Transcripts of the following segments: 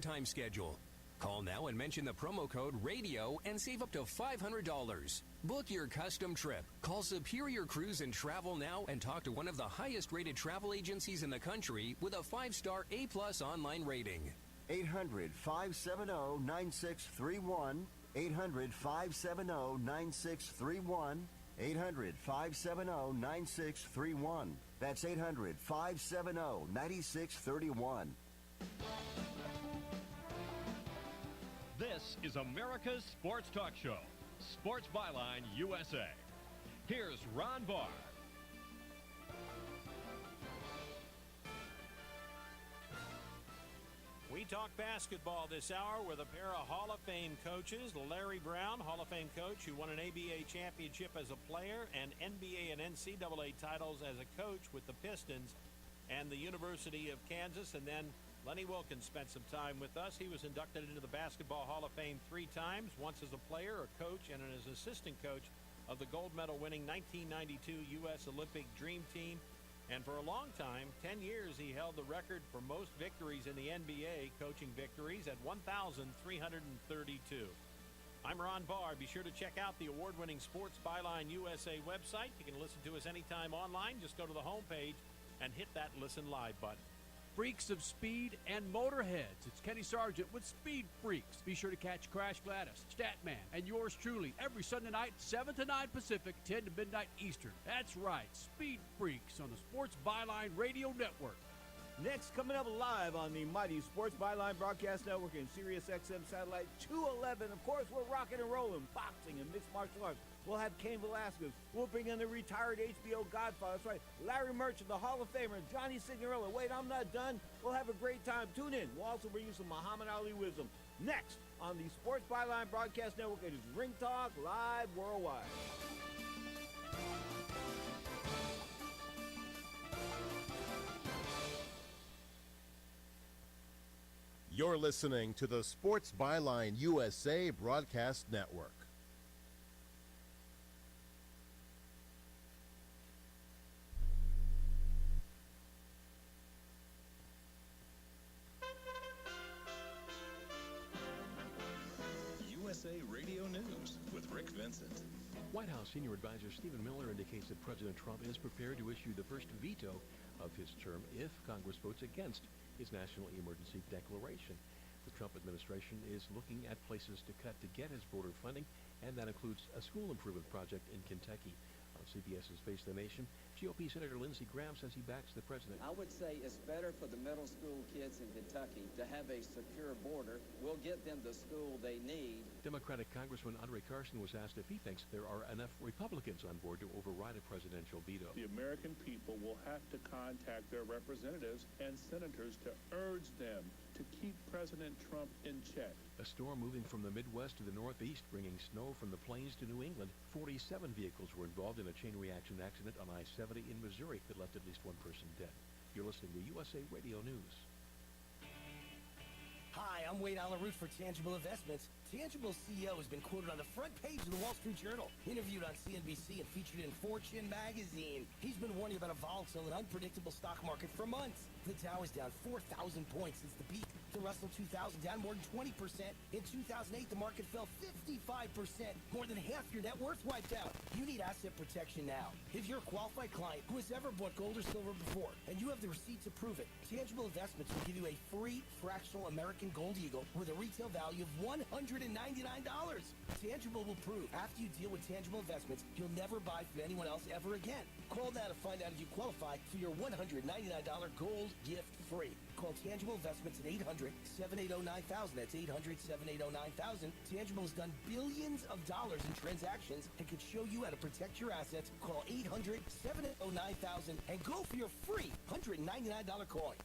overtime schedule. Call now and mention the promo code RADIO and save up to $500. Book your custom trip. Call Superior Cruise and Travel now and talk to one of the highest rated travel agencies in the country with a 5-star A+ online rating. 800-570-9631. 800-570-9631. 800-570-9631. That's 800-570-9631. This is America's Sports Talk Show, Sports Byline USA. Here's Ron Barr. We talk basketball this hour with a pair of Hall of Fame coaches. Larry Brown, Hall of Fame coach who won an ABA championship as a player and NBA and NCAA titles as a coach with the Pistons and the University of Kansas. And then Lenny Wilkins spent some time with us. He was inducted into the Basketball Hall of Fame 3 times, once as a player, a coach, and as an assistant coach of the gold medal winning 1992 U.S. Olympic Dream Team. And for a long time, 10 years, he held the record for most victories in the NBA, coaching victories at 1,332. I'm Ron Barr. Be sure to check out the award-winning Sports Byline USA website. You can listen to us anytime online. Just go to the homepage and hit that Listen Live button. Freaks of speed and motorheads. It's Kenny Sargent with Speed Freaks. Be sure to catch Crash Gladys, Statman, and yours truly every Sunday night, 7 to 9 Pacific, 10 to midnight Eastern. That's right, Speed Freaks on the Sports Byline Radio Network. Next, coming up live on the mighty Sports Byline Broadcast Network and Sirius XM Satellite 211. Of course, we're rocking and rolling, boxing and mixed martial arts. We'll have Cain Velasquez. We'll bring in the retired HBO Godfather. That's right, Larry Merchant, the Hall of Famer, Johnny Signorella. Wait, I'm not done. We'll have a great time. Tune in. We'll also bring you some Muhammad Ali wisdom. Next on the Sports Byline Broadcast Network, it is Ring Talk Live Worldwide. You're listening to the Sports Byline USA Broadcast Network. USA Radio News with Rick Vincent. White House senior advisor Stephen Miller indicates that President Trump is prepared to issue the first veto of his term if Congress votes against his national emergency declaration. The Trump administration is looking at places to cut to get his border funding, and that includes a school improvement project in Kentucky. On CBS's Face the Nation, GOP Senator Lindsey Graham says he backs the president. I would say it's better for the middle school kids in Kentucky to have a secure border. We'll get them the school they need. Democratic Congressman Andre Carson was asked if he thinks there are enough Republicans on board to override a presidential veto. The American people will have to contact their representatives and senators to urge them to keep President Trump in check. A storm moving from the Midwest to the Northeast, bringing snow from the plains to New England. 47 vehicles were involved in a chain reaction accident on I-70 in Missouri that left at least one person dead. You're listening to USA Radio News. Hi, I'm Wade Alaroot for Tangible Investments. Tangible CEO has been quoted on the front page of the Wall Street Journal, interviewed on CNBC, and featured in Fortune magazine. He's been warning about a volatile and unpredictable stock market for months. The Dow is down 4,000 points since the peak. The Russell 2000 down more than 20%. In 2008, the market fell 55%. More than half your net worth wiped out. You need asset protection now. If you're a qualified client who has ever bought gold or silver before, and you have the receipts to prove it, Tangible Investments will give you a free fractional American Gold Eagle with a retail value of $199. Tangible will prove after you deal with Tangible Investments, you'll never buy from anyone else ever again. Call now to find out if you qualify for your $199 gold gift free. Call Tangible Investments at 800-780-9000. That's 800-780-9000. Tangible has done billions of dollars in transactions and can show you how to protect your assets. Call 800-780-9000 and go for your free $199 coin.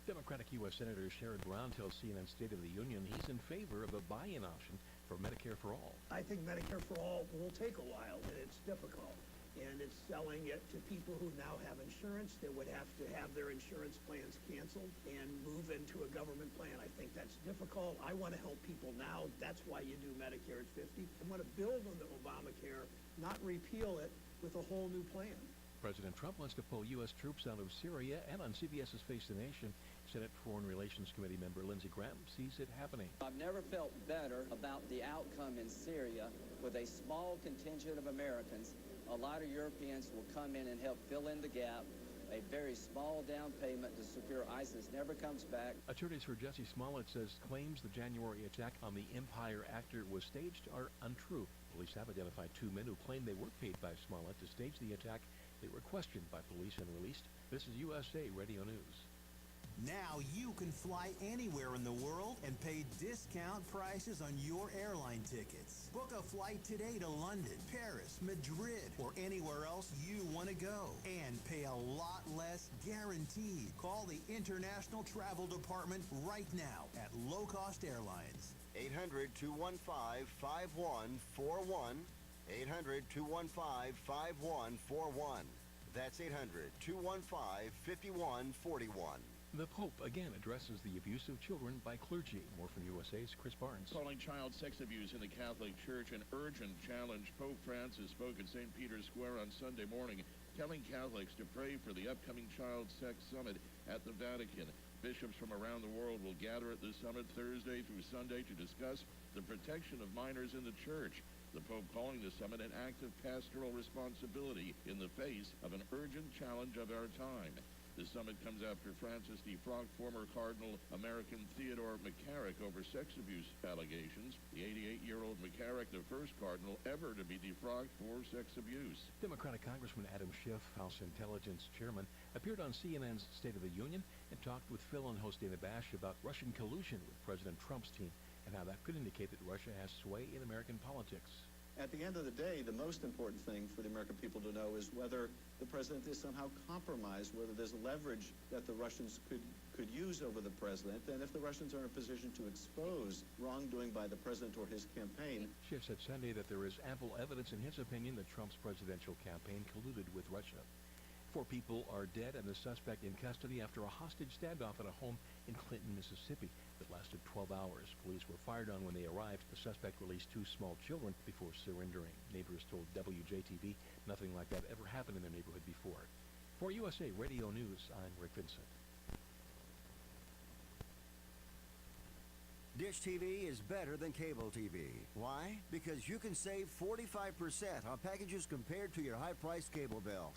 Democratic U.S. Senator Sherrod Brown tells CNN State of the Union he's in favor of a buy-in option for Medicare for All. I think Medicare for All will take a while, and it's difficult. And it's selling it to people who now have insurance that would have to have their insurance plans canceled and move into a government plan. I think that's difficult. I want to help people now. That's why you do Medicare at 50. I want to build on the Obamacare, not repeal it with a whole new plan. President Trump wants to pull U.S. troops out of Syria, and on CBS's Face the Nation, Senate Foreign Relations Committee member Lindsey Graham sees it happening. I've never felt better about the outcome in Syria. With a small contingent of Americans, a lot of Europeans will come in and help fill in the gap. A very small down payment to secure ISIS never comes back. Attorneys for Jesse Smollett says claims the January attack on the Empire actor was staged are untrue. Police have identified two men who claim they were paid by Smollett to stage the attack. They were questioned by police and released. This is USA Radio News. Now you can fly anywhere in the world and pay discount prices on your airline tickets. Book a flight today to London, Paris, Madrid, or anywhere else you want to go. And pay a lot less guaranteed. Call the International Travel Department right now at Low Cost Airlines. 800-215-5141. 800-215-5141. That's 800-215-5141. The Pope again addresses the abuse of children by clergy. More from USA's Chris Barnes. Calling child sex abuse in the Catholic Church an urgent challenge, Pope Francis spoke at St. Peter's Square on Sunday morning, telling Catholics to pray for the upcoming Child Sex Summit at the Vatican. Bishops from around the world will gather at the summit Thursday through Sunday to discuss the protection of minors in the Church. The Pope calling the summit an act of pastoral responsibility in the face of an urgent challenge of our time. The summit comes after Francis defrocked former Cardinal American Theodore McCarrick over sex abuse allegations. The 88-year-old McCarrick, the first cardinal ever to be defrocked for sex abuse. Democratic Congressman Adam Schiff, House Intelligence Chairman, appeared on CNN's State of the Union and talked with Phil and host Dana Bash about Russian collusion with President Trump's team and how that could indicate that Russia has sway in American politics. At the end of the day, the most important thing for the American people to know is whether the president is somehow compromised, whether there's leverage that the Russians could use over the president, and if the Russians are in a position to expose wrongdoing by the president or his campaign. Schiff said Sunday that there is ample evidence in his opinion that Trump's presidential campaign colluded with Russia. 4 people are dead and the suspect in custody after a hostage standoff at a home in Clinton, Mississippi that lasted 12 hours. Police were fired on when they arrived. The suspect released 2 small children before surrendering. Neighbors told WJTV nothing like that ever happened in their neighborhood before. For USA Radio News, I'm Rick Vincent. Dish TV is better than cable TV. Why? Because you can save 45% on packages compared to your high-priced cable bill.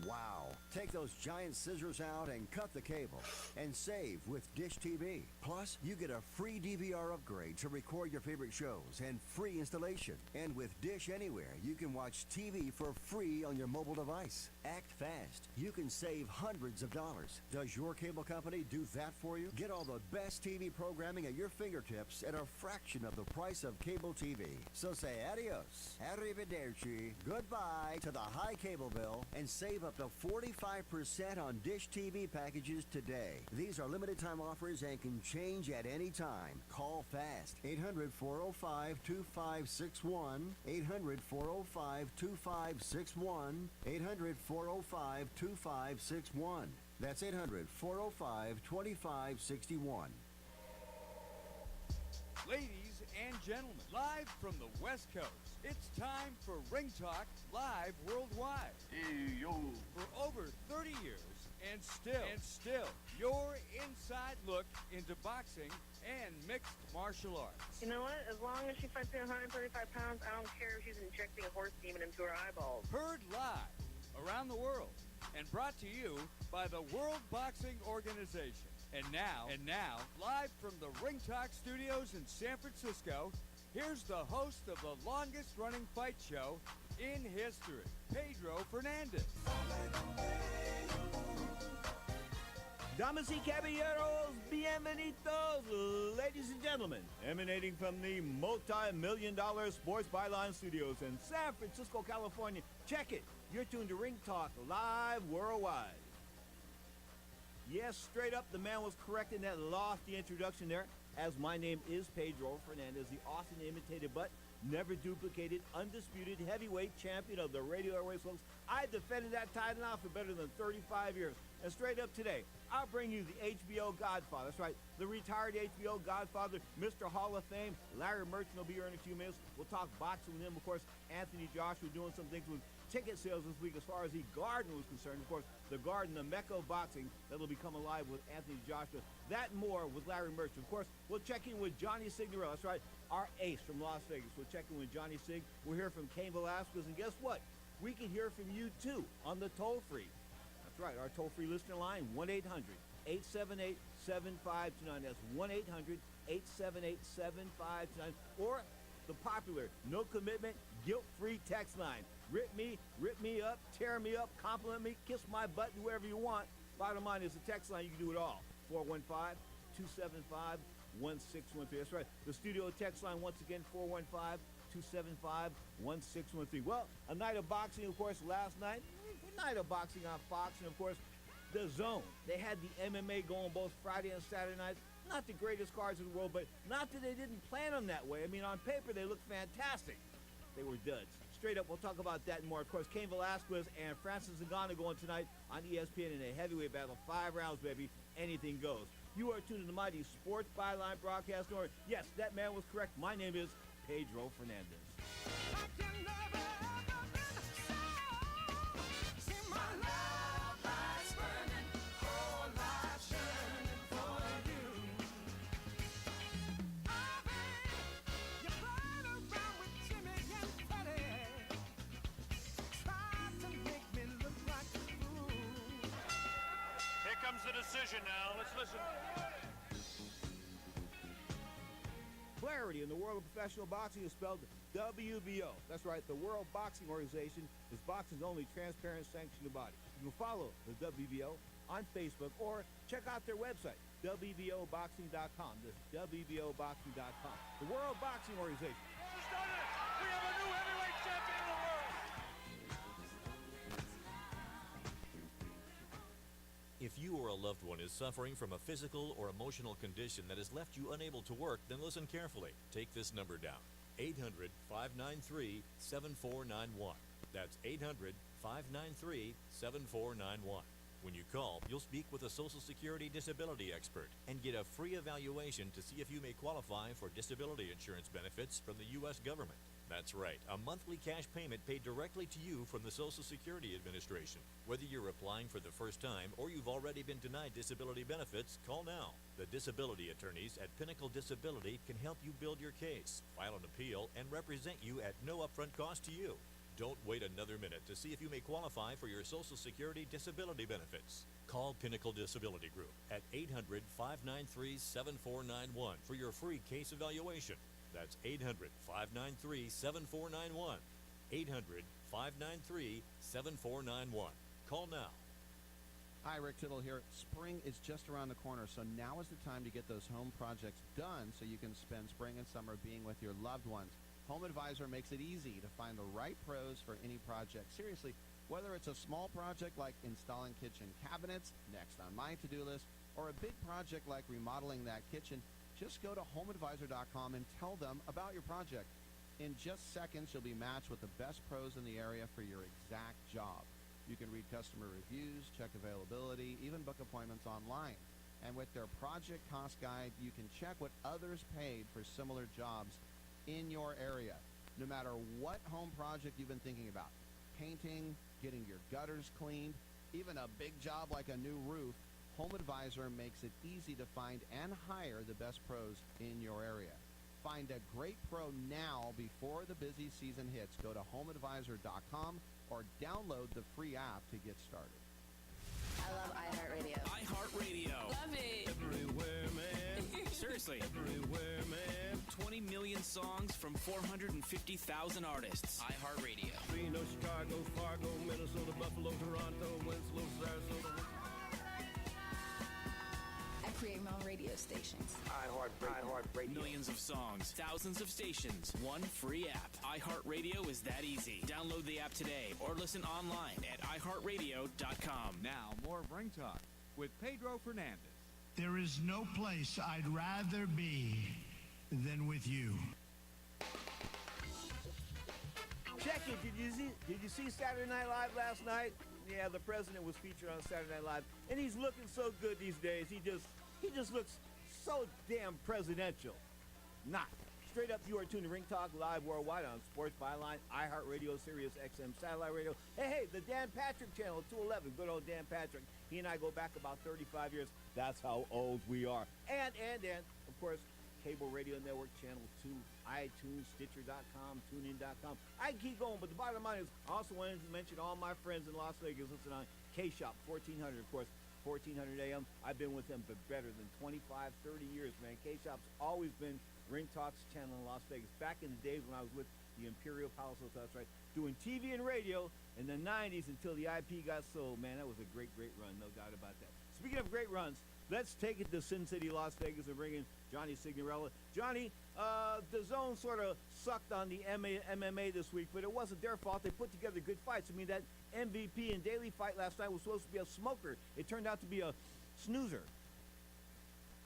Wow. Take those giant scissors out and cut the cable and save with Dish TV. Plus, you get a free DVR upgrade to record your favorite shows and free installation. And with Dish Anywhere, you can watch TV for free on your mobile device. Act fast. You can save hundreds of dollars. Does your cable company do that for you? Get all the best TV programming at your fingertips at a fraction of the price of cable TV. So say adios, arrivederci, goodbye to the high cable bill and save up to 45% on Dish TV packages today. These are limited time offers and can change at any time. Call fast. 800-405-2561. 800-405-2561. 800-405-2561. That's 800-405-2561. Ladies and gentlemen, live from the West Coast, it's time for Ring Talk Live Worldwide. Hey, yo. For over 30 years, and still, your inside look into boxing and mixed martial arts. You know what? As long as she fights at 135 pounds, I don't care if she's injecting a horse demon into her eyeballs. Heard live around the world and brought to you by the World Boxing Organization. And now, live from the Ring Talk Studios in San Francisco, here's the host of the longest-running fight show in history, Pedro Fernandez. Damas y caballeros, bienvenidos, ladies and gentlemen, emanating from the multi-million-dollar Sports Byline Studios in San Francisco, California. Check it. You're tuned to Ring Talk Live Worldwide. Yes, straight up, the man was correct in that lofty introduction there, as my name is Pedro Fernandez, the often imitated but never duplicated, undisputed heavyweight champion of the radio airways, folks. I defended that title now for better than 35 years. And straight up today, I'll bring you the HBO Godfather. That's right, the retired HBO Godfather, Mr. Hall of Fame, Larry Merchant will be here in a few minutes. We'll talk boxing with him, of course, Anthony Joshua doing some things with ticket sales this week as far as the Garden was concerned. Of course, the Garden, the Mecca of boxing, that'll become alive with Anthony Joshua. That and more with Larry Merchant. Of course, we'll check in with Johnny Signorelli. That's right, our ace from Las Vegas. We'll check in with Johnny Sig. We'll hear from Cain Velasquez. And guess what? We can hear from you, too, on the toll-free. That's right, our toll-free listener line, 1-800-878-7529. That's 1-800-878-7529. Or the popular, no commitment, guilt-free text line. Rip me up, tear me up, compliment me, kiss my butt, do whatever you want. Bottom line is the text line, you can do it all. 415-275-1613. That's right. The studio text line, once again, 415-275-1613. Well, a night of boxing, of course, last night. A night of boxing on Fox, and, of course, The Zone. They had the MMA going both Friday and Saturday nights. Not the greatest cards in the world, but not that they didn't plan them that way. I mean, on paper, they looked fantastic. They were duds. Straight up, we'll talk about that and more. Of course, Cain Velasquez and Francis Ngannou going tonight on ESPN in a heavyweight battle. 5 rounds, baby. Anything goes. You are tuned to the mighty Sports Byline Broadcast Network. Yes, that man was correct. My name is Pedro Fernandez. The decision now. Let's listen. Clarity in the world of professional boxing is spelled WBO. That's right, the World Boxing Organization is boxing's only transparent sanctioned body. You can follow the WBO on Facebook or check out their website, WBOboxing.com. That's WBOboxing.com. The World Boxing Organization. We have a new heavyweight champion of the world. If you or a loved one is suffering from a physical or emotional condition that has left you unable to work, then listen carefully. Take this number down, 800-593-7491. That's 800-593-7491. When you call, you'll speak with a Social Security disability expert and get a free evaluation to see if you may qualify for disability insurance benefits from the U.S. government. That's right, a monthly cash payment paid directly to you from the Social Security Administration. Whether you're applying for the first time or you've already been denied disability benefits, call now. The disability attorneys at Pinnacle Disability can help you build your case, file an appeal, and represent you at no upfront cost to you. Don't wait another minute to see if you may qualify for your Social Security disability benefits. Call Pinnacle Disability Group at 800-593-7491 for your free case evaluation. That's 800-593-7491. 800-593-7491. Call now. Hi, Rick Tittle here. Spring is just around the corner, so now is the time to get those home projects done so you can spend spring and summer being with your loved ones. Home Advisor makes it easy to find the right pros for any project. Seriously, whether it's a small project like installing kitchen cabinets, next on my to-do list, or a big project like remodeling that kitchen, just go to HomeAdvisor.com and tell them about your project. In just seconds, you'll be matched with the best pros in the area for your exact job. You can read customer reviews, check availability, even book appointments online. And with their project cost guide, you can check what others paid for similar jobs in your area. No matter what home project you've been thinking about, painting, getting your gutters cleaned, even a big job like a new roof, Home Advisor makes it easy to find and hire the best pros in your area. Find a great pro now before the busy season hits. Go to HomeAdvisor.com or download the free app to get started. I love iHeartRadio. iHeartRadio. Love it. Everywhere, man. Seriously. Everywhere, man. 20 million songs from 450,000 artists. iHeartRadio. Reno, Chicago, Fargo, Minnesota, Buffalo, Toronto, Winslow, Sarasota. I create my own radio stations. iHeartRadio. Millions of songs, thousands of stations, one free app. iHeartRadio is that easy. Download the app today or listen online at iHeartRadio.com. Now, more Ring Talk with Pedro Fernandez. There is no place I'd rather be than with you. Check it. Did you see Saturday Night Live last night? Yeah, the president was featured on Saturday Night Live, and he's looking so good these days. He just looks so damn presidential. Not. straight up, you are tuned to Ring Talk Live worldwide on Sports Byline, iHeartRadio, Sirius XM Satellite Radio. Hey, the Dan Patrick Channel, 211. Good old Dan Patrick. He and I go back about 35 years. That's how old we are. And, of course, Cable Radio Network, Channel 2, iTunes, Stitcher.com, TuneIn.com. I can keep going, but the bottom line is I also wanted to mention all my friends in Las Vegas listen on K-Shop, 1400, of course, 1400 AM. I've been with them for better than 25, 30 years, man. K-Shop's always been Ring Talk's channel in Las Vegas. Back in the days when I was with the Imperial Palace Hotel, that's right, doing TV and radio in the 90s until the IP got sold. Man, that was a great, great run, no doubt about that. Speaking of great runs, let's take it to Sin City, Las Vegas, and bring in Johnny Signorella. Johnny, the Zone sort of sucked on the MMA this week, but it wasn't their fault. They put together good fights. I mean, that MVP and Daly fight last night was supposed to be a smoker. It turned out to be a snoozer.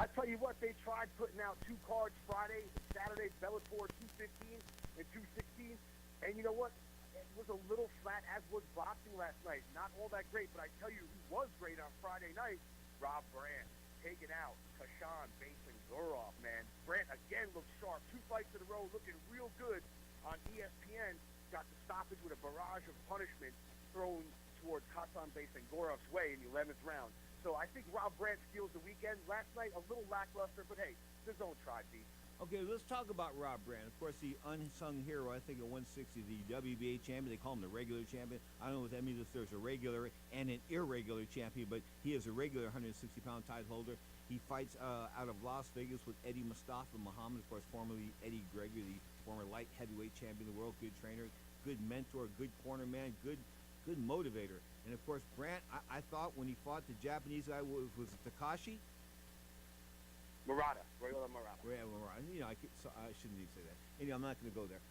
I tell you what, they tried putting out 2 cards Friday and Saturday, Bellator 215 and 216, and you know what? It was a little flat, as was boxing last night. Not all that great, but I tell you who was great on Friday night, Rob Brandt, taking out Kashan Basin-Gurov, man. Brandt again looked sharp. 2 fights in a row, looking real good on ESPN. Got the stoppage with a barrage of punishment thrown towards Kashan Basin-Gurov's way in the 11th round. So I think Rob Brandt steals the weekend. Last night, a little lackluster, but hey, the Zone tried, B. Okay, let's talk about Rob Brandt. Of course, the unsung hero, I think, at 160, the WBA champion. They call him the regular champion. I don't know what that means, if there's a regular and an irregular champion, but he is a regular 160-pound title holder. He fights out of Las Vegas with Eddie Mustafa Muhammad, of course, formerly Eddie Gregory, the former light heavyweight champion of the world. Good trainer, good mentor, good corner man, good motivator. And, of course, Brandt, I thought when he fought the Japanese guy, was it Takashi? Murata. Yeah, Murata. You know, I shouldn't even say that. Anyway, I'm not going to go there.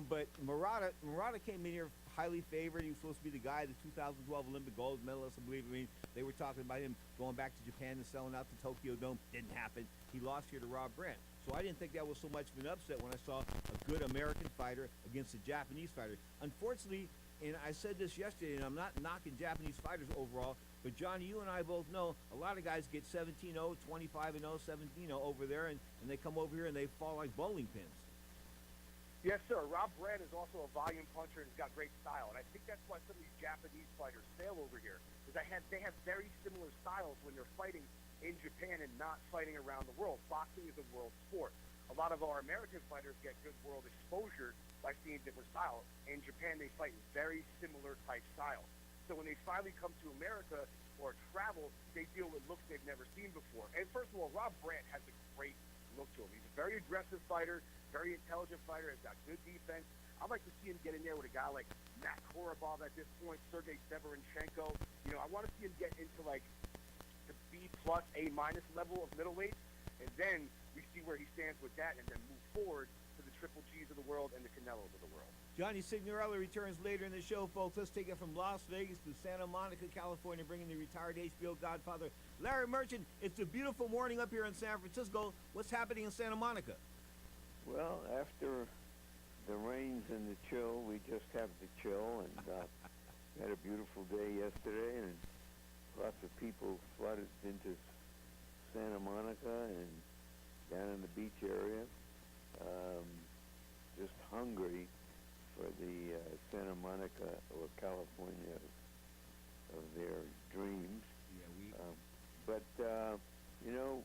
But Murata came in here highly favored. He was supposed to be the guy, the 2012 Olympic gold medalist, I believe. I mean, they were talking about him going back to Japan and selling out the Tokyo Dome. Didn't happen. He lost here to Rob Brandt. So I didn't think that was so much of an upset when I saw a good American fighter against a Japanese fighter. Unfortunately, and I said this yesterday, and I'm not knocking Japanese fighters overall, but Johnny, you and I both know a lot of guys get 17-0, 25-0, 17-0 over there, and they come over here and they fall like bowling pins. Yes, sir. Rob Brandt is also a volume puncher and has got great style, and I think that's why some of these Japanese fighters fail over here, because they have very similar styles when they're fighting in Japan and not fighting around the world. Boxing is a world sport. A lot of our American fighters get good world exposure by seeing different styles. In Japan, they fight very similar type styles. So when they finally come to America or travel, they deal with looks they've never seen before. And first of all, Rob Brandt has a great look to him. He's a very aggressive fighter, very intelligent fighter, has got good defense. I'd like to see him get in there with a guy like Matt Korobov at this point, Sergey Severenchenko. You know, I want to see him get into like the B+, A- level of middleweight, and then we see where he stands with that, and then move forward to the Triple G's of the world and the Canelos of the world. Johnny Signorella returns later in the show, folks. Let's take it from Las Vegas to Santa Monica, California, bringing the retired HBO godfather, Larry Merchant. It's a beautiful morning up here in San Francisco. What's happening in Santa Monica? Well, after the rains and the chill, we just have the chill, and had a beautiful day yesterday, and lots of people flooded into Santa Monica and down in the beach area, just hungry for the Santa Monica or California of their dreams. But you know,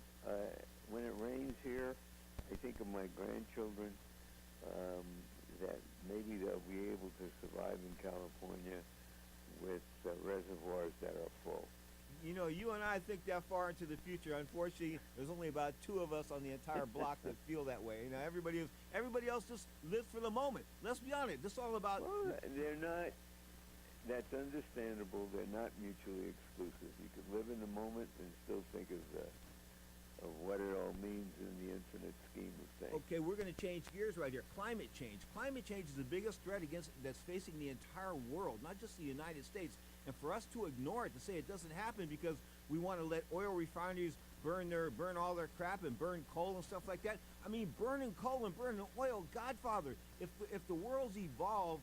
when it rains here, I think of my grandchildren, that maybe they'll be able to survive in California with reservoirs that are full. You know, you and I think that far into the future. Unfortunately, there's only about 2 of us on the entire block that feel that way. You know, everybody else just lives for the moment. Let's be honest. This is all about. Well, they're not. That's understandable. They're not mutually exclusive. You can live in the moment and still think of what it all means in the infinite scheme of things. Okay, we're going to change gears right here. Climate change. Climate change is the biggest threat that's facing the entire world, not just the United States. And for us to ignore it, to say it doesn't happen because we want to let oil refineries burn all their crap and burn coal and stuff like that. I mean, burning coal and burning oil, Godfather. If the world's evolved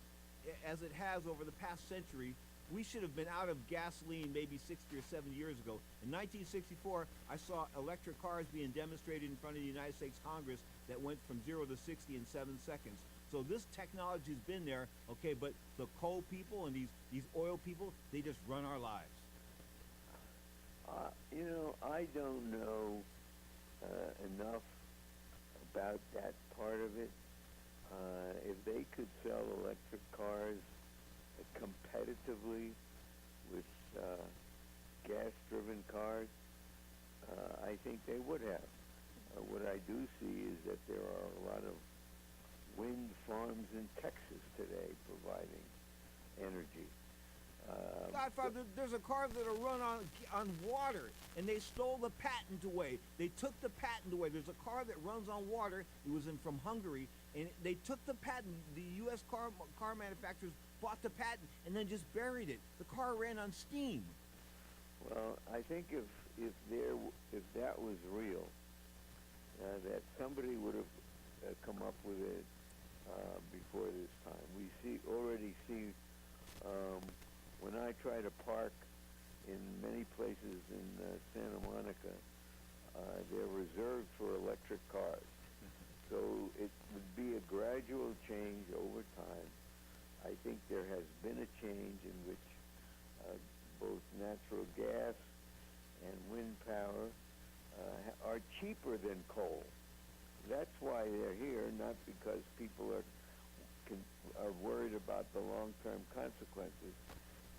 as it has over the past century, we should have been out of gasoline maybe 60 or 70 years ago. In 1964, I saw electric cars being demonstrated in front of the United States Congress that went from 0 to 60 in 7 seconds. So this technology's been there, okay, but the coal people and these oil people, they just run our lives. You know, I don't know enough about that part of it. If they could sell electric cars competitively with gas-driven cars, I think they would have. What I do see is that there are a lot of wind farms in Texas today providing energy. Godfather, there's a car that'll run on water, and they stole the patent away. They took the patent away. There's a car that runs on water. It was from Hungary, and they took the patent. The U.S. car manufacturers bought the patent and then just buried it. The car ran on steam. Well, I think if that was real, that somebody would have come up with it before this time. We already see. When I try to park in many places in Santa Monica, they're reserved for electric cars. So it would be a gradual change over time. I think there has been a change in which both natural gas and wind power are cheaper than coal. That's why they're here, not because people are worried about the long-term consequences.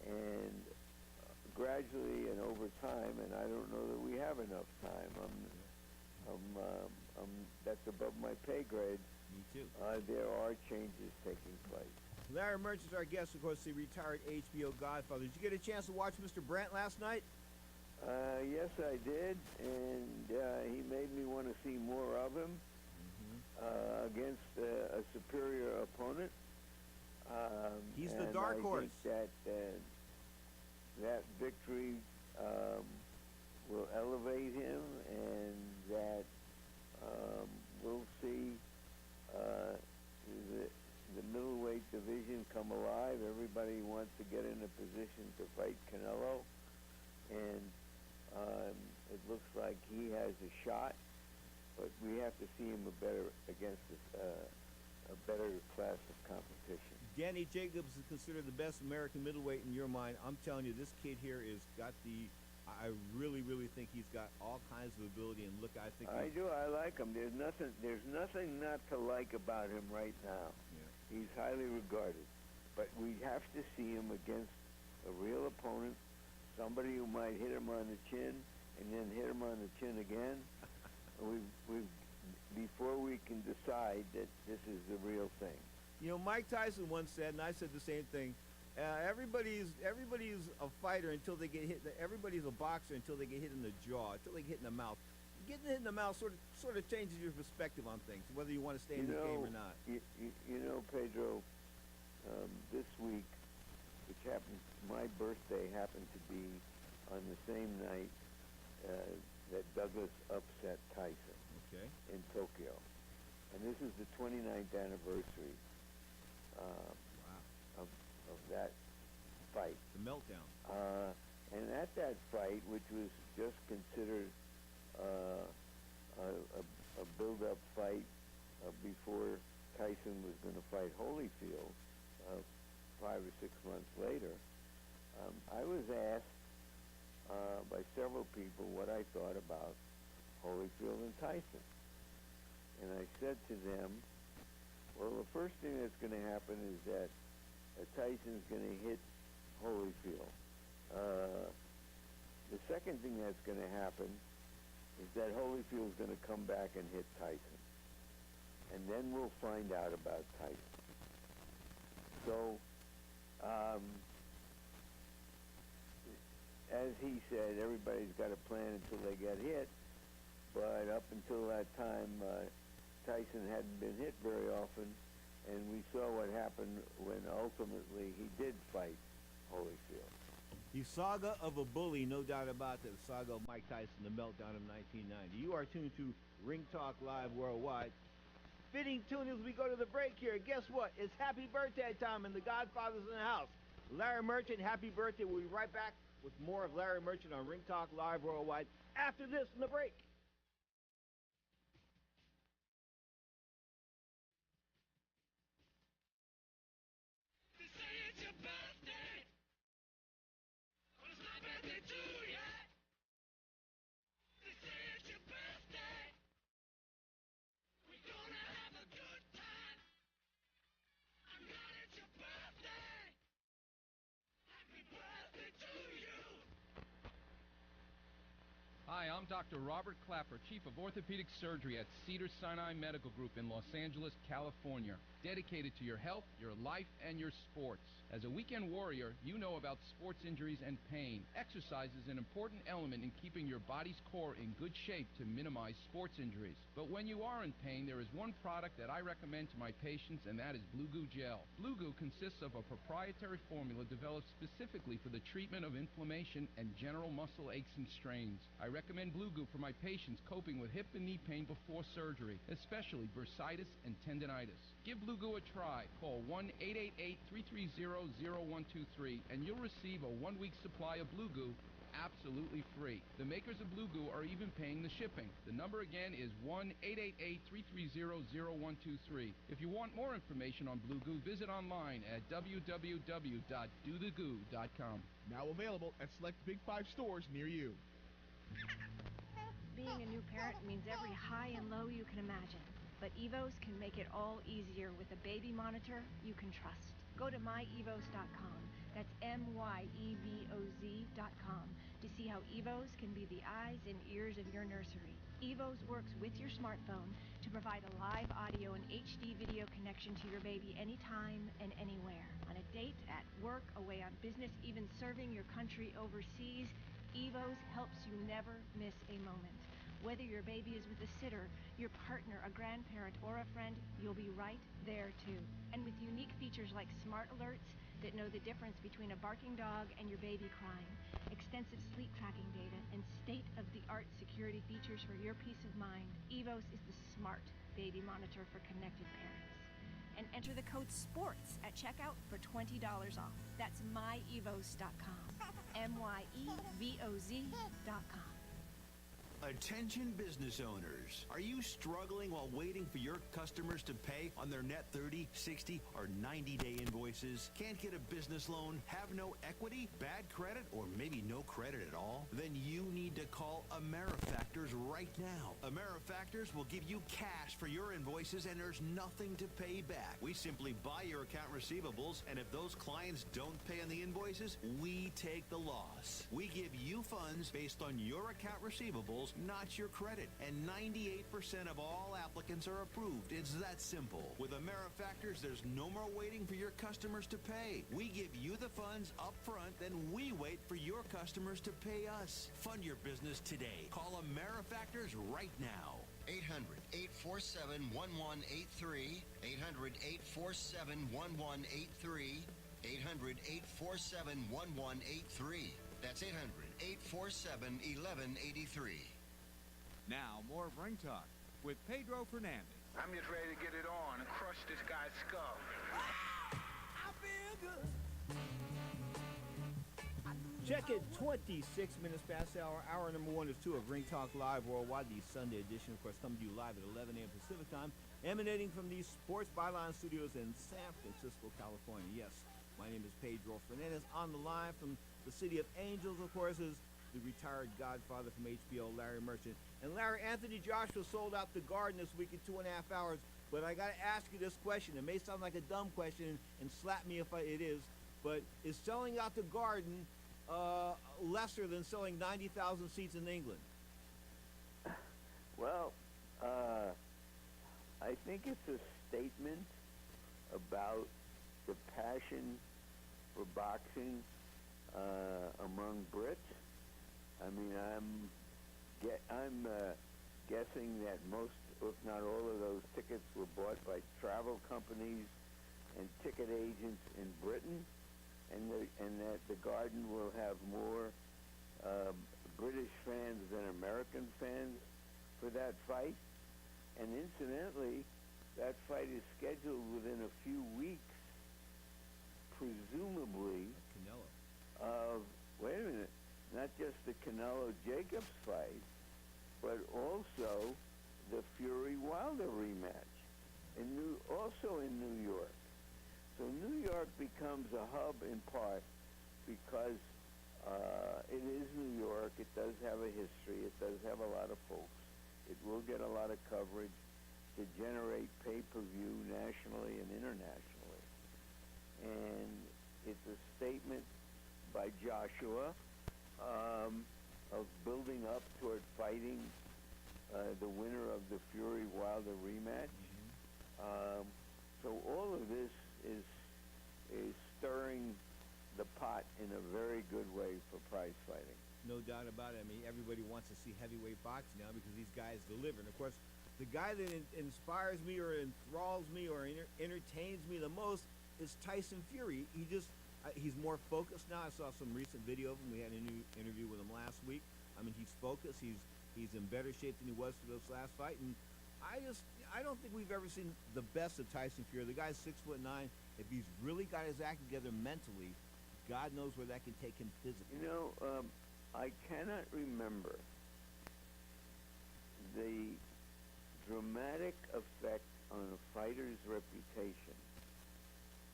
And gradually and over time, and I don't know that we have enough time. That's above my pay grade. Me too. There are changes taking place. Larry Merchant's our guest, of course, the retired HBO Godfather. Did you get a chance to watch Mr. Brandt last night? Yes, I did, and he made me want to see more of him against a superior opponent. He's the dark horse. I think that victory will elevate him, and that we'll see the middleweight division come alive. Everybody wants to get in a position to fight Canelo, and it looks like he has a shot, but we have to see him against a better class of competition. Danny Jacobs is considered the best American middleweight in your mind. I'm telling you, this kid here is got I really, really think he's got all kinds of ability. And look, I think I do. I like him. There's nothing not to like about him right now. Yeah. He's highly regarded, but we have to see him against a real opponent, somebody who might hit him on the chin and then hit him on the chin again. Before we can decide that this is the real thing. You know, Mike Tyson once said, and I said the same thing, everybody's a fighter until they get hit. Everybody's a boxer until they get hit in the jaw, until they get hit in the mouth. Getting hit in the mouth sort of changes your perspective on things, whether you want to stay in the game or not. You know, Pedro, this week, which happened, my birthday happened to be on the same night that Douglas upset Tyson in Tokyo. And this is the 29th anniversary of that fight. The meltdown. And at that fight, which was just considered a build-up fight before Tyson was going to fight Holyfield 5 or 6 months later, I was asked by several people what I thought about Holyfield and Tyson. And I said to them, well, the first thing that's going to happen is that Tyson's going to hit Holyfield. The second thing that's going to happen is that Holyfield's going to come back and hit Tyson. And then we'll find out about Tyson. So, as he said, everybody's got a plan until they get hit. But up until that time, Tyson hadn't been hit very often, and we saw what happened when ultimately he did fight Holyfield. The saga of a bully, no doubt about that. The saga of Mike Tyson, the meltdown of 1990. You are tuned to Ring Talk Live Worldwide. Fitting tune as we go to the break here. Guess what? It's happy birthday time, and the Godfather's in the house. Larry Merchant, happy birthday. We'll be right back with more of Larry Merchant on Ring Talk Live Worldwide after this in the break. Hi, I'm Dr. Robert Clapper, Chief of Orthopedic Surgery at Cedars-Sinai Medical Group in Los Angeles, California. Dedicated to your health, your life, and your sports. As a weekend warrior, you know about sports injuries and pain. Exercise is an important element in keeping your body's core in good shape to minimize sports injuries. But when you are in pain, there is one product that I recommend to my patients, and that is Blue Goo Gel. Blue Goo consists of a proprietary formula developed specifically for the treatment of inflammation and general muscle aches and strains. I recommend Blue Goo for my patients coping with hip and knee pain before surgery, especially bursitis and tendinitis. Give Blue Goo a try. Call 1-888-330-0123 and you'll receive a 1-week supply of Blue Goo absolutely free. The makers of Blue Goo are even paying the shipping. The number again is 1-888-330-0123. If you want more information on Blue Goo, visit online at www.dothegoo.com. Now available at select Big 5 stores near you. Being a new parent means every high and low you can imagine. But Evos can make it all easier with a baby monitor you can trust. Go to myevos.com. That's myevos.com to see how Evos can be the eyes and ears of your nursery. Evos works with your smartphone to provide a live audio and HD video connection to your baby anytime and anywhere. On a date, at work, away on business, even serving your country overseas, Evos helps you never miss a moment. Whether your baby is with a sitter, your partner, a grandparent, or a friend, you'll be right there too. And with unique features like smart alerts that know the difference between a barking dog and your baby crying, extensive sleep tracking data, and state-of-the-art security features for your peace of mind, Evos is the smart baby monitor for connected parents. And enter the code SPORTS at checkout for $20 off. That's myevos.com. myevos.com. Attention business owners. Are you struggling while waiting for your customers to pay on their net 30, 60, or 90-day invoices? Can't get a business loan? Have no equity? Bad credit? Or maybe no credit at all? Then you need to call AmeriFactors right now. AmeriFactors will give you cash for your invoices and there's nothing to pay back. We simply buy your account receivables, and if those clients don't pay on the invoices, we take the loss. We give you funds based on your account receivables, not your credit. And 98% of all applicants are approved. It's that simple. With AmeriFactors, there's no more waiting for your customers to pay. We give you the funds up front, then we wait for your customers to pay us. Fund your business today. Call AmeriFactors right now. 800-847-1183. 800-847-1183. 800-847-1183. That's 800-847-1183. Now, more of Ring Talk with Pedro Fernandez. I'm just ready to get it on and crush this guy's skull. I feel good. Check it, 26 minutes past the hour. Hour number 1 is 2 of Ring Talk Live Worldwide, the Sunday edition, of course, coming to you live at 11 a.m. Pacific time, emanating from the Sports Byline Studios in San Francisco, California. Yes, my name is Pedro Fernandez. On the line from the City of Angels, of course, is the retired godfather from HBO, Larry Merchant. And Larry, Anthony Joshua sold out the Garden this week in 2.5 hours. But I got to ask you this question. It may sound like a dumb question, and slap me if it is, but is selling out the Garden lesser than selling 90,000 seats in England? Well, I think it's a statement about the passion for boxing among Brits. I mean, I'm guessing that most, if not all, of those tickets were bought by travel companies and ticket agents in Britain, and that the Garden will have more British fans than American fans for that fight. And incidentally, that fight is scheduled within a few weeks presumably Canelo. Wait a minute, not just the Canelo-Jacobs fight, but also the Fury-Wilder rematch, also in New York. So New York becomes a hub in part because it is New York. It does have a history. It does have a lot of folks. It will get a lot of coverage to generate pay-per-view nationally and internationally. And it's a statement by Joshua of building up toward fighting the winner of the Fury-Wilder rematch. So all of this is stirring the pot in a very good way for prize fighting. No doubt about it. I mean, everybody wants to see heavyweight boxing now because these guys deliver. And, of course, the guy that inspires me or enthralls me or entertains me the most is Tyson Fury. He's more focused now. I saw some recent video of him. We had a new interview with him last week. I mean, he's focused. He's in better shape than he was for this last fight. And I don't think we've ever seen the best of Tyson Fury. The guy's 6'9". If he's really got his act together mentally, God knows where that can take him physically. You know, I cannot remember the dramatic effect on a fighter's reputation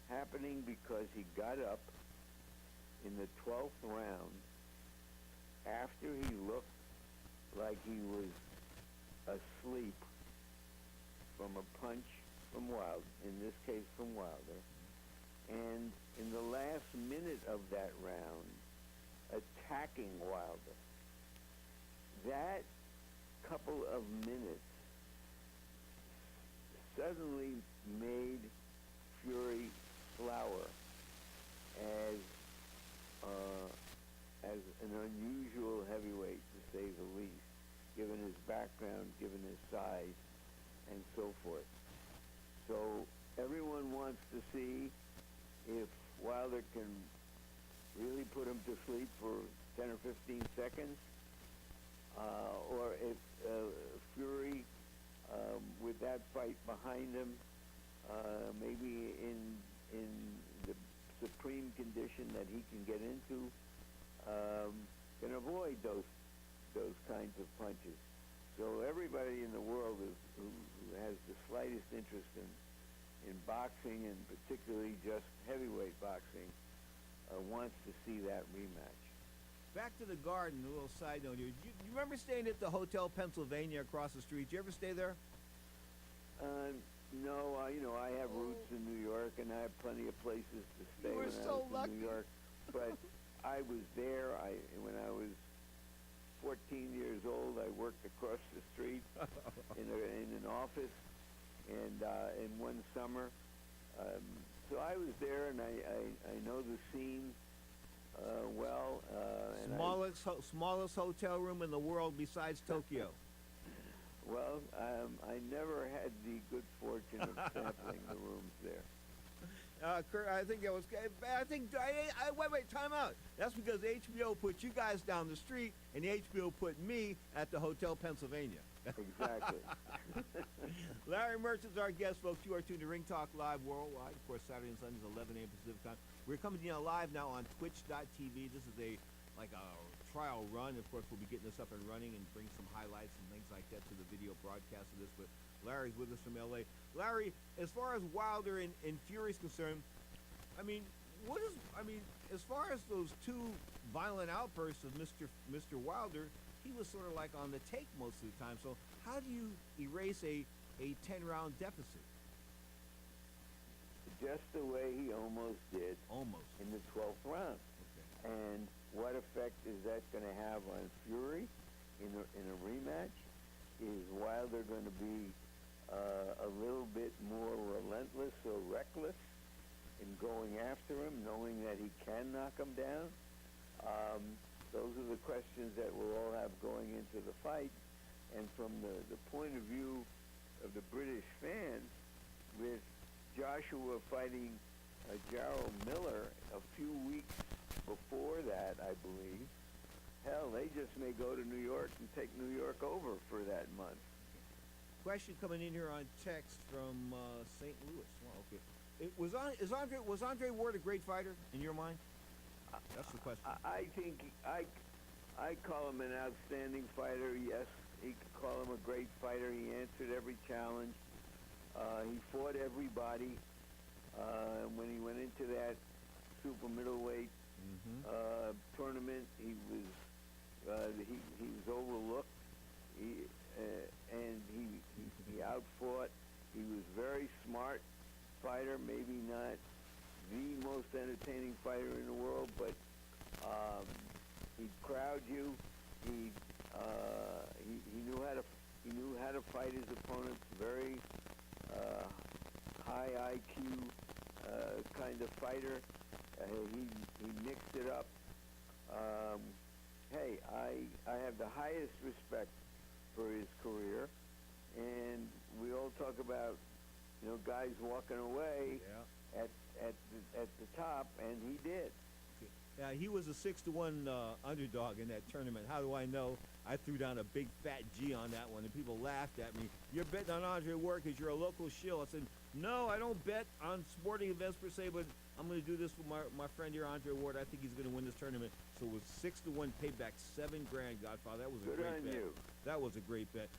happening because he got up in the 12th round after he looked like he was asleep from a punch from Wilder, in this case from Wilder, and in the last minute of that round, attacking Wilder. That couple of minutes suddenly made Fury flower as an unusual heavyweight, to say the least, given his background, given his size, and so forth. So everyone wants to see if Wilder can really put him to sleep for 10 or 15 seconds, or if Fury, with that fight behind him, maybe in the supreme condition that he can get into, can avoid those kinds of punches. So everybody in the world who has the slightest interest in boxing, and particularly just heavyweight boxing, wants to see that rematch. Back to the Garden, a little side note here. You remember staying at the Hotel Pennsylvania across the street? Did you ever stay there? No, I have roots in New York, and I have plenty of places to stay You were when so I was lucky. in New York. But I was there. When I was 14 years old, I worked across the street in an office, and in one summer. So I was there, and I know the scene well. And Smallest hotel room in the world besides Tokyo. Well, I never had the good fortune of sampling the rooms there. Kurt, I think it was. Wait, time out. That's because HBO put you guys down the street, and HBO put me at the Hotel Pennsylvania. Exactly. Larry Merchant's our guest, folks. You are tuned to Ring Talk Live worldwide. Of course, Saturday and Sundays, 11 a.m. Pacific time. We're coming to you live now on Twitch.tv. This is a trial run. Of course, we'll be getting this up and running and bring some highlights and things like that to the video broadcast of this. But Larry's with us from L.A. Larry, as far as Wilder and Fury's concerned, as far as those two violent outbursts of Mr. Wilder, he was sort of like on the take most of the time. So how do you erase a 10-round deficit? Just the way he almost did. Almost. In the 12th round. Okay. And what effect is that going to have on Fury in a rematch? Is Wilder going to be a little bit more relentless or reckless in going after him, knowing that he can knock him down? Those are the questions that we'll all have going into the fight. And from the point of view of the British fans, with Joshua fighting Jarrell Miller a few weeks before that, I believe, hell, they just may go to New York and take New York over for that month. Question coming in here on text from St. Louis. Well, okay. Was Andre Ward a great fighter in your mind? That's the question. I think I call him an outstanding fighter. Yes, he could call him a great fighter. He answered every challenge. He fought everybody. When he went into that super middleweight tournament, he was overlooked. And he outfought. He was very smart fighter. Maybe not the most entertaining fighter in the world, but he'd crowd you. He knew how to fight his opponents. Very high IQ kind of fighter. He mixed it up. Hey, I have the highest respect for his career, and we all talk about guys walking away at the top, and he did. Yeah, he was a 6-1 underdog in that tournament. How do I know? I threw down a big fat G on that one, and people laughed at me. You're betting on Andre Ward because you're a local shill. I said, no, I don't bet on sporting events per se, but I'm going to do this for my friend here, Andre Ward. I think he's going to win this tournament. So it was 6-1 payback, $7,000, Godfather. That was a great bet. You. That was a great bet.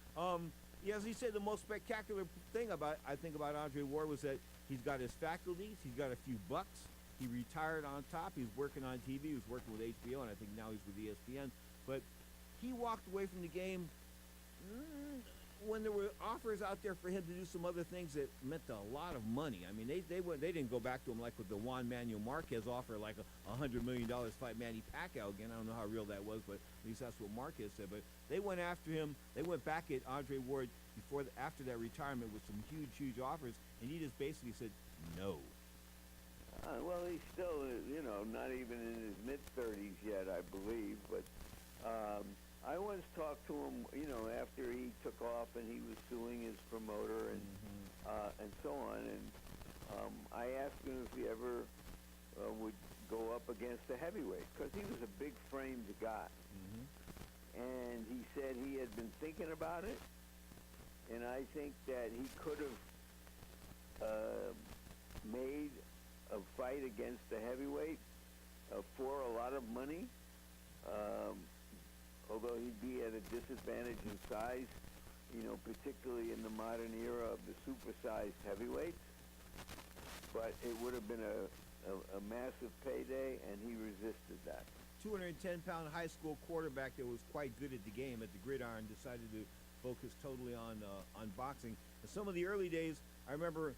Yeah, as he said, the most spectacular thing I think about Andre Ward was that he's got his faculties, he's got a few bucks. He retired on top. He was working on TV. He was working with HBO, and I think now he's with ESPN. But he walked away from the game when there were offers out there for him to do some other things that meant a lot of money. I mean, they didn't go back to him like with the Juan Manuel Marquez offer, like $100 million fight Manny Pacquiao again. I don't know how real that was, but at least that's what Marquez said. But they went after him. They went back at Andre Ward after that retirement with some huge offers, and he just basically said no. Well, he's still, not even in his mid-30s yet, I believe. But I once talked to him, after he took off and he was suing his promoter and so on. And I asked him if he ever would go up against a heavyweight, because he was a big-framed guy. And he said he had been thinking about it, and I think that he could have made a fight against a heavyweight for a lot of money, although he'd be at a disadvantage in size, particularly in the modern era of the supersized heavyweights. But it would have been a massive payday, and he resisted that. 210-pound high school quarterback that was quite good at the game, at the gridiron, decided to focus totally on boxing. In some of the early days, I remember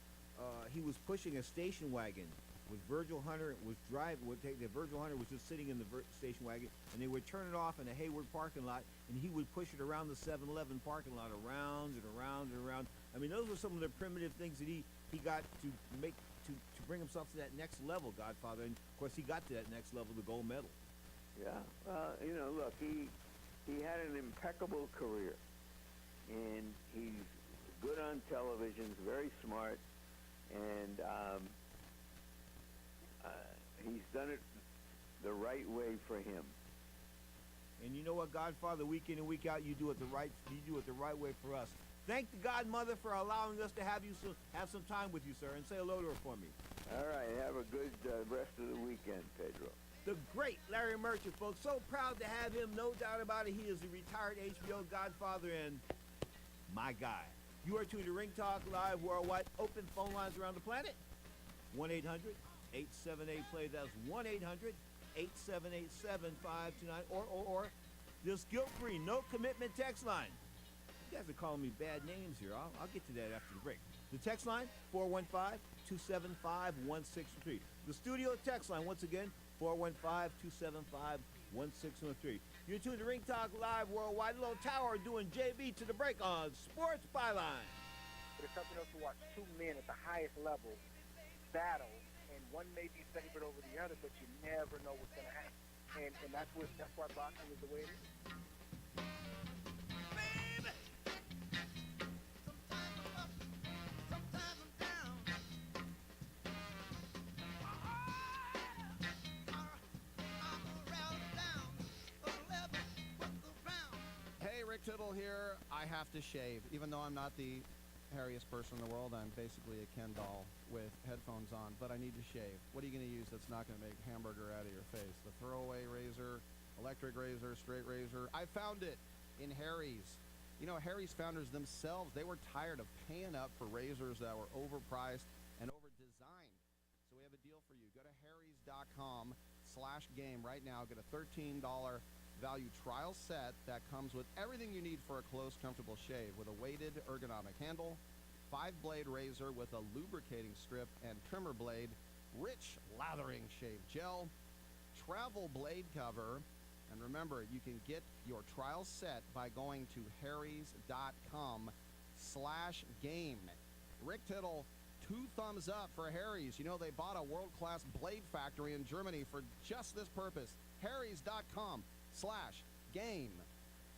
he was pushing a station wagon with Virgil Hunter. Virgil Hunter was just sitting in the station wagon, and they would turn it off in a Hayward parking lot, and he would push it around the 7-Eleven parking lot, around and around and around. I mean, those were some of the primitive things that he got to make to bring himself to that next level, Godfather. And of course, he got to that next level, the gold medal. Yeah, look, he had an impeccable career, and he's good on television, very smart, and he's done it the right way for him. And you know what, Godfather, week in and week out, you do it the right way for us. Thank the Godmother for allowing us to have some time with you, sir, and say hello to her for me. All right, have a good rest of the weekend, Pedro. The great Larry Merchant, folks. So proud to have him, no doubt about it. He is a retired HBO Godfather and my guy. You are tuned to Ring Talk Live Worldwide. Open phone lines around the planet. 1-800-878-PLAY. That's 1-800-878-7529. Or this guilt-free, no commitment text line. You guys are calling me bad names here. I'll get to that after the break. The text line, 415-275-1613. The studio text line, once again, 415-275-1613. You're tuned to Ring Talk Live Worldwide. Little Tower doing JB to the break on Sports Byline. But it's something else to watch two men at the highest level battle, and one may be favored over the other, but you never know what's going to happen. And that's why boxing is the way it is. Rick Tittle here. I have to shave, even though I'm not the hairiest person in the world. I'm basically a Ken doll with headphones on, but I need to shave. What are you going to use that's not going to make hamburger out of your face? The throwaway razor, electric razor, straight razor. I found it in Harry's. You know, Harry's founders themselves, they were tired of paying up for razors that were overpriced and overdesigned. So we have a deal for you. Go to harrys.com/game right now. Get a $13 value trial set that comes with everything you need for a close, comfortable shave, with a weighted ergonomic handle, 5-blade razor with a lubricating strip and trimmer blade, rich lathering shave gel, travel blade cover, and remember, you can get your trial set by going to harrys.com/game. Rick Tittle, 2 thumbs up for Harry's. You know, they bought a world-class blade factory in Germany for just this purpose. harrys.com/game.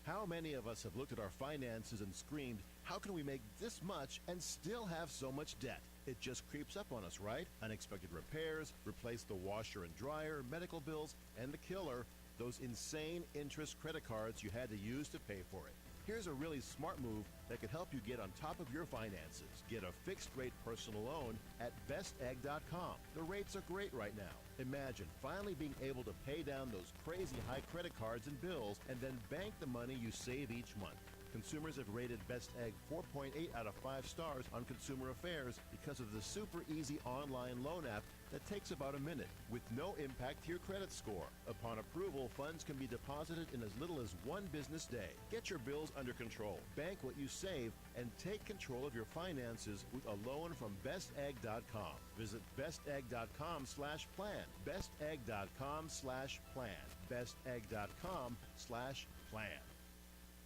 How many of us have looked at our finances and screamed, how can we make this much and still have so much debt? It just creeps up on us, right? Unexpected repairs, replace the washer and dryer, medical bills, and the killer, those insane interest credit cards you had to use to pay for it. Here's a really smart move that could help you get on top of your finances. Get a fixed-rate personal loan at bestegg.com. The rates are great right now. Imagine finally being able to pay down those crazy high credit cards and bills and then bank the money you save each month. Consumers have rated Best Egg 4.8 out of 5 stars on Consumer Affairs because of the super easy online loan app that takes about a minute with no impact to your credit score. Upon approval, funds can be deposited in as little as 1 business day. Get your bills under control, bank what you save, and take control of your finances with a loan from bestegg.com. Visit bestegg.com/plan. bestegg.com/plan. bestegg.com/plan.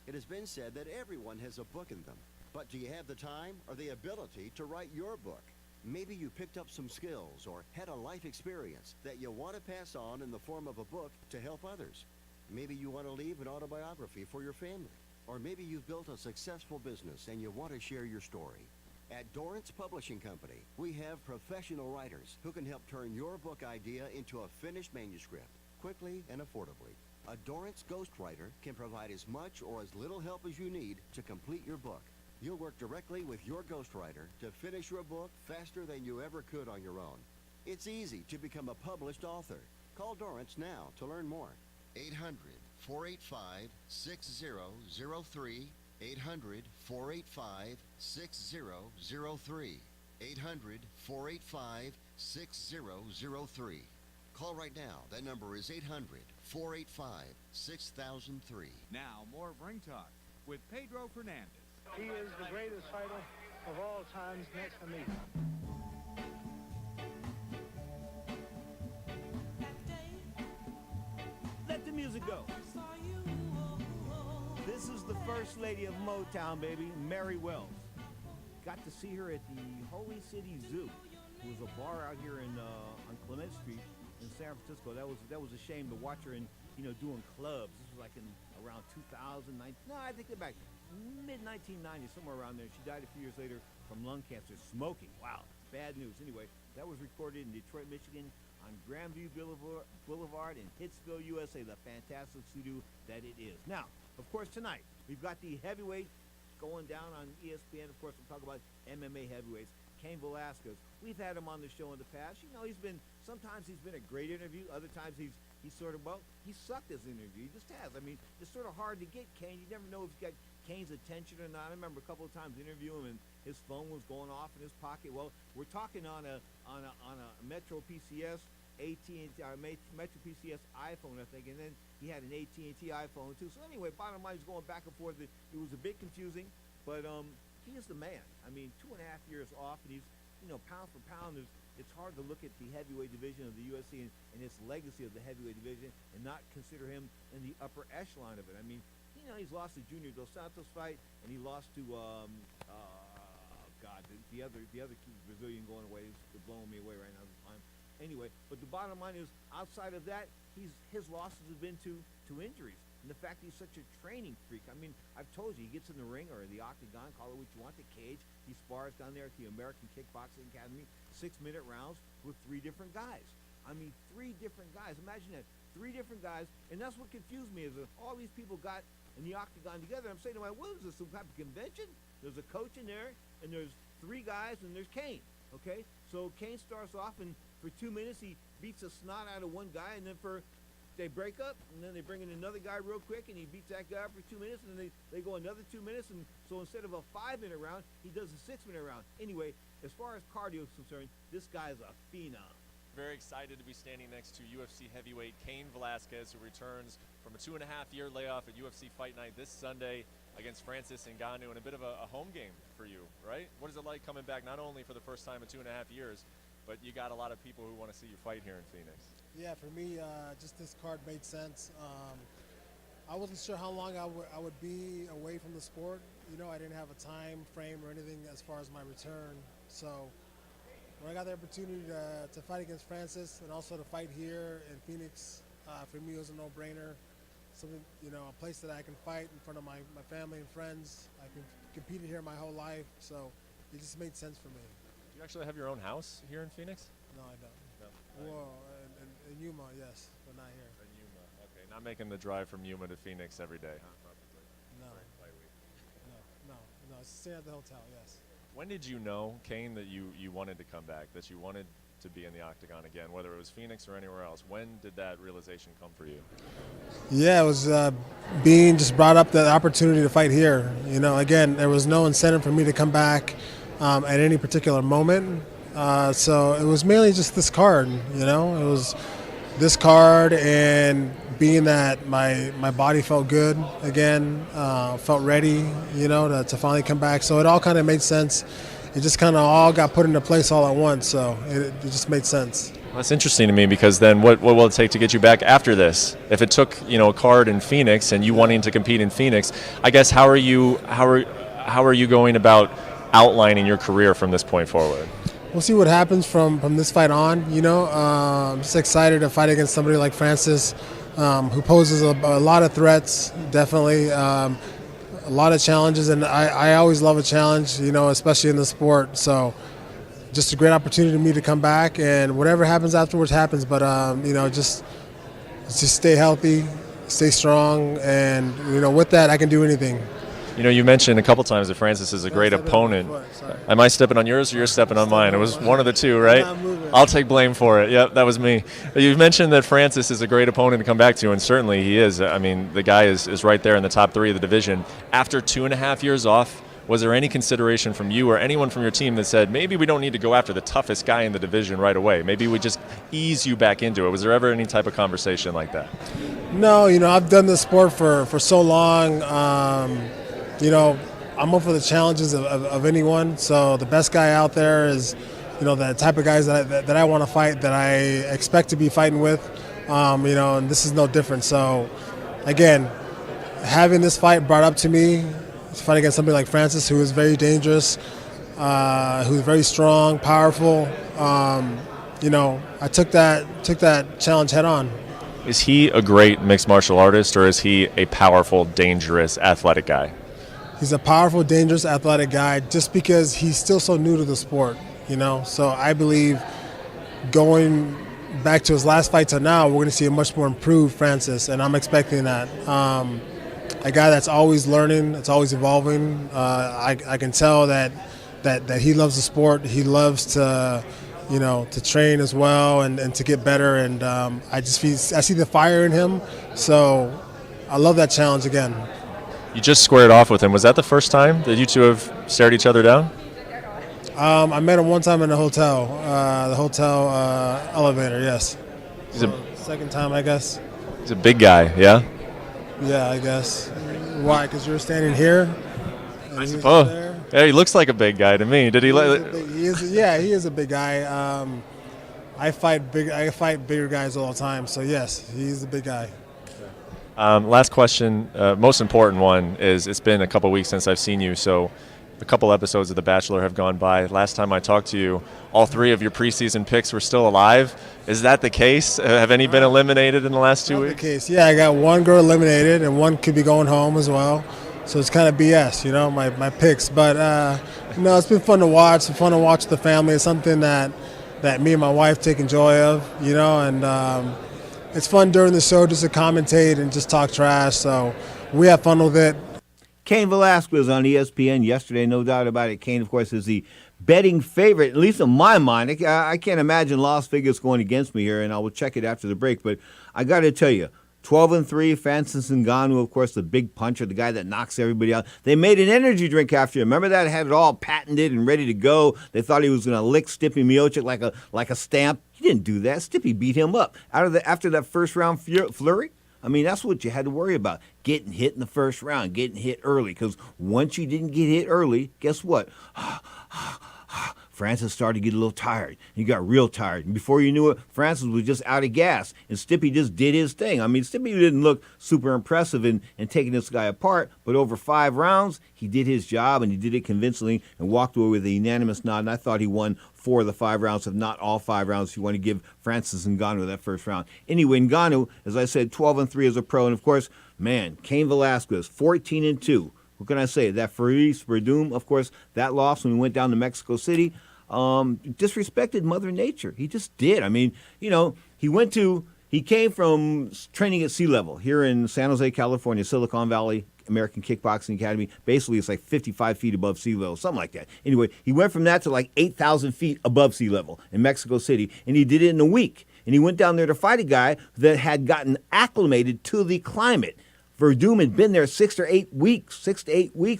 It has been said that everyone has a book in them. But do you have the time or the ability to write your book? Maybe you picked up some skills or had a life experience that you want to pass on in the form of a book to help others. Maybe you want to leave an autobiography for your family. Or maybe you've built a successful business and you want to share your story. At Dorrance Publishing Company, we have professional writers who can help turn your book idea into a finished manuscript quickly and affordably. A Dorrance ghostwriter can provide as much or as little help as you need to complete your book. You'll work directly with your ghostwriter to finish your book faster than you ever could on your own. It's easy to become a published author. Call Dorrance now to learn more. 800-485-6003. 800-485-6003. 800-485-6003. Call right now. That number is 800-485-6003. Now, more Ring Talk with Pedro Fernandez. He is the greatest fighter of all times next to me. Let the music go. This is the First Lady of Motown, baby, Mary Wells. Got to see her at the Holy City Zoo. It was a bar out here on Clement Street in San Francisco. That was a shame to watch her in, doing clubs. This was like in around 2009. No, I take it back. Mid-1990s, somewhere around there. She died a few years later from lung cancer, smoking. Wow, bad news. Anyway, that was recorded in Detroit, Michigan, on Grandview Boulevard in Hitsville, USA, the fantastic studio that it is. Now, of course, tonight, we've got the heavyweight going down on ESPN. Of course, we'll talk about MMA heavyweights. Cain Velasquez. We've had him on the show in the past. Sometimes he's been a great interview. Other times he's sort of, he sucked as an interview. He just has. I mean, it's sort of hard to get Cain. You never know if you got Cain's attention or not. I remember a couple of times interviewing him and his phone was going off in his pocket. Well, we're talking on a Metro PCS Metro PCS iPhone, I think, and then he had an AT&T iPhone too. So anyway, bottom line, he's going back and forth. It was a bit confusing, but he is the man. I mean, 2.5 years off, and he's, pound for pound, it's hard to look at the heavyweight division of the UFC and its legacy of the heavyweight division and not consider him in the upper echelon of it. I mean, he's lost the Junior Dos Santos fight, and he lost to the other Brazilian going away. He's blowing me away right now. Anyway, but the bottom line is, outside of that, his losses have been to injuries. And the fact he's such a training freak. I mean, I've told you, he gets in the ring or the octagon, call it what you want, the cage. He spars down there at the American Kickboxing Academy, 6-minute rounds with 3 different guys. I mean, 3 different guys. Imagine that, 3 different guys. And that's what confused me, is that all these people got in the octagon together. I'm saying to myself, what is this, some type of convention? There's a coach in there. and there's 3 guys, and there's Kane. Okay, so Kane starts off, and for 2 minutes he beats the snot out of one guy, and then they break up, and then they bring in another guy real quick, and he beats that guy for 2 minutes, and then they go another 2 minutes, and so instead of a 5-minute round, he does a 6-minute round. Anyway, as far as cardio is concerned, this guy is a phenom. Very excited to be standing next to UFC heavyweight Cain Velasquez, who returns from a 2.5-year layoff at UFC Fight Night this Sunday against Francis Ngannou, in a bit of a home game for you, right? What is it like coming back not only for the first time in 2.5 years, but you got a lot of people who want to see you fight here in Phoenix? Yeah, for me, just this card made sense. I wasn't sure how long I would be away from the sport. You know, I didn't have a time frame or anything as far as my return. So when I got the opportunity to fight against Francis and also to fight here in Phoenix, for me it was a no-brainer. Something, you know, a place that I can fight in front of my family and friends. I competed here my whole life, so it just made sense for me. Do you actually have your own house here in Phoenix? No, I don't. No. Well, in Yuma, yes, but not here. In Yuma, okay. Not making the drive from Yuma to Phoenix every day, huh? No. No. Stay at the hotel, yes. When did you know, Cain, that you wanted to come back, that you wanted to be in the octagon again, whether it was Phoenix or anywhere else? When did that realization come for you? Yeah, it was being just brought up the opportunity to fight here. You know, again, there was no incentive for me to come back at any particular moment. So it was mainly just this card, you know. It was this card, and being that my body felt good again, felt ready, you know, to finally come back. So it all kind of made sense. It just kind of all got put into place all at once, so it just made sense. Well, that's interesting to me, because then what will it take to get you back after this? If it took, you know, a card in Phoenix and you wanting to compete in Phoenix, I guess how are you going about outlining your career from this point forward? We'll see what happens from this fight on. You know, I'm just excited to fight against somebody like Francis, who poses a lot of threats, definitely. A lot of challenges, and I always love a challenge, you know, especially in the sport. So just a great opportunity to me to come back, and whatever happens afterwards happens. But, you know, just stay healthy, stay strong, and, you know, with that, I can do anything. You know, you mentioned a couple times that Francis is a great opponent. Am I stepping on yours or you're stepping on mine? It was one of the two, right? I'll take blame for it. Yep, that was me. You mentioned that Francis is a great opponent to come back to, and certainly he is. I mean, the guy is right there in the top 3 of the division. After 2.5 years off, was there any consideration from you or anyone from your team that said, maybe we don't need to go after the toughest guy in the division right away? Maybe we just ease you back into it. Was there ever any type of conversation like that? No, you know, I've done this sport for so long. You know, I'm up for the challenges of anyone. So the best guy out there is, you know, the type of guys that I want to fight, that I expect to be fighting with. You know, and this is no different. So, again, having this fight brought up to me, to fight against somebody like Francis, who is very dangerous, who's very strong, powerful. You know, I took that challenge head on. Is he a great mixed martial artist, or is he a powerful, dangerous, athletic guy? He's a powerful, dangerous, athletic guy, just because he's still so new to the sport, you know. So I believe going back to his last fight to now, we're going to see a much more improved Francis, and I'm expecting that. A guy that's always learning, that's always evolving. I can tell that he loves the sport. He loves to, you know, to train as well and to get better. And I see the fire in him. So I love that challenge again. You just squared off with him. Was that the first time that you two have stared each other down? I met him one time in the hotel elevator, yes. Second time, I guess. He's a big guy, yeah? Yeah, I guess. Why? Because you were standing here? I suppose. Yeah, he looks like a big guy to me. Did he? He is a big guy. I fight bigger guys all the time, so yes, he's a big guy. Last question, most important one is, it's been a couple weeks since I've seen you, so a couple episodes of The Bachelor have gone by. Last time I talked to you, all 3 of your preseason picks were still alive. Is that the case? Have any been eliminated in the last 2 weeks? The case. Yeah, I got one girl eliminated, and one could be going home as well. So it's kind of BS, you know, my picks. But, no, it's been fun to watch. It's fun to watch the family. It's something that me and my wife take enjoy of, you know, and it's fun during the show just to commentate and just talk trash. So we have fun with it. Cain Velasquez on ESPN yesterday, no doubt about it. Cain, of course, is the betting favorite, at least in my mind. I can't imagine Las Vegas going against me here, and I will check it after the break. But I got to tell you, 12-3, Francis Ngannou, of course, the big puncher, the guy that knocks everybody out. They made an energy drink after him. Remember that? Had it all patented and ready to go. They thought he was going to lick Stipe Miocic like a stamp. He didn't do that. Stipe beat him up after that first round flurry. I mean, that's what you had to worry about, getting hit in the first round, getting hit early. Because once you didn't get hit early, guess what? Francis started to get a little tired. He got real tired. And before you knew it, Francis was just out of gas. And Stipe just did his thing. I mean, Stipe didn't look super impressive in taking this guy apart. But over 5 rounds, he did his job, and he did it convincingly and walked away with a unanimous nod. And I thought he won 4 of the 5 rounds, if not all 5 rounds, if you want to give Francis Ngannou that first round. Anyway, Ngannou, as I said, 12-3 as a pro. And, of course, man, Cain Velasquez, 14-2. What can I say? That Faris Verdum, of course, that loss when we went down to Mexico City, disrespected Mother Nature. He just did. I mean, you know, he came from training at sea level here in San Jose, California, Silicon Valley American Kickboxing Academy. Basically, it's like 55 feet above sea level, something like that. Anyway, he went from that to like 8,000 feet above sea level in Mexico City, and he did it in a week. And he went down there to fight a guy that had gotten acclimated to the climate. Verdum had been there 6 to 8 weeks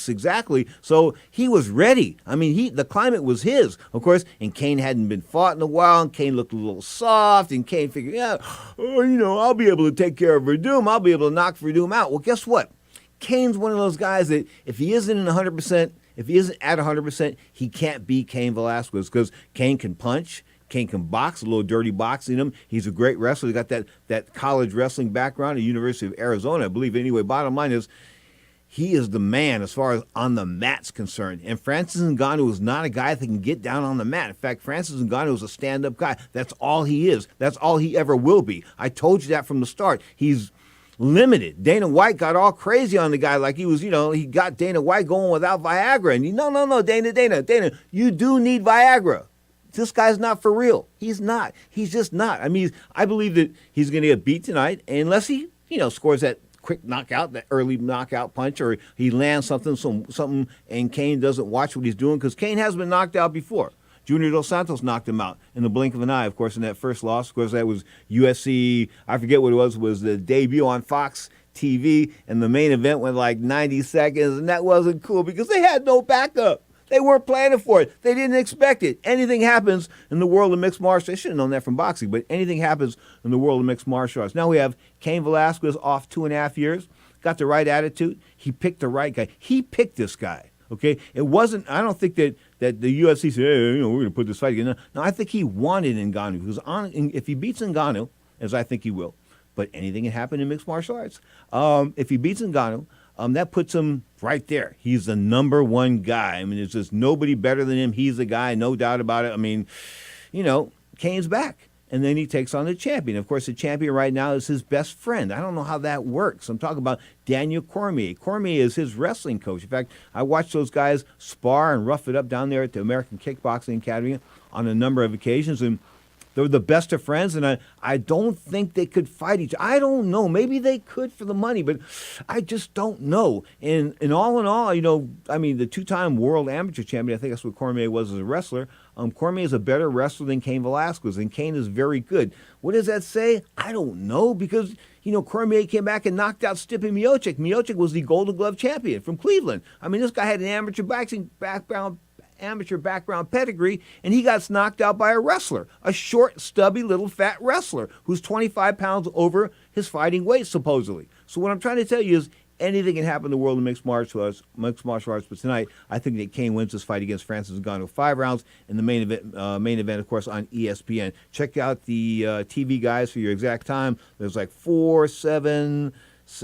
exactly. So he was ready. I mean, the climate was his, of course. And Cain hadn't been fought in a while, and Cain looked a little soft. And Cain figured, I'll be able to take care of Verdum. I'll be able to knock Verdum out. Well, guess what? Cain's one of those guys that if he isn't 100%, if he isn't at 100%, he can't beat Cain Velasquez because Cain can punch. Cain can box, a little dirty boxing in him. He's a great wrestler. He got that college wrestling background at the University of Arizona, I believe. Anyway, bottom line is he is the man as far as on the mat's concerned. And Francis Ngannou is not a guy that can get down on the mat. In fact, Francis Ngannou is a stand-up guy. That's all he is. That's all he ever will be. I told you that from the start. He's limited. Dana White got all crazy on the guy like he was, he got Dana White going without Viagra. And no, Dana, you do need Viagra. This guy's not for real. He's not. He's just not. I mean, I believe that he's going to get beat tonight unless he, scores that quick knockout, that early knockout punch, or he lands something, and Cain doesn't watch what he's doing because Cain has been knocked out before. Junior Dos Santos knocked him out in the blink of an eye, of course, in that first loss. Of course, that was UFC, I forget what it was the debut on Fox TV, and the main event went like 90 seconds, and that wasn't cool because they had no backup. They weren't planning for it. They didn't expect it. Anything happens in the world of mixed martial arts. They should have known that from boxing, but anything happens in the world of mixed martial arts. Now we have Cain Velasquez off 2.5 years, got the right attitude. He picked the right guy. He picked this guy, okay? It wasn't, I don't think that the UFC said, hey, we're going to put this fight again. No, I think he wanted Ngannou. Because if he beats Ngannou, as I think he will, but anything can happen in mixed martial arts. If he beats Ngannou, that puts him right there. He's the number one guy. I mean, there's just nobody better than him. He's the guy, no doubt about it. I mean, Cain's back. And then he takes on the champion. Of course, the champion right now is his best friend. I don't know how that works. I'm talking about Daniel Cormier. Cormier is his wrestling coach. In fact, I watched those guys spar and rough it up down there at the American Kickboxing Academy on a number of occasions. And they're the best of friends, and I don't think they could fight each other. I don't know. Maybe they could for the money, but I just don't know. And all in all, the 2-time world amateur champion, I think that's what Cormier was as a wrestler. Cormier is a better wrestler than Cain Velasquez, and Cain is very good. What does that say? I don't know, because, Cormier came back and knocked out Stipe Miocic. Miocic was the Golden Glove champion from Cleveland. I mean, this guy had an amateur background pedigree, and he got knocked out by a wrestler, a short, stubby, little fat wrestler who's 25 pounds over his fighting weight, supposedly. So what I'm trying to tell you is anything can happen in the world of mixed martial arts. But tonight, I think that Cain wins this fight against Francis Ngannou. 5 rounds in the main event, of course, on ESPN. Check out the TV guys for your exact time. There's like 4, 7,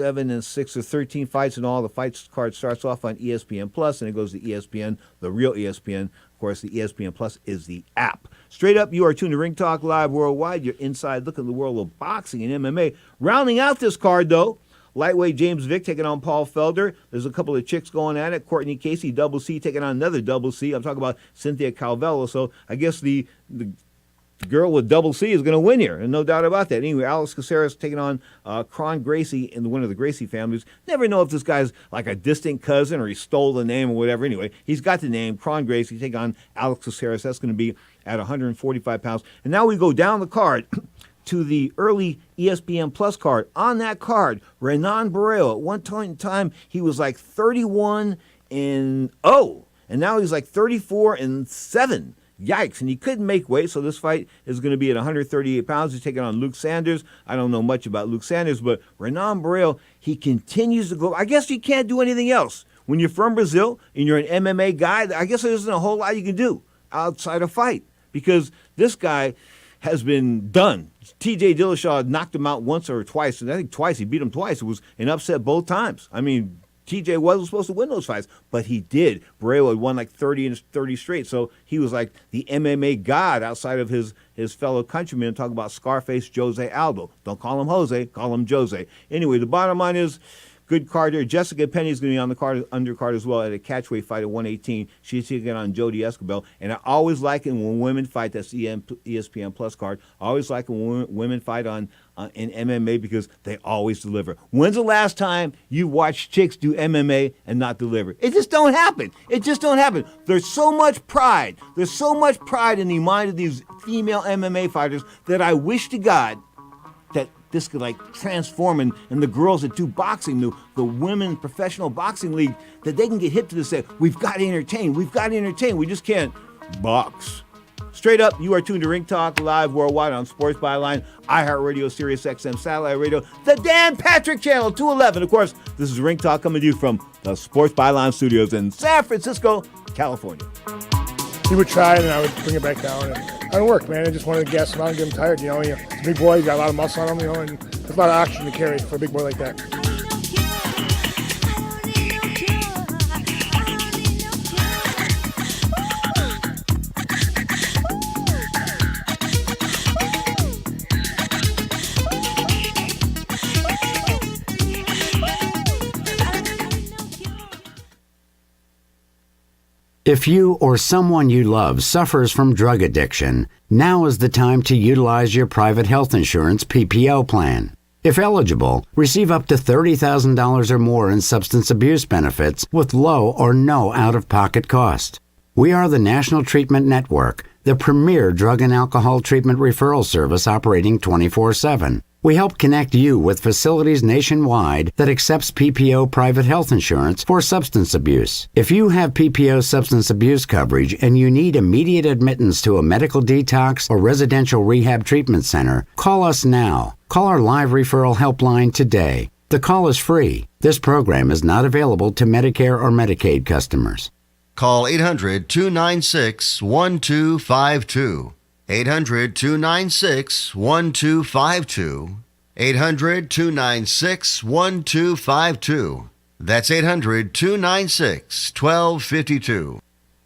and 6 or 13 fights in all. The fight card starts off on ESPN Plus, and it goes to ESPN, the real ESPN. Of course, the ESPN Plus is the app. Straight up, you are tuned to Ring Talk Live Worldwide. Your inside look at the world of boxing and MMA. Rounding out this card, though, lightweight James Vick taking on Paul Felder. There's a couple of chicks going at it. Courtney Casey, double C, taking on another double C. I'm talking about Cynthia Calvello. So I guess the girl with double C is going to win here, and no doubt about that. Anyway, Alex Caceres taking on Cron Gracie in one of the Gracie families. Never know if this guy's like a distant cousin or he stole the name or whatever. Anyway, he's got the name, Cron Gracie, taking on Alex Caceres. That's going to be at 145 pounds. And now we go down the card to the early ESPN Plus card. On that card, Renan Barrero. At one point in time, he was like 31-0, and now he's like 34-7. Yikes. And he couldn't make weight, so this fight is going to be at 138 pounds. He's taking on Luke Sanders. I don't know much about Luke Sanders, but Renan Barrero, he continues to go. I guess you can't do anything else. When you're from Brazil and you're an MMA guy, I guess there isn't a whole lot you can do outside a fight, because this guy has been done. T.J. Dillashaw knocked him out once or twice, and I think twice. He beat him twice. It was an upset both times. I mean, T.J. wasn't supposed to win those fights, but he did. Barrero had won like 30 and 30 straight, so he was like the MMA god outside of his fellow countrymen. Talk about Scarface Jose Aldo. Don't call him Jose, call him Jose. Anyway, the bottom line is, good card there. Jessica Penny is going to be on the undercard as well at a catchweight fight at 118. She's taking on Jodie Escobar. And I always like it when women fight. That's the ESPN Plus card. I always like when women fight in MMA because they always deliver. When's the last time you watched chicks do MMA and not deliver? It just don't happen. It just don't happen. There's so much pride. There's so much pride in the mind of these female MMA fighters that I wish to God that this could like transform, and the girls that do boxing, the women professional boxing league, that they can get hip to this, say, we've got to entertain, we just can't box. Straight up, you are tuned to Ring Talk live worldwide on Sports Byline, iHeartRadio, Sirius XM Satellite Radio, the Dan Patrick Channel 211. Of course, this is Ring Talk coming to you from the Sports Byline Studios in San Francisco, California. He would try it, and I would bring it back down. And it would work, man. I just wanted to gas him out and get him tired. He's a big boy. He's got a lot of muscle on him, and there's a lot of oxygen to carry for a big boy like that. If you or someone you love suffers from drug addiction, now is the time to utilize your private health insurance PPO plan. If eligible, receive up to $30,000 or more in substance abuse benefits with low or no out-of-pocket cost. We are the National Treatment Network, the premier drug and alcohol treatment referral service operating 24/7. We help connect you with facilities nationwide that accepts PPO private health insurance for substance abuse. If you have PPO substance abuse coverage and you need immediate admittance to a medical detox or residential rehab treatment center, call us now. Call our live referral helpline today. The call is free. This program is not available to Medicare or Medicaid customers. Call 800-296-1252. 800-296-1252. 800-296-1252. That's 800-296-1252.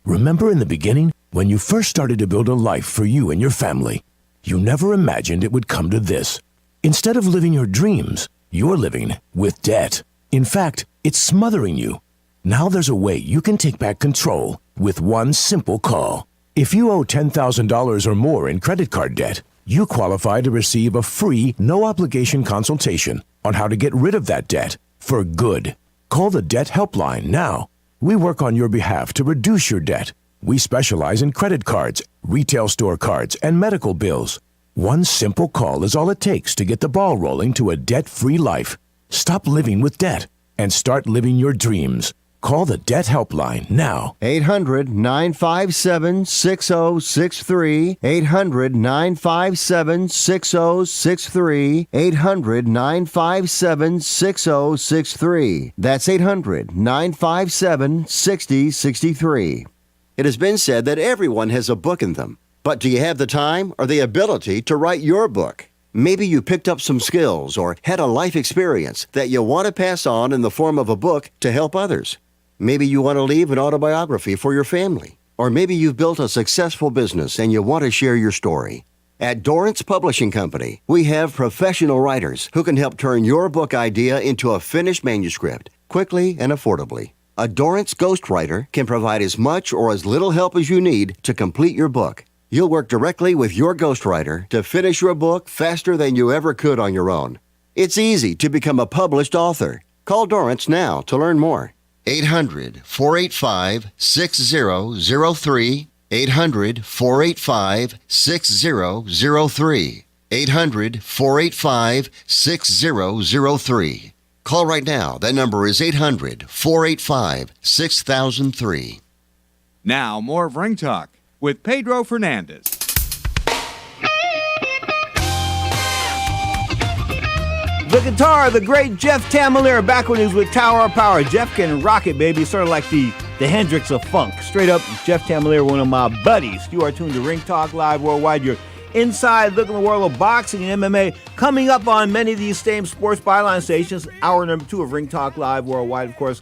Remember in the beginning, when you first started to build a life for you and your family, you never imagined it would come to this. Instead of living your dreams, you're living with debt. In fact, it's smothering you. Now there's a way you can take back control with one simple call. If you owe $10,000 or more in credit card debt, you qualify to receive a free, no-obligation consultation on how to get rid of that debt for good. Call the Debt Helpline now. We work on your behalf to reduce your debt. We specialize in credit cards, retail store cards, and medical bills. One simple call is all it takes to get the ball rolling to a debt-free life. Stop living with debt and start living your dreams. Call the Debt Helpline now. 800-957-6063. 800-957-6063. 800-957-6063. That's 800-957-6063. It has been said that everyone has a book in them. But do you have the time or the ability to write your book? Maybe you picked up some skills or had a life experience that you want to pass on in the form of a book to help others. Maybe you want to leave an autobiography for your family. Or maybe you've built a successful business and you want to share your story. At Dorrance Publishing Company, we have professional writers who can help turn your book idea into a finished manuscript quickly and affordably. A Dorrance ghostwriter can provide as much or as little help as you need to complete your book. You'll work directly with your ghostwriter to finish your book faster than you ever could on your own. It's easy to become a published author. Call Dorrance now to learn more. 800-485-6003. 800-485-6003. 800-485-6003. Call right now. That number is 800-485-6003. Now, more of Ring Talk with Pedro Fernandez. The guitar, the great Jeff Tamalier, back when he was with Tower of Power. Jeff can rock it, baby. Sort of like the Hendrix of funk. Straight up, Jeff Tamalier, one of my buddies. You are tuned to Ring Talk Live Worldwide. You're inside looking at the world of boxing and MMA. Coming up on many of these same sports byline stations. Hour number 2 of Ring Talk Live Worldwide, of course,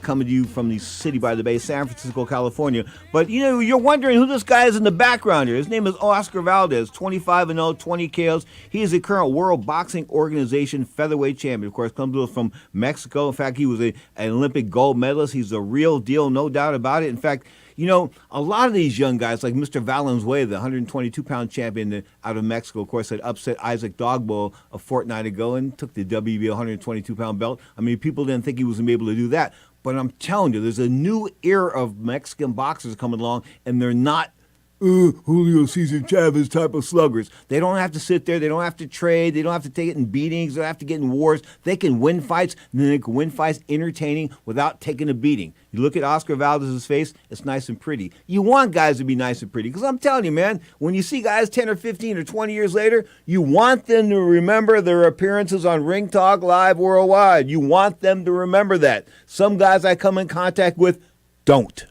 coming to you from the city by the bay, San Francisco, California. But, you know, you're wondering who this guy is in the background here. His name is Oscar Valdez, 25-0, 20 KOs. He is a current World Boxing Organization featherweight champion. Of course, comes to us from Mexico. In fact, he was an Olympic gold medalist. He's a real deal, no doubt about it. In fact, you know, a lot of these young guys, like Mr. Valenzuela, the 122-pound champion out of Mexico, of course, had upset Isaac Dogbo a fortnight ago and took the WBO 122-pound belt. I mean, people didn't think he was going to be able to do that. But I'm telling you, there's a new era of Mexican boxers coming along, and they're not Julio Cesar Chavez type of sluggers. They don't have to sit there. They don't have to trade. They don't have to take it in beatings. They don't have to get in wars. They can win fights, and then they can win fights entertaining without taking a beating. You look at Oscar Valdez's face, it's nice and pretty. You want guys to be nice and pretty, because I'm telling you, man, when you see guys 10 or 15 or 20 years later, you want them to remember their appearances on Ring Talk Live Worldwide. You want them to remember that. Some guys I come in contact with don't.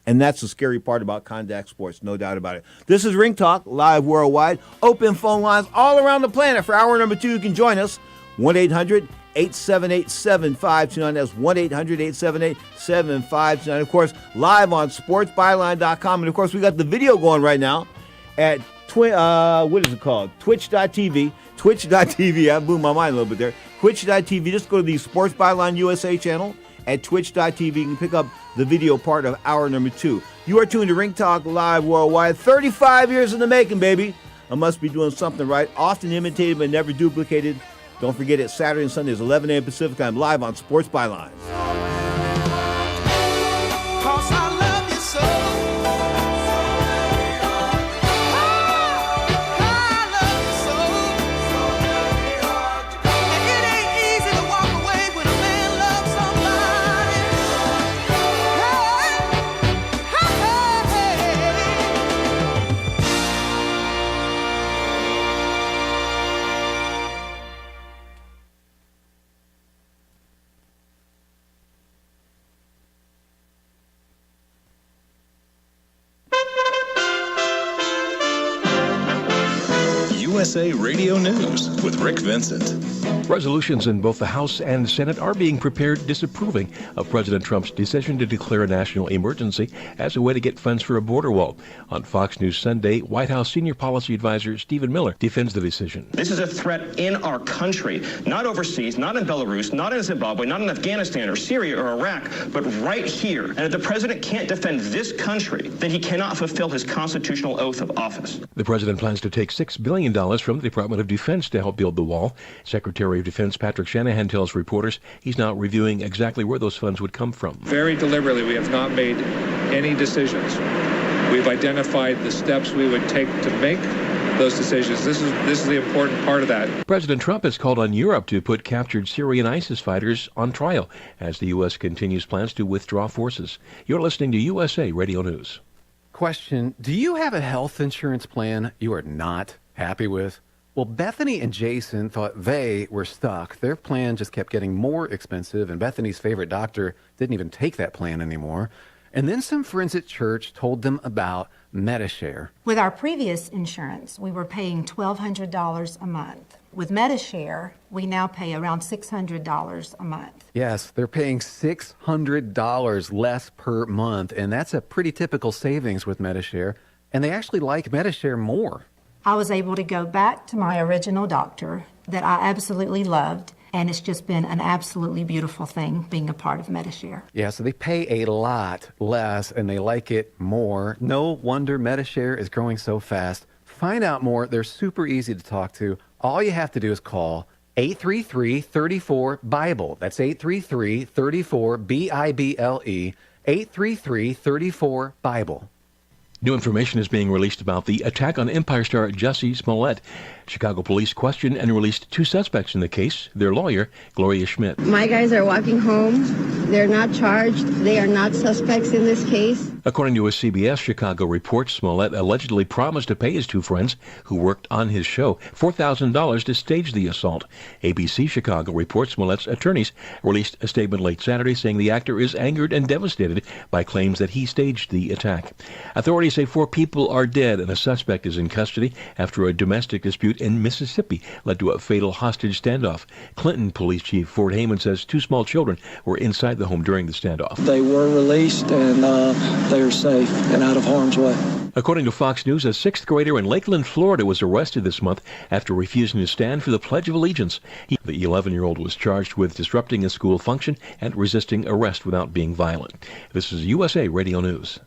And that's the scary part about contact sports, no doubt about it. This is Ring Talk, live worldwide. Open phone lines all around the planet. For hour number 2, you can join us. 1-800-878-7529. That's 1-800-878-7529. Of course, live on sportsbyline.com. And, of course, we got the video going right now at, what is it called? Twitch.tv. Twitch.tv. I blew my mind a little bit there. Twitch.tv. Just go to the Sports Byline USA channel at twitch.tv. You can pick up the video part of hour number 2. You are tuned to Ring Talk Live Worldwide. 35 years in the making, baby. I must be doing something right. Often imitated but never duplicated. Don't forget it, Saturday and Sundays, 11 a.m. Pacific time, live on Sports Byline. USA Radio News with Rick Vincent. Resolutions in both the House and Senate are being prepared disapproving of President Trump's decision to declare a national emergency as a way to get funds for a border wall. On Fox News Sunday, White House senior policy advisor Stephen Miller defends the decision. This is a threat in our country, not overseas, not in Belarus, not in Zimbabwe, not in Afghanistan or Syria or Iraq, but right here. And if the president can't defend this country, then he cannot fulfill his constitutional oath of office. The president plans to take $6 billion from the Department of Defense to help build the wall. Secretary of Defense Patrick Shanahan tells reporters he's now reviewing exactly where those funds would come from. Very deliberately, we have not made any decisions. We've identified the steps we would take to make those decisions. This is the important part of that. President Trump has called on Europe to put captured Syrian ISIS fighters on trial as the U.S. continues plans to withdraw forces. You're listening to USA Radio News. Question, do you have a health insurance plan you are not happy with? Well, Bethany and Jason thought they were stuck. Their plan just kept getting more expensive, and Bethany's favorite doctor didn't even take that plan anymore. And then some friends at church told them about Medi-Share. With our previous insurance, we were paying $1,200 a month. With Medi-Share, we now pay around $600 a month. Yes, they're paying $600 less per month, and that's a pretty typical savings with Medi-Share. And they actually like Medi-Share more. I was able to go back to my original doctor that I absolutely loved And it's just been an absolutely beautiful thing being a part of Medishare. Yeah, so they pay a lot less and they like it more. No wonder Medishare is growing so fast. Find out more. They're super easy to talk to. All you have to do is call 833-34-BIBLE. That's 833-34-BIBLE. 833-34-BIBLE. New information is being released about the attack on Empire star Jussie Smollett. Chicago police questioned and released 2 suspects in the case. Their lawyer, Gloria Schmidt. My guys are walking home. They're not charged. They are not suspects in this case. According to a CBS Chicago report, Smollett allegedly promised to pay his 2 friends who worked on his show $4,000 to stage the assault. ABC Chicago reports Smollett's attorneys released a statement late Saturday saying the actor is angered and devastated by claims that he staged the attack. Authorities say 4 people are dead and a suspect is in custody after a domestic dispute in Mississippi led to a fatal hostage standoff. Clinton Police Chief Ford Heyman says 2 small children were inside the home during the standoff. They were released and they are safe and out of harm's way. According to Fox News, a 6th grader in Lakeland, Florida was arrested this month after refusing to stand for the Pledge of Allegiance. The 11-year-old was charged with disrupting a school function and resisting arrest without being violent. This is USA Radio News.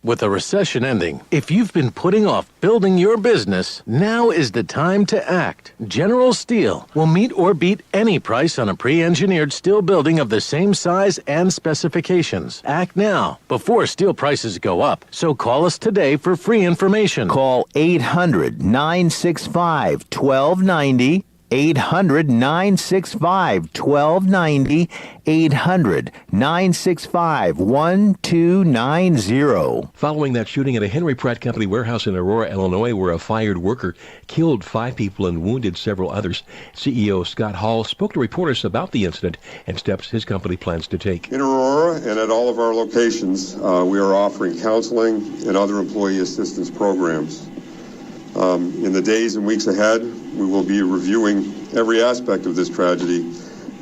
With a recession ending, if you've been putting off building your business, now is the time to act. General Steel will meet or beat any price on a pre-engineered steel building of the same size and specifications. Act now, before steel prices go up. So call us today for free information. Call 800-965-1290. 800-965-1290, 800-965-1290. Following that shooting at a Henry Pratt Company warehouse in Aurora, Illinois, where a fired worker killed 5 people and wounded several others, CEO Scott Hall spoke to reporters about the incident and steps his company plans to take. In Aurora and at all of our locations, we are offering counseling and other employee assistance programs. In the days and weeks ahead, we will be reviewing every aspect of this tragedy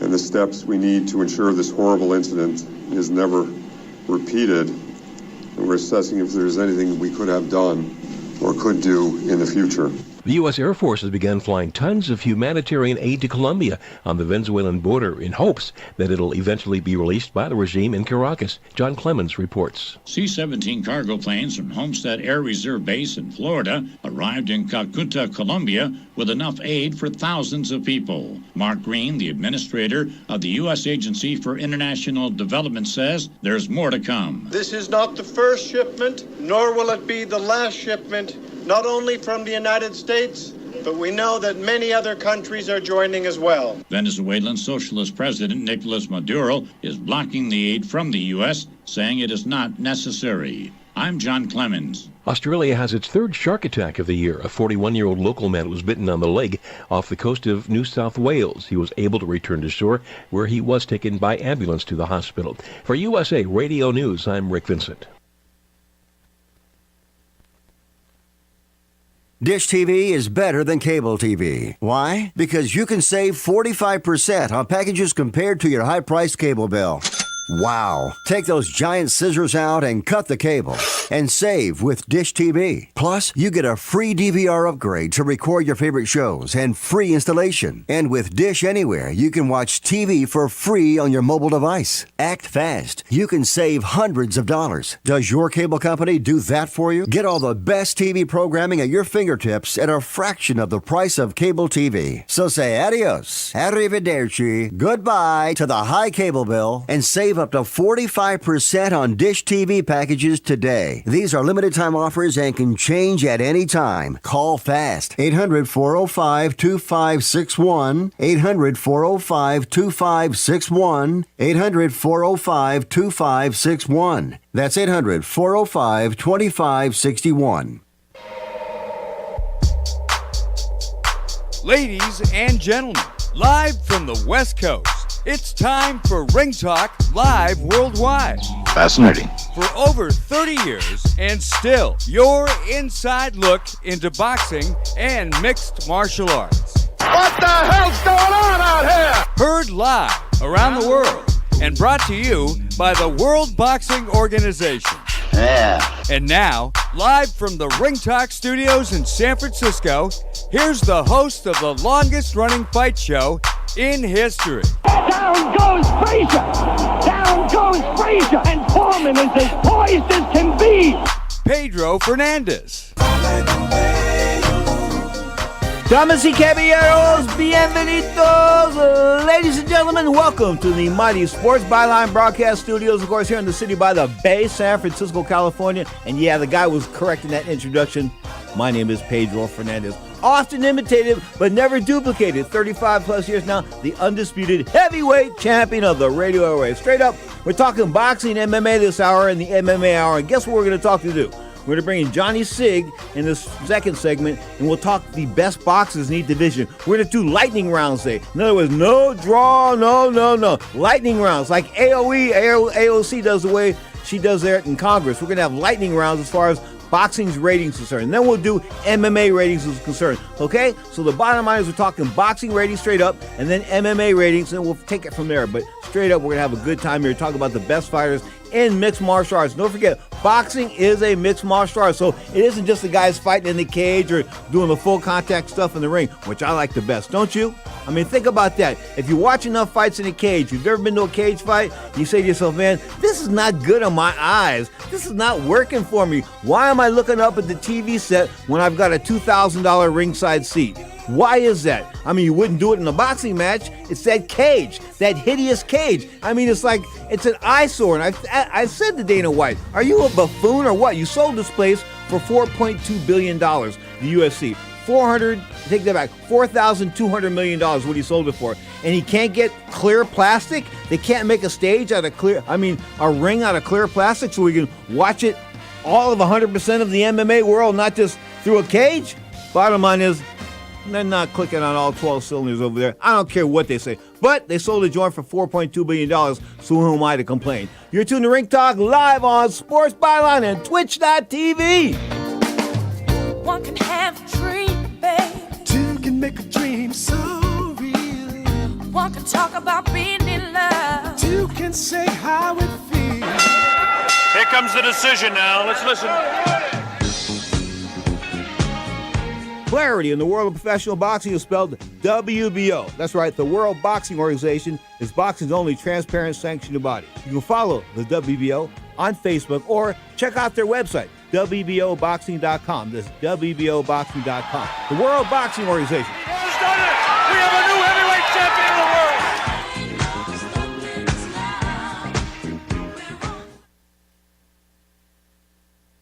and the steps we need to ensure this horrible incident is never repeated. And we're assessing if there's anything we could have done or could do in the future. The U.S. Air Force has begun flying tons of humanitarian aid to Colombia on the Venezuelan border in hopes that it'll eventually be released by the regime in Caracas. John Clemens reports. C-17 cargo planes from Homestead Air Reserve Base in Florida arrived in Cúcuta, Colombia, with enough aid for thousands of people. Mark Green, the administrator of the U.S. Agency for International Development, says there's more to come. This is not the first shipment, nor will it be the last shipment, not only from the United States, but we know that many other countries are joining as well. Venezuelan Socialist President Nicolas Maduro is blocking the aid from the U.S., saying it is not necessary. I'm John Clemens. Australia has its 3rd shark attack of the year. A 41-year-old local man was bitten on the leg off the coast of New South Wales. He was able to return to shore, where he was taken by ambulance to the hospital. For USA Radio News, I'm Rick Vincent. Dish TV is better than cable TV. Why? Because you can save 45% on packages compared to your high-priced cable bill. Wow. Take those giant scissors out and cut the cable and save with Dish TV. Plus, you get a free DVR upgrade to record your favorite shows and free installation. And with Dish Anywhere, you can watch TV for free on your mobile device. Act fast. You can save hundreds of dollars. Does your cable company do that for you? Get all the best TV programming at your fingertips at a fraction of the price of cable TV. So say adios, arrivederci, goodbye to the high cable bill and save up to 45% on Dish TV packages today. These are limited time offers and can change at any time. Call fast. 800-405-2561. 800-405-2561. 800-405-2561. That's 800-405-2561. Ladies and gentlemen, live from the West Coast, it's time for Ring Talk Live Worldwide. Fascinating. For over 30 years, and still your inside look into boxing and mixed martial arts. What the hell's going on out here? Heard live around the world and brought to you by the World Boxing Organization. Yeah. And now, live from the Ring Talk studios in San Francisco, here's the host of the longest running fight show in history. Down goes Frazier! Down goes Frazier! And Foreman is as poised as can be! Pedro Fernandez. Damas y caballeros, bienvenidos, ladies and gentlemen, welcome to the Mighty Sports Byline Broadcast Studios, of course, here in the city by the Bay, San Francisco, California. And yeah, the guy was correct in that introduction. My name is Pedro Fernandez. Often imitated, but never duplicated. 35 plus years now, the undisputed heavyweight champion of the radio airwaves. Straight up, we're talking boxing, MMA this hour, in the MMA hour. And guess what we're going to talk to do? We're going to bring in Johnny Sig in this second segment, and we'll talk the best boxers in each division. We're going to do lightning rounds today. In other words, no draw, no. Lightning rounds, like AOC does the way she does there in Congress. We're going to have lightning rounds as far as boxing's ratings concerned. And then we'll do MMA ratings is concerned. Okay? So the bottom line is we're talking boxing ratings straight up, and then MMA ratings, and we'll take it from there. But straight up, we're going to have a good time here talking about the best fighters in mixed martial arts. Don't forget, boxing is a mixed martial art, so it isn't just the guys fighting in the cage or doing the full contact stuff in the ring, which I like the best, don't you? I mean, think about that. If you watch enough fights in a cage, if you've ever been to a cage fight, you say to yourself, man, this is not good on my eyes. This is not working for me. Why am I looking up at the TV set when I've got a $2,000 ringside seat? Why is that? I mean, you wouldn't do it in a boxing match. It's that cage, that hideous cage. I mean, it's like, it's an eyesore. And I said to Dana White, are you a buffoon or what? You sold this place for $4.2 billion, the UFC. $4,200 million what he sold it for. And he can't get clear plastic? They can't make a stage out of a ring out of clear plastic so we can watch it all of 100% of the MMA world, not just through a cage? Bottom line is, they're not clicking on all 12 cylinders over there. I don't care what they say. But they sold a joint for $4.2 billion, so who am I to complain? You're tuned to Ring Talk live on Sports Byline and Twitch.tv. One can have a dream, babe. Two can make a dream so real. One can talk about being in love. Two can say how it feels. Here comes the decision now. Let's listen. Clarity in the world of professional boxing is spelled WBO. That's right, the World Boxing Organization is boxing's only transparent sanctioned body. You can follow the WBO on Facebook or check out their website, WBOboxing.com. That's WBOboxing.com. The World Boxing Organization. Who's done it? We have a new heavyweight champion of the world.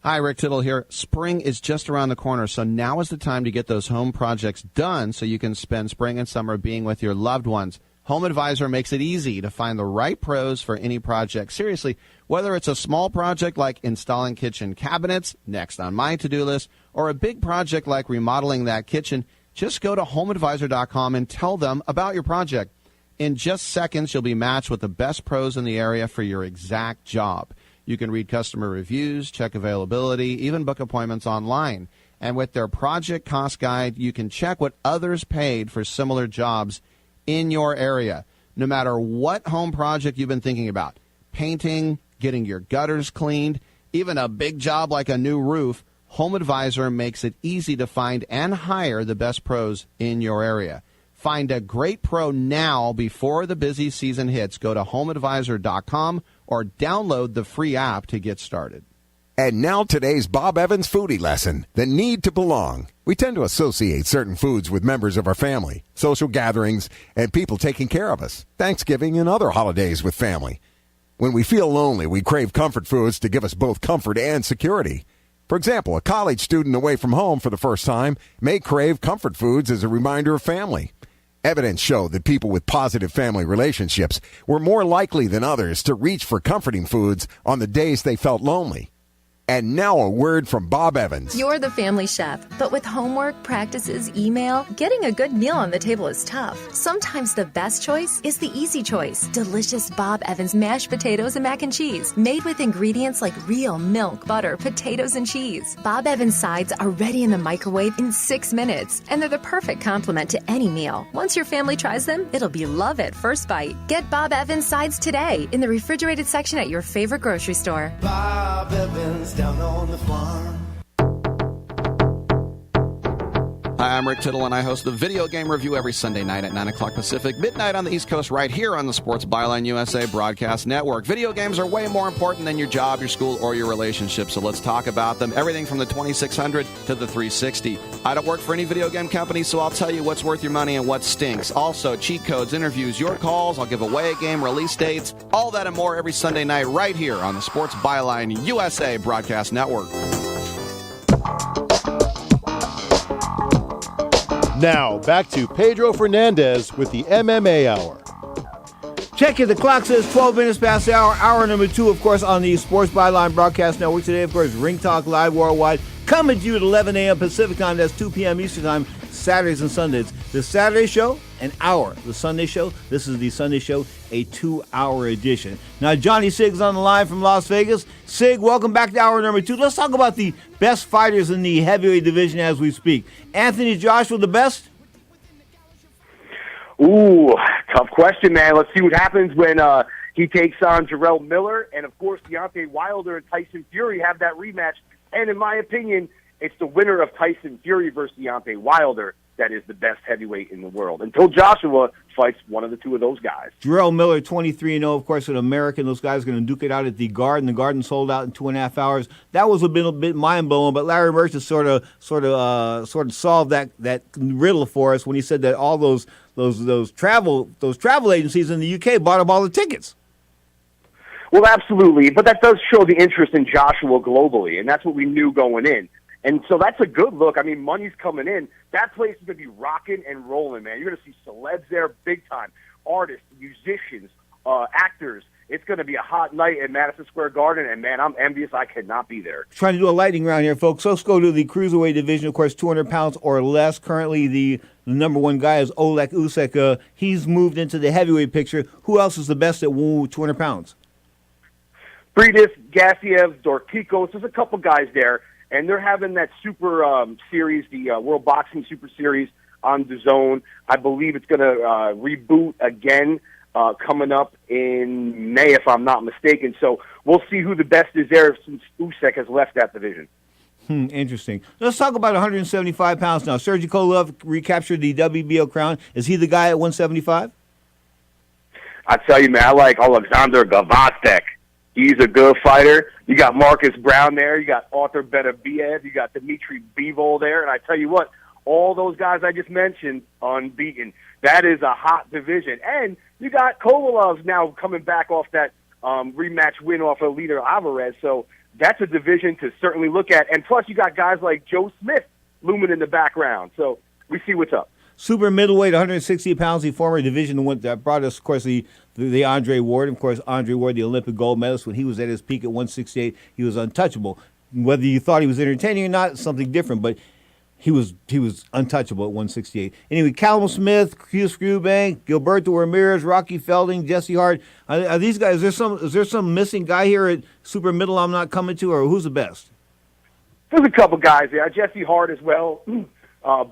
Hi, Rick Tittle here. Spring is just around the corner, so now is the time to get those home projects done so you can spend spring and summer being with your loved ones. Home Advisor makes it easy to find the right pros for any project. Seriously, whether it's a small project like installing kitchen cabinets, next on my to-do list, or a big project like remodeling that kitchen, just go to HomeAdvisor.com and tell them about your project. In just seconds, you'll be matched with the best pros in the area for your exact job. You can read customer reviews, check availability, even book appointments online. And with their project cost guide, you can check what others paid for similar jobs in your area. No matter what home project you've been thinking about, painting, getting your gutters cleaned, even a big job like a new roof, Home Advisor makes it easy to find and hire the best pros in your area. Find a great pro now before the busy season hits. Go to HomeAdvisor.com or download the free app to get started. And now today's Bob Evans foodie lesson, the need to belong. We tend to associate certain foods with members of our family, social gatherings, and people taking care of us, Thanksgiving and other holidays with family. When we feel lonely, we crave comfort foods to give us both comfort and security. For example, a college student away from home for the first time may crave comfort foods as a reminder of family. Evidence show that people with positive family relationships were more likely than others to reach for comforting foods on the days they felt lonely. And now a word from Bob Evans. You're the family chef, but with homework, practices, email, getting a good meal on the table is tough. Sometimes the best choice is the easy choice. Delicious Bob Evans mashed potatoes and mac and cheese, made with ingredients like real milk, butter, potatoes, and cheese. Bob Evans sides are ready in the microwave in 6 minutes, and they're the perfect complement to any meal. Once your family tries them, it'll be love at first bite. Get Bob Evans sides today in the refrigerated section at your favorite grocery store. Bob Evans down on the farm. Hi, I'm Rick Tittle, and I host the Video Game Review every Sunday night at 9 o'clock Pacific, midnight on the East Coast, right here on the Sports Byline USA Broadcast Network. Video games are way more important than your job, your school, or your relationship, so let's talk about them. Everything from the 2600 to the 360. I don't work for any video game company, so I'll tell you what's worth your money and what stinks. Also, cheat codes, interviews, your calls. I'll give away a game, release dates, all that and more every Sunday night right here on the Sports Byline USA Broadcast Network. Now, back to Pedro Fernandez with the MMA Hour. Check it. The clock says 12 minutes past the hour. Hour number 2, of course, on the Sports Byline Broadcast Network. Today, of course, Ring Talk Live Worldwide. Coming to you at 11 a.m. Pacific Time. That's 2 p.m. Eastern Time, Saturdays and Sundays. The Saturday show, an hour. The Sunday show, this is the Sunday show, a 2-hour edition. Now, Johnny Sig's on the line from Las Vegas. Sig, welcome back to hour number 2. Let's talk about the best fighters in the heavyweight division as we speak. Anthony Joshua, the best? Ooh, tough question, man. Let's see what happens when he takes on Jarrell Miller. And, of course, Deontay Wilder and Tyson Fury have that rematch. And, in my opinion, it's the winner of Tyson Fury versus Deontay Wilder that is the best heavyweight in the world, until Joshua fights one of the two of those guys. Jarrell Miller, 23-0, of course, an American. Those guys are going to duke it out at the Garden. The Garden sold out in 2.5 hours. That was a bit mind-blowing, but Larry Merchant sort of solved that riddle for us when he said that all those travel agencies in the UK bought up all the tickets. Well, absolutely, but that does show the interest in Joshua globally, and that's what we knew going in. And so that's a good look. I mean, money's coming in. That place is going to be rocking and rolling, man. You're going to see celebs there big time, artists, musicians, actors. It's going to be a hot night at Madison Square Garden, and, man, I'm envious I could not be there. Trying to do a lightning round here, folks. Let's go to the cruiserweight division, of course, 200 pounds or less. Currently, the number one guy is Oleg Usyk. He's moved into the heavyweight picture. Who else is the best at 200 pounds? Briedis, Gassiev, Dorticos. There's a couple guys there. And they're having that super series, the World Boxing Super Series on DAZN. I believe it's going to reboot again coming up in May, if I'm not mistaken. So we'll see who the best is there since Usyk has left that division. Interesting. Let's talk about 175 pounds now. Sergey Kovalev recaptured the WBO crown. Is he the guy at 175? I tell you, man, I like Alexander Gavastek. He's a good fighter. You got Marcus Brown there. You got Arthur Beterbiev. You got Dmitry Bivol there. And I tell you what, all those guys I just mentioned, unbeaten. That is a hot division. And you got Kovalev now coming back off that rematch win off of Lito Alvarez. So that's a division to certainly look at. And plus, you got guys like Joe Smith looming in the background. So we see what's up. Super middleweight, 160 pounds, the former division one that brought us, of course, the Andre Ward. Of course, Andre Ward, the Olympic gold medalist, when he was at his peak at 168, he was untouchable. Whether you thought he was entertaining or not, something different, but he was untouchable at 168. Anyway, Callum Smith, Chris Eubank, Gilberto Ramirez, Rocky Felding, Jesse Hart. Are these guys? Is there some missing guy here at super middle I'm not coming to, or who's the best? There's a couple guys there. Jesse Hart as well.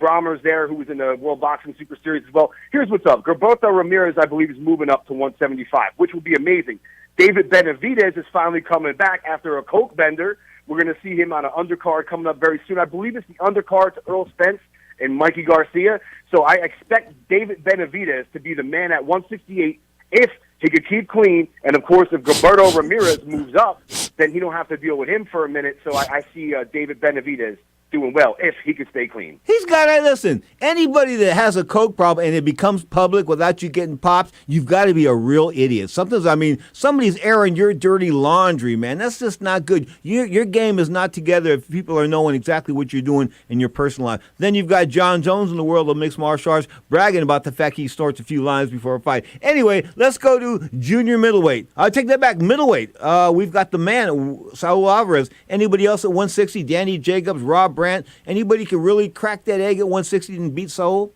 Brahmer's there, who was in the World Boxing Super Series as well. Here's what's up. Gilberto Ramirez, I believe, is moving up to 175, which will be amazing. David Benavidez is finally coming back after a coke bender. We're going to see him on an undercard coming up very soon. I believe it's the undercard to Earl Spence and Mikey Garcia. So I expect David Benavidez to be the man at 168 if he could keep clean. And, of course, if Gilberto Ramirez moves up, then he don't have to deal with him for a minute. So I see David Benavidez doing well if he can stay clean. He's got to listen. Anybody that has a coke problem and it becomes public without you getting popped, you've got to be a real idiot. Sometimes, I mean, somebody's airing your dirty laundry, man. That's just not good. Your game is not together if people are knowing exactly what you're doing in your personal life. Then you've got John Jones in the world of mixed martial arts bragging about the fact he snorts a few lines before a fight. Anyway, let's go to junior middleweight. I take that back. Middleweight. We've got the man, Saul Alvarez. Anybody else at 160? Danny Jacobs, Rob Brandt. Anybody can really crack that egg at 160 and beat Saul?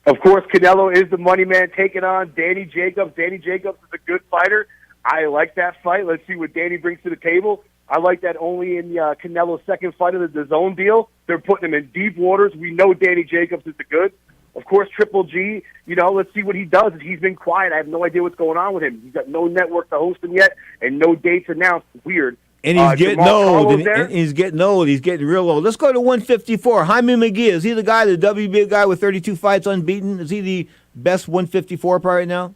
Of course, Canelo is the money man taking on Danny Jacobs. Danny Jacobs is a good fighter. I like that fight. Let's see what Danny brings to the table. I like that only in Canelo's second fight of the DAZN deal. They're putting him in deep waters. We know Danny Jacobs is the good. Of course, Triple G, let's see what he does. He's been quiet. I have no idea what's going on with him. He's got no network to host him yet and no dates announced. Weird. And he's getting old. And he's getting old. He's getting real old. Let's go to 154. Jaime McGee. Is he the guy, the WBA guy with 32 fights unbeaten? Is he the best 154 right now?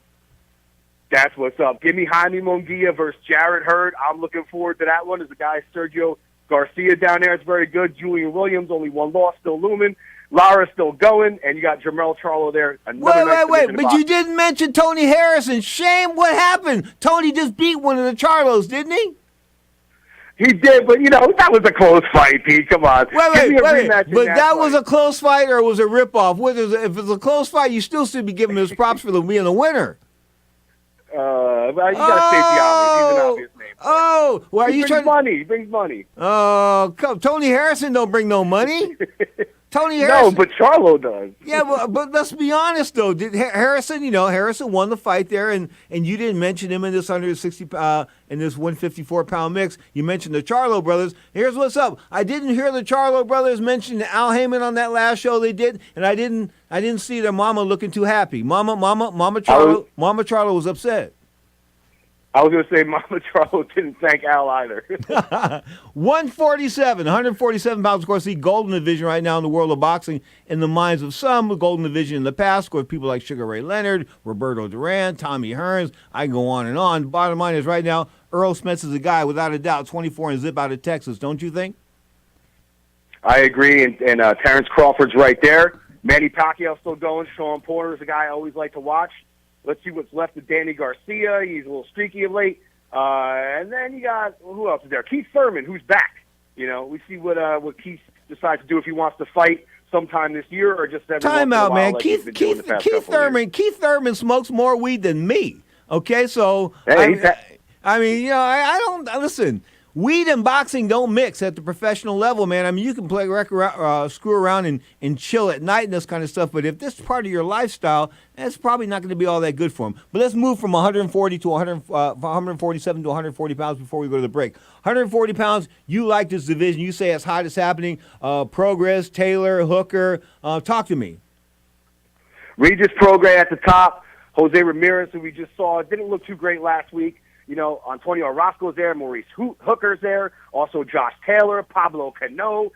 That's what's up. Give me Jaime Munguia versus Jarrett Hurd. I'm looking forward to that one. There's a guy, Sergio Garcia, down there. It's very good. Julian Williams, only one loss, still looming. Lara's still going, and you got Jermell Charlo there. Wait. But you didn't mention Tony Harrison. Shame. What happened? Tony just beat one of the Charlos, didn't he? He did, but, that was a close fight, Pete. Come on. Wait. But that was a close fight or was a ripoff? If it's a close fight, you still should be giving him his props for being the winner. You got to state the obvious. He's an obvious name. Oh, well, are you trying? He brings money. Oh, Tony Harrison don't bring no money. Tony Harrison. No, but Charlo does. Yeah, but let's be honest though. Did Harrison? Harrison won the fight there, and you didn't mention him in this 160 in this 154-pound mix. You mentioned the Charlo brothers. Here's what's up. I didn't hear the Charlo brothers mention Al Heyman on that last show they did, and I didn't see their mama looking too happy. Mama Charlo was upset. I was going to say Mama Charlo didn't thank Al either. 147 pounds. Of course, the golden division right now in the world of boxing in the minds of some. The golden division in the past, of course, people like Sugar Ray Leonard, Roberto Duran, Tommy Hearns. I can go on and on. Bottom line is right now, Earl Spence is a guy, without a doubt, 24 and zip out of Texas. Don't you think? I agree, and Terrence Crawford's right there. Manny Pacquiao's still going. Sean Porter is a guy I always like to watch. Let's see what's left of Danny Garcia. He's a little streaky of late. And then you got, who else is there? Keith Thurman, who's back. We see what Keith decides to do, if he wants to fight sometime this year or just every time out, man. Like Keith Thurman smokes more weed than me. Okay, so hey, I don't listen. Weed and boxing don't mix at the professional level, man. I mean, you can play screw around and chill at night and this kind of stuff, but if this is part of your lifestyle, that's probably not going to be all that good for him. But let's move from 147 to 140 pounds before we go to the break. 140 pounds, you like this division. You say it's hot, it's happening. Progress, Taylor, Hooker. Talk to me. Regis Prograis at the top. Jose Ramirez, who we just saw, didn't look too great last week. Antonio Orozco's there, Maurice Hooker's there, also Josh Taylor, Pablo Cano,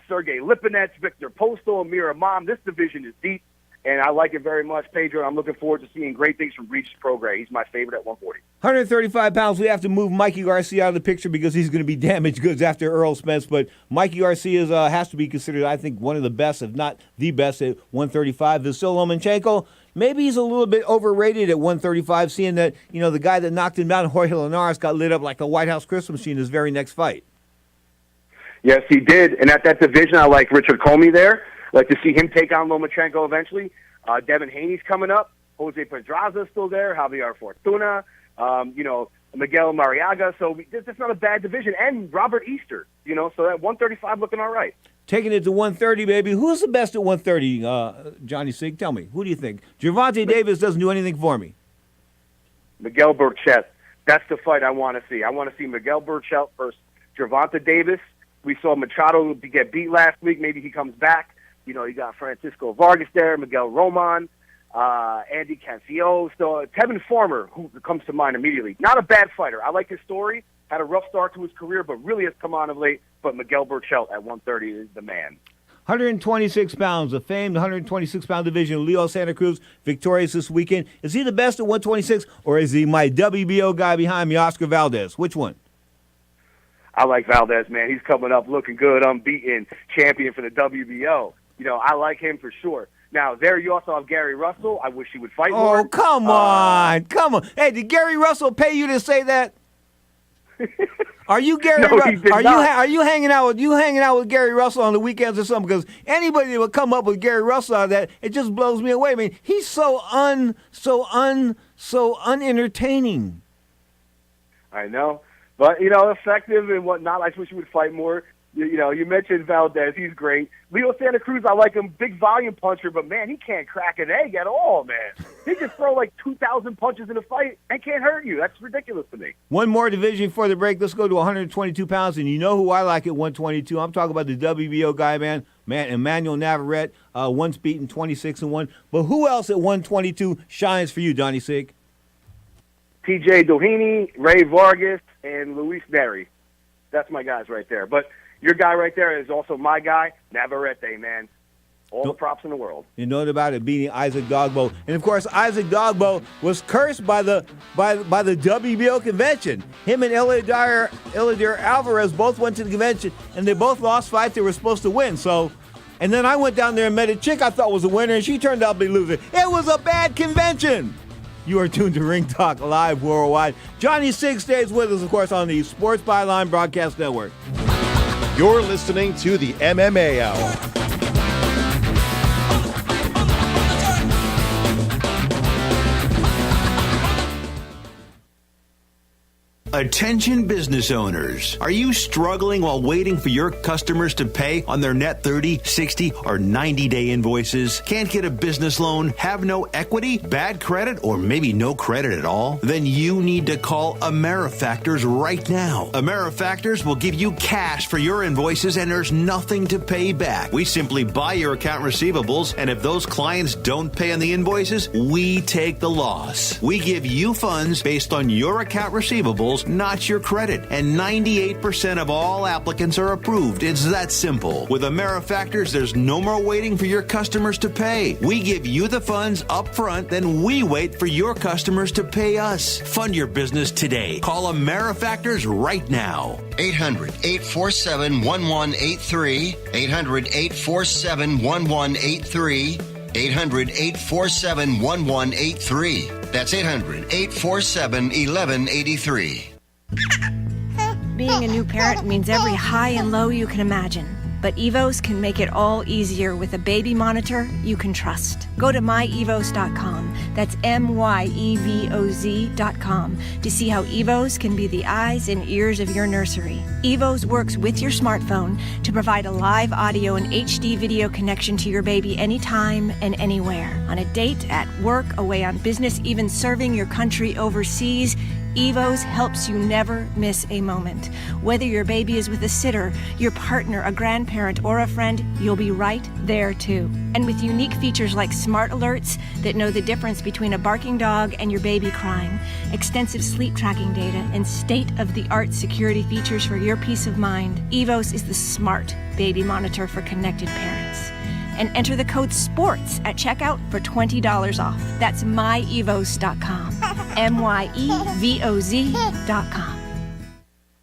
Sergey Lipinets, Victor Postal, Amir Imam. This division is deep, and I like it very much, Pedro. I'm looking forward to seeing great things from Regis Prograis. He's my favorite at 140. 135 pounds. We have to move Mikey Garcia out of the picture because he's going to be damaged goods after Earl Spence. But Mikey Garcia has to be considered, I think, one of the best, if not the best, at 135. Vasyl Lomachenko, maybe he's a little bit overrated at 135, seeing that, the guy that knocked him down, Jorge Linares, got lit up like the White House Christmas tree in his very next fight. Yes, he did. And at that division, I like Richard Comey there. I'd like to see him take on Lomachenko eventually. Devin Haney's coming up. Jose Pedraza's still there. Javier Fortuna. Miguel Mariaga. So that's not a bad division. And Robert Easter. So that 135 looking all right. Taking it to 130, baby. Who's the best at 130, Johnny Sig? Tell me. Who do you think? Gervonta Davis doesn't do anything for me. Miguel Burchett. That's the fight I want to see. I want to see Miguel Burchett versus Gervonta Davis. We saw Machado get beat last week. Maybe he comes back. You got Francisco Vargas there, Miguel Roman, Andy Cancio. So Tevin Farmer, who comes to mind immediately. Not a bad fighter. I like his story. Had a rough start to his career, but really has come on of late. But Miguel Burchett at 130 is the man. 126 pounds, a famed 126-pound division. Leo Santa Cruz, victorious this weekend. Is he the best at 126, or is he my WBO guy behind me, Oscar Valdez? Which one? I like Valdez, man. He's coming up looking good, unbeaten, champion for the WBO. I like him for sure. Now, there you also have Gary Russell. I wish he would fight more. Oh, come on. Come on. Hey, did Gary Russell pay you to say that? Are you Gary? No, he did not. Are you hanging out with Gary Russell on the weekends or something? Because anybody that would come up with Gary Russell out of that, it just blows me away. I mean, he's so unentertaining. I know, but effective and whatnot. I wish he would fight more. You mentioned Valdez. He's great. Leo Santa Cruz, I like him. Big volume puncher, but, man, he can't crack an egg at all, man. He can throw like 2,000 punches in a fight and can't hurt you. That's ridiculous to me. One more division for the break. Let's go to 122 pounds, and you know who I like at 122. I'm talking about the WBO guy, man. Emmanuel Navarrete, once beaten 26-1. But who else at 122 shines for you, Donnie Sig? T.J. Doheny, Ray Vargas, and Luis Neri. That's my guys right there. But your guy right there is also my guy, Navarrete, man. All the props in the world. You know about it beating Isaac Dogbo, and of course Isaac Dogbo was cursed by the WBO convention. Him and Eleider Alvarez both went to the convention, and they both lost fights they were supposed to win. So, and then I went down there and met a chick I thought was a winner, and she turned out to be a loser. It was a bad convention. You are tuned to Ring Talk Live Worldwide. Johnny Sig stays with us, of course, on the Sports Byline Broadcast Network. You're listening to the MMA Hour. Attention business owners. Are you struggling while waiting for your customers to pay on their net 30, 60, or 90-day invoices? Can't get a business loan? Have no equity? Bad credit? Or maybe no credit at all? Then you need to call AmeriFactors right now. AmeriFactors will give you cash for your invoices and there's nothing to pay back. We simply buy your account receivables, and if those clients don't pay on the invoices, we take the loss. We give you funds based on your account receivables, not your credit. And 98% of all applicants are approved. It's that simple. With AmeriFactors, there's no more waiting for your customers to pay. We give you the funds up front, then we wait for your customers to pay us. Fund your business today. Call AmeriFactors right now. 800-847-1183. 800-847-1183. 800-847-1183. That's 800-847-1183. Being a new parent means every high and low you can imagine. But Evos can make it all easier with a baby monitor you can trust. Go to myevos.com, that's MYEVOZ.com, to see how Evos can be the eyes and ears of your nursery. Evos works with your smartphone to provide a live audio and HD video connection to your baby anytime and anywhere. On a date, at work, away on business, even serving your country overseas, Evos helps you never miss a moment. Whether your baby is with a sitter, your partner, a grandparent, or a friend, you'll be right there too. And with unique features like smart alerts that know the difference between a barking dog and your baby crying, extensive sleep tracking data, and state-of-the-art security features for your peace of mind, Evos is the smart baby monitor for connected parents. And enter the code SPORTS at checkout for $20 off. That's myevos.com. MYEVOZ.com.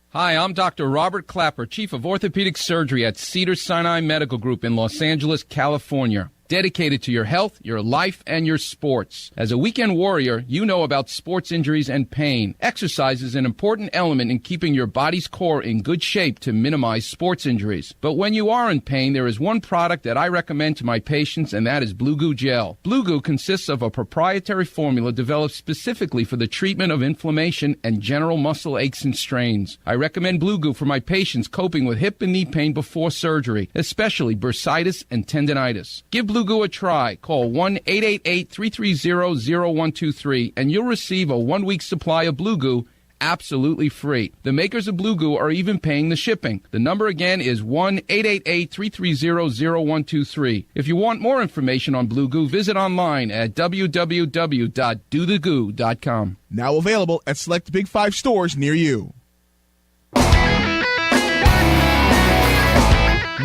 Hi, I'm Dr. Robert Clapper, Chief of Orthopedic Surgery at Cedars-Sinai Medical Group in Los Angeles, California. Dedicated to your health, your life, and your sports. As a weekend warrior, you know about sports injuries and pain. Exercise is an important element in keeping your body's core in good shape to minimize sports injuries. But when you are in pain, there is one product that I recommend to my patients, and that is Blue Goo Gel. Blue Goo consists of a proprietary formula developed specifically for the treatment of inflammation and general muscle aches and strains. I recommend Blue Goo for my patients coping with hip and knee pain before surgery, especially bursitis and tendinitis. Give Blue Goo a try. Call 1-888-330-0123 and you'll receive a 1-week supply of Blue Goo absolutely free. The makers of Blue Goo are even paying the shipping. The number again is 1-888-330-0123. If you want more information on Blue Goo, visit online at www.dothegoo.com. Now available at select Big 5 stores near you.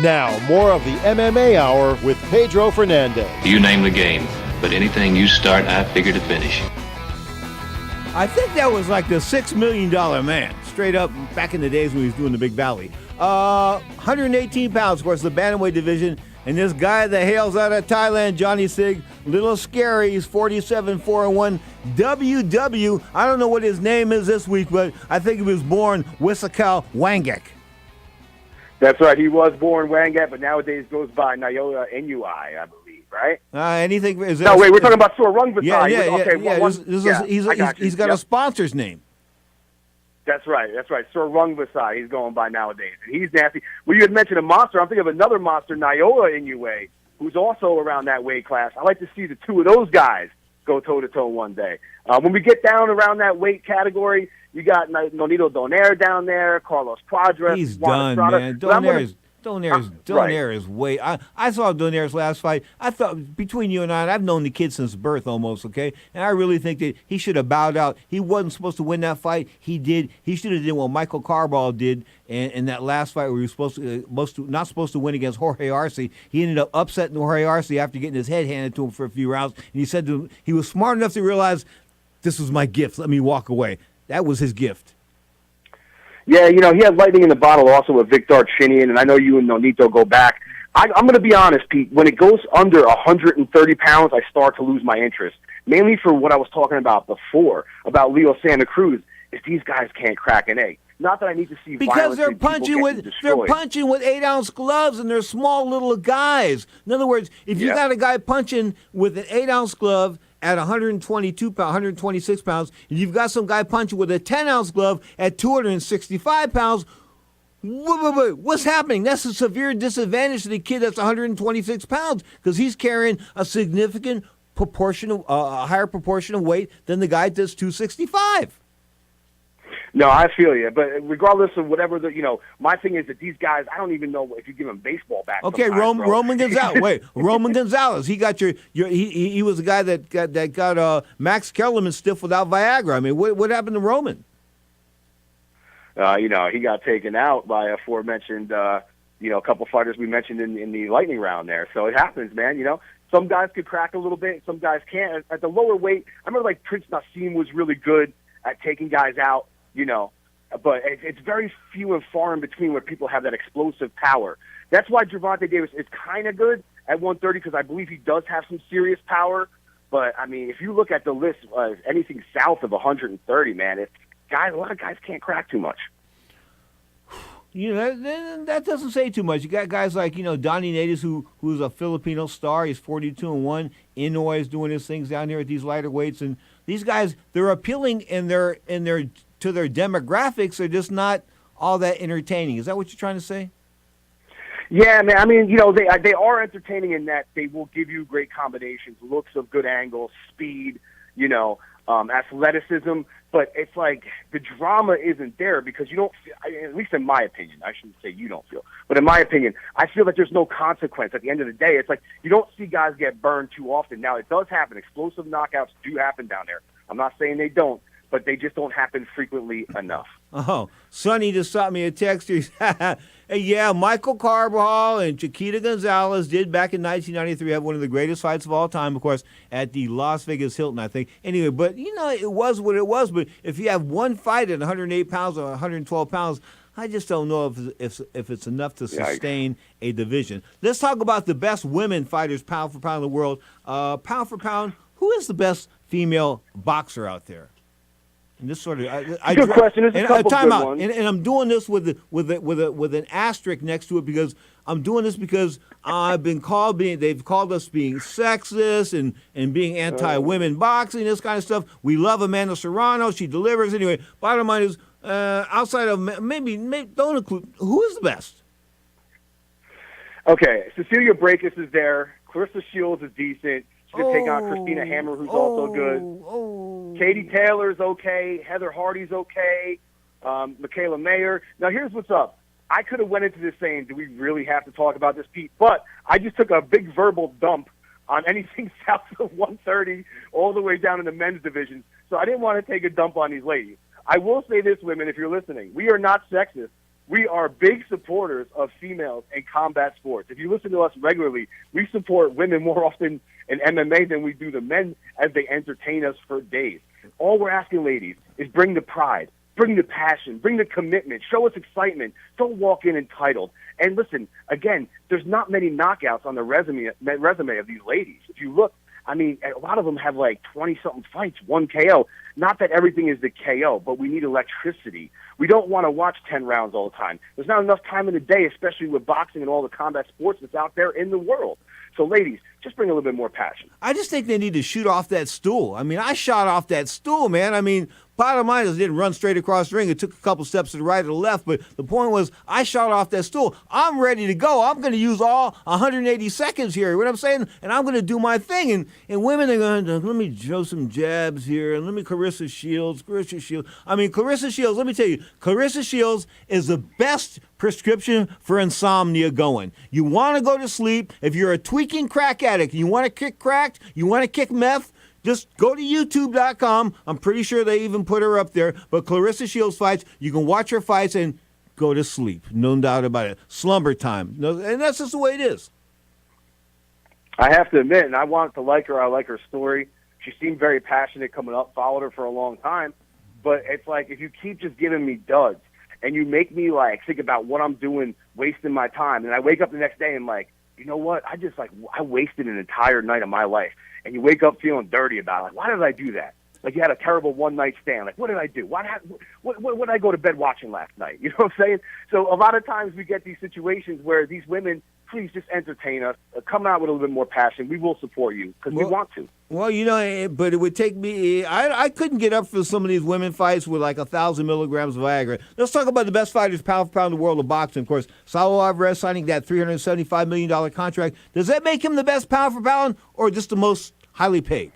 Now, more of the MMA Hour with Pedro Fernandez. You name the game, but anything you start, I figure to finish. I think that was like the $6 million man, straight up back in the days when he was doing the Big Valley. 118 pounds, of course, the bantamweight division. And this guy that hails out of Thailand, Johnny Sig, little scary. He's 47-4-1. WW, I don't know what his name is this week, but I think he was born Wisakau Wangek. That's right. He was born Wangat, but nowadays goes by Nayola Inui, I believe, right? Anything? Is no, wait. We're talking about Surung Vasai. He's got a sponsor's name. That's right. Surung Vasai. He's going by nowadays, and he's nasty. Well, you had mentioned a monster. I'm thinking of another monster, Nayola Inui, who's also around that weight class. I like to see the two of those guys go toe to toe one day. When we get down around that weight category. You got Nonito Donaire down there, Carlos Quadras. He's done, man. Donaire is way. I saw Donaire's last fight. I thought, between you and I've known the kid since birth almost, okay? And I really think that he should have bowed out. He wasn't supposed to win that fight. He did. He should have did what Michael Carball did in that last fight where he was not supposed to win against Jorge Arce. He ended up upsetting Jorge Arce after getting his head handed to him for a few rounds. And he said to him, he was smart enough to realize, this was my gift. Let me walk away. That was his gift. Yeah, he had lightning in the bottle also with Vic Darchinyan, and I know you and Nonito go back. I'm going to be honest, Pete. When it goes under 130 pounds, I start to lose my interest. Mainly for what I was talking about before, about Leo Santa Cruz, is these guys can't crack an egg. Not that I need to see because violence they're punching with 8-ounce gloves and they're small little guys. In other words, if you got a guy punching with an 8-ounce glove at 126 pounds, and you've got some guy punching with a 10-ounce glove at 265 pounds, what's happening? That's a severe disadvantage to the kid that's 126 pounds because he's carrying a significant proportion of a higher proportion of weight than the guy that's 265. No, I feel you. But regardless of whatever my thing is that these guys, I don't even know if you give them baseball bats. Okay, Roman Gonzalez. Wait, Roman Gonzalez. He got he was the guy that got Max Kellerman stiff without Viagra. I mean, what happened to Roman? He got taken out by aforementioned, a couple fighters we mentioned in the lightning round there. So it happens, man. Some guys could crack a little bit, some guys can't. At the lower weight, I remember Prince Nassim was really good at taking guys out. But it's very few and far in between where people have that explosive power. That's why Gervonta Davis is kind of good at 130 because I believe he does have some serious power. But, I mean, if you look at the list, anything south of 130, man, a lot of guys can't crack too much. That doesn't say too much. You got guys like, Donnie Natus, who's a Filipino star. He's 42-1. Inoue is doing his things down here at these lighter weights. And these guys, they're appealing to their demographics. They're just not all that entertaining. Is that what you're trying to say? Yeah, man. I mean, they are entertaining in that they will give you great combinations, looks of good angles, speed, athleticism. But it's like the drama isn't there because you don't feel, at least in my opinion, I shouldn't say you don't feel, but in my opinion, I feel that there's no consequence. At the end of the day, it's like you don't see guys get burned too often. Now, it does happen. Explosive knockouts do happen down there. I'm not saying they don't, but they just don't happen frequently enough. Oh, Sonny just shot me a text. Yeah, Michael Carball and Chiquita Gonzalez did back in 1993 have one of the greatest fights of all time, of course, at the Las Vegas Hilton, I think. Anyway, but, it was what it was. But if you have one fight at 108 pounds or 112 pounds, I just don't know if it's enough to sustain a division. Let's talk about the best women fighters pound for pound in the world. Pound for pound, who is the best female boxer out there? And this sort of good question. There's a couple time good out. ones. And I'm doing this with an asterisk next to it because I'm doing this because they've called us being sexist and being anti-women boxing, this kind of stuff. We love Amanda Serrano. She delivers. Anyway, bottom line is, outside of maybe don't include, who is the best? Okay, Cecilia Brækhus is there. Clarissa Shields is decent. She could take on Christina Hammer, who's also good. Katie Taylor's okay. Heather Hardy's okay. Michaela Mayer. Now, here's what's up. I could have went into this saying, do we really have to talk about this, Pete? But I just took a big verbal dump on anything south of 130 all the way down in the men's division. So I didn't want to take a dump on these ladies. I will say this, women, if you're listening. We are not sexist. We are big supporters of females in combat sports. If you listen to us regularly, we support women more often in MMA than we do the men as they entertain us for days. All we're asking, ladies, is bring the pride, bring the passion, bring the commitment, show us excitement. Don't walk in entitled. And listen, again, there's not many knockouts on the resume of these ladies. If you look, I mean, a lot of them have like 20-something fights, one KO. Not that everything is the KO, but we need electricity. We don't want to watch 10 rounds all the time. There's not enough time in the day, especially with boxing and all the combat sports that's out there in the world. So, ladies, just bring a little bit more passion. I just think they need to shoot off that stool. I mean, I shot off that stool, man. I mean, Bottom line is, it didn't run straight across the ring. It took a couple steps to the right or the left, but the point was, I shot off that stool. I'm ready to go. I'm going to use all 180 seconds here. You know what I'm saying? And I'm going to do my thing. And women are going to, let me throw some jabs here, and let me Clarissa Shields. I mean, Clarissa Shields, let me tell you, Clarissa Shields is the best prescription for insomnia going. You want to go to sleep. If you're a tweaking crack addict, you want to kick crack, you want to kick meth, just go to YouTube.com. I'm pretty sure they even put her up there. But Clarissa Shields fights, you can watch her fights and go to sleep. No doubt about it. Slumber time. And that's just the way it is. I have to admit, and I wanted to like her. I like her story. She seemed very passionate coming up, followed her for a long time. But it's like, if you keep just giving me duds and you make me, like, think about what I'm doing, wasting my time, and I wake up the next day and, like, you know what? I wasted an entire night of my life. And you wake up feeling dirty about it. Like, why did I do that? Like, you had a terrible one-night stand. Like, what did I do? What did I go to bed watching last night? You know what I'm saying? So a lot of times we get these situations where these women, please just entertain us. Come out with a little bit more passion. We will support you because we want to. Well, you know, but it would take me. I couldn't get up for some of these women fights with like 1,000 milligrams of Viagra. Let's talk about the best fighters pound for pound in the world of boxing. Of course, Saul Alvarez signing that $375 million contract. Does that make him the best pound for pound, or just the most highly paid?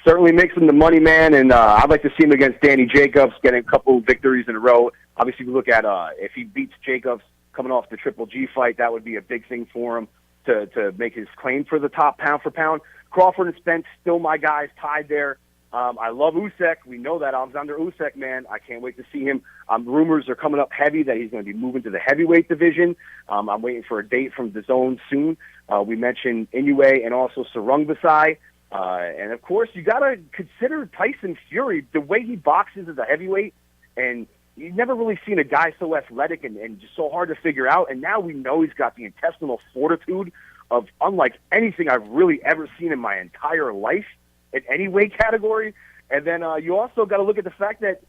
Certainly makes him the money man, and I'd like to see him against Danny Jacobs, getting a couple of victories in a row. Obviously, we look at if he beats Jacobs coming off the Triple G fight, that would be a big thing for him to make his claim for the top pound for pound. Crawford and Spence, still my guys, tied there. I love Usyk. We know that. Alexander Usyk, man. I can't wait to see him. Rumors are coming up heavy that he's going to be moving to the heavyweight division. I'm waiting for a date from DAZN soon. We mentioned Inoue and also Sarungbasai. And, of course, you got to consider Tyson Fury, the way he boxes as a heavyweight. And you've never really seen a guy so athletic and just so hard to figure out. And now we know he's got the intestinal fortitude of unlike anything I've really ever seen in my entire life in any weight category. And then you also got to look at the fact that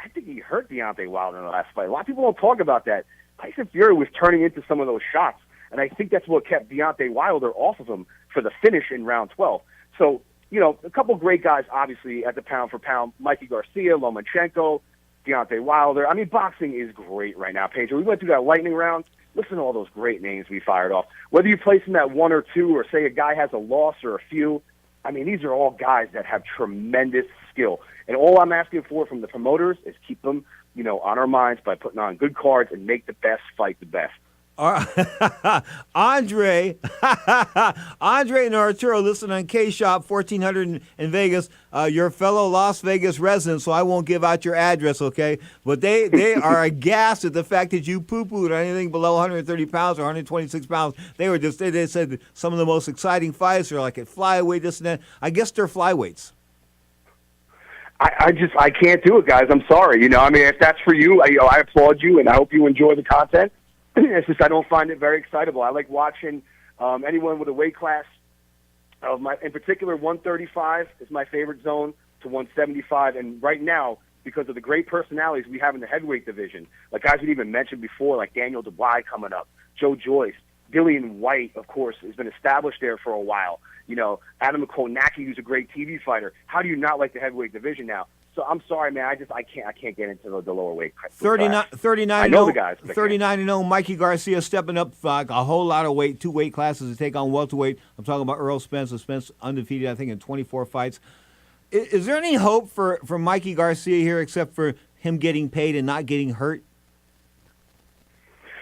I think he hurt Deontay Wilder in the last fight. A lot of people don't talk about that. Tyson Fury was turning into some of those shots, and I think that's what kept Deontay Wilder off of him for the finish in round 12. So, you know, a couple great guys, obviously, at the pound-for-pound. Mikey Garcia, Lomachenko, Deontay Wilder. I mean, boxing is great right now, Pedro. We went through that lightning round. Listen to all those great names we fired off. Whether you place them at one or two, or say a guy has a loss or a few, I mean, these are all guys that have tremendous skill. And all I'm asking for from the promoters is keep them, you know, on our minds by putting on good cards and make the best fight the best. Andre and Arturo, listen on K-Shop 1400 in Vegas. Your fellow Las Vegas resident, so I won't give out your address, okay? But they are aghast at the fact that you poo-pooed on anything below 130 pounds or 126 pounds. They said some of the most exciting fights are like at flyweight, this and that. I guess they're flyweights. I can't do it, guys. I'm sorry. You know, I mean, if that's for you, I applaud you, and I hope you enjoy the content. It's just I don't find it very excitable. I like watching anyone with a weight class of in particular, 135 is my favorite zone to 175. And right now, because of the great personalities we have in the heavyweight division, like guys we even mentioned before, like Daniel Dubois coming up, Joe Joyce, Dillian White, of course, has been established there for a while. You know, Adam Kownacki, who's a great TV fighter. How do you not like the heavyweight division now? So I'm sorry, man. I can't get into the lower weight. 39. I know the guys. 39-0. Mikey Garcia stepping up a whole lot of weight, 2 weight classes to take on welterweight. I'm talking about Earl Spence. Spence undefeated, I think, in 24 fights. Is there any hope for Mikey Garcia here, except for him getting paid and not getting hurt?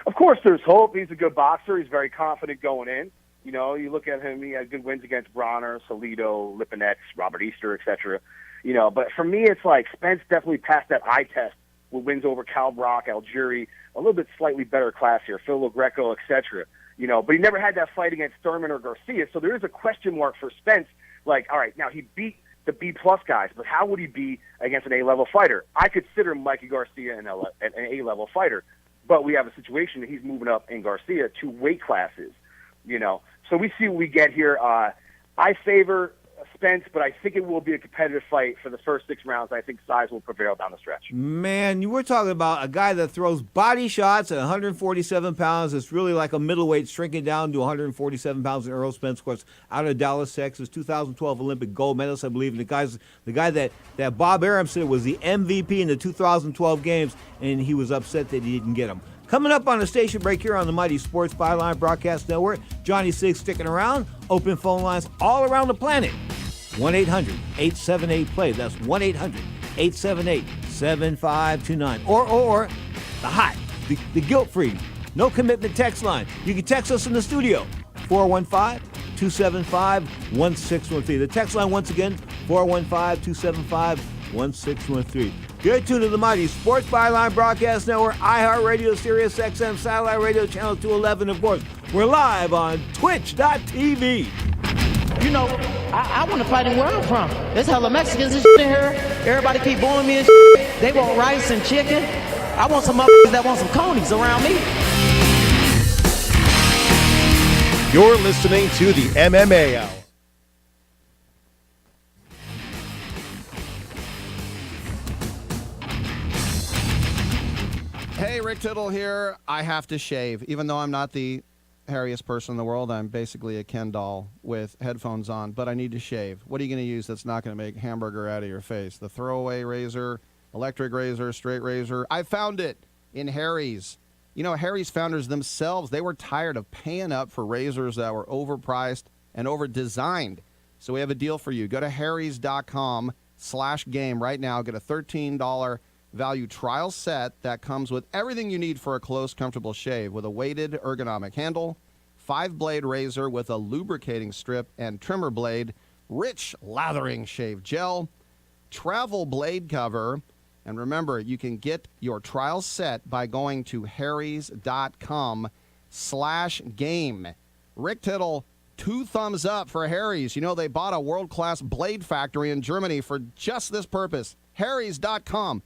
Of course, there's hope. He's a good boxer. He's very confident going in. You know, you look at him. He had good wins against Bronner, Salido, Lipinets, Robert Easter, etc. You know, but for me, it's like Spence definitely passed that eye test with wins over Cal Brock, Algieri, a little bit slightly better class here, Phil LoGreco, etc. You know, but he never had that fight against Thurman or Garcia, so there is a question mark for Spence. Like, all right, now he beat the B-plus guys, but how would he be against an A-level fighter? I consider Mikey Garcia an A-level fighter, but we have a situation that he's moving up in Garcia 2 weight classes, you know. So we see what we get here. I favor Spence, but I think it will be a competitive fight for the first 6 rounds. I think size will prevail down the stretch. Man, you were talking about a guy that throws body shots at 147 pounds. It's really like a middleweight shrinking down to 147 pounds. And Errol Spence, of course, out of Dallas, Texas, 2012 Olympic gold medalist, I believe. And the guy that Bob Arum said was the MVP in the 2012 games, and he was upset that he didn't get him. Coming up on a station break here on the Mighty Sports Byline Broadcast Network, Johnny Siggs sticking around. Open phone lines all around the planet. 1-800-878-PLAY. That's 1-800-878-7529. Or the hot, the guilt-free, no commitment text line. You can text us in the studio, 415-275-1613. The text line once again, 415-275-1613. You're tuned to the Mighty Sports Byline Broadcast Network, iHeartRadio, Sirius XM, Satellite Radio, Channel 211, of course. We're live on Twitch.tv. You know, I want to fight in where I'm from. There's hella Mexicans and shit in here. Everybody keep booing me and shit. They want rice and chicken. I want some motherfuckers that want some conies around me. You're listening to the MMA Hour. Hey, Rick Tittle here. I have to shave. Even though I'm not the hairiest person in the world, I'm basically a Ken doll with headphones on, but I need to shave. What are you going to use that's not going to make hamburger out of your face? The throwaway razor, electric razor, straight razor? I found it in Harry's. You know, Harry's founders themselves, they were tired of paying up for razors that were overpriced and overdesigned. So we have a deal for you. Go to harrys.com/game right now. Get a $13 value trial set that comes with everything you need for a close, comfortable shave, with a weighted ergonomic handle, 5-blade razor with a lubricating strip and trimmer blade, rich lathering shave gel, travel blade cover, and remember, you can get your trial set by going to harrys.com/game. Rick Tittle, 2 thumbs up for Harry's. You know, they bought a world-class blade factory in Germany for just this purpose. harrys.com/game.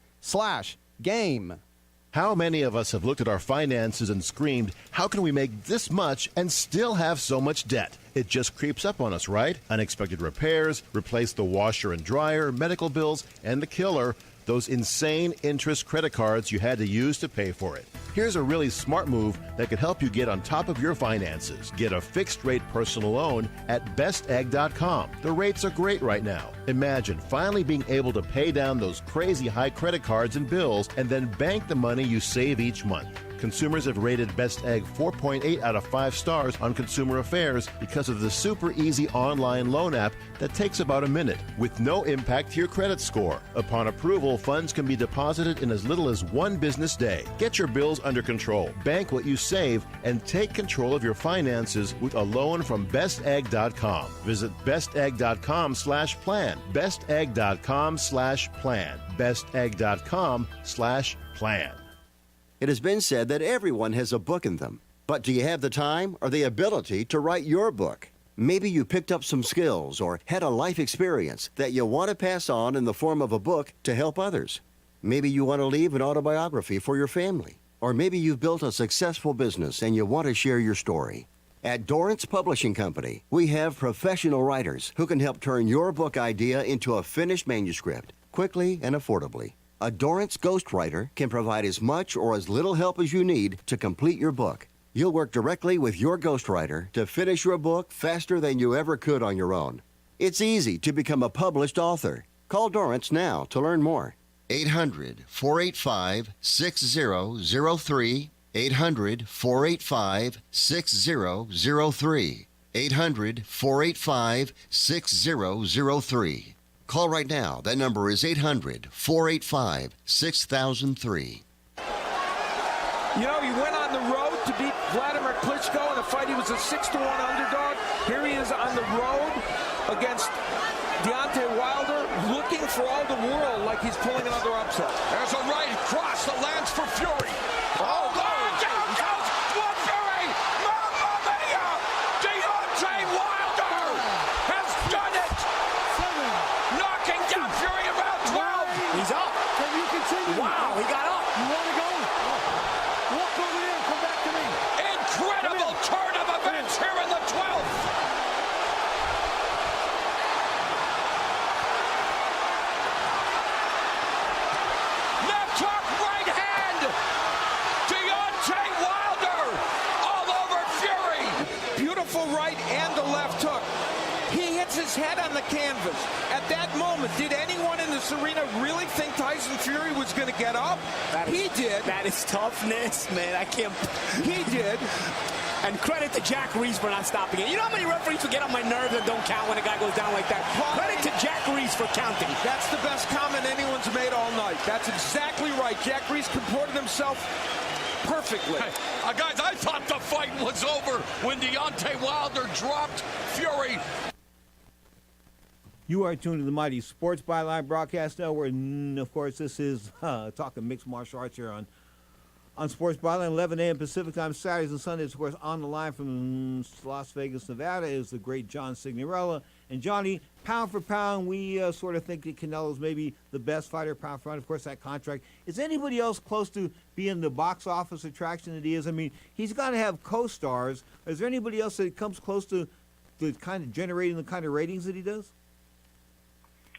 How many of us have looked at our finances and screamed, how can we make this much and still have so much debt? It just creeps up on us, right? Unexpected repairs, replace the washer and dryer, medical bills, and the killer, those insane interest credit cards you had to use to pay for it. Here's a really smart move that could help you get on top of your finances. Get a fixed-rate personal loan at bestegg.com. The rates are great right now. Imagine finally being able to pay down those crazy high credit cards and bills and then bank the money you save each month. Consumers have rated Best Egg 4.8 out of 5 stars on Consumer Affairs because of the super easy online loan app that takes about a minute with no impact to your credit score. Upon approval, funds can be deposited in as little as 1 business day. Get your bills under control, bank what you save, and take control of your finances with a loan from bestegg.com. Visit bestegg.com/plan. bestegg.com/plan. bestegg.com/plan. It has been said that everyone has a book in them. But do you have the time or the ability to write your book? Maybe you picked up some skills or had a life experience that you want to pass on in the form of a book to help others. Maybe you want to leave an autobiography for your family. Or maybe you've built a successful business and you want to share your story. At Dorrance Publishing Company, we have professional writers who can help turn your book idea into a finished manuscript quickly and affordably. A Dorrance ghostwriter can provide as much or as little help as you need to complete your book. You'll work directly with your ghostwriter to finish your book faster than you ever could on your own. It's easy to become a published author. Call Dorrance now to learn more. 800-485-6003. 800-485-6003. 800-485-6003. Call right now. That number is 800-485-6003. You know, he went on the road to beat Vladimir Klitschko in a fight. He was a 6-1 underdog. Here he is on the road against Deontay Wilder, looking for all the world like he's pulling another upset. There's a right cross that lands for Fury. Oh, down goes one Fury! Mamma mia! Deontay Wilder has done it! Knocking down Fury about 12. He's up. Can you continue? Wow, he got up. You want to go? Walk over there and come back to me. Incredible turn of events here in the 12th. powerful right and the left hook. He hits his head on the canvas. At that moment, did anyone in this arena really think Tyson Fury was going to get up? He did. That is toughness, man. I can't. He did. And credit to Jack Reese for not stopping it. You know how many referees will get on my nerves and don't count when a guy goes down like that? Credit to Jack Reese for counting. That's the best comment anyone's made all night. That's exactly right. Jack Reese comported himself perfectly. Hey, guys, I thought the fight was over when Deontay Wilder dropped Fury. You are tuned to the Mighty Sports Byline Broadcast Network. And of course, this is talking mixed martial arts here on Sports Byline, 11 a.m. Pacific Time, Saturdays and Sundays. Of course, on the line from Las Vegas, Nevada, is the great John Signorella. And Johnny, pound for pound, we sort of think that Canelo's maybe the best fighter, pound for pound. Of course, that contract. Is anybody else close to being the box office attraction that he is? I mean, he's got to have co-stars. Is there anybody else that comes close to kind of generating the kind of ratings that he does?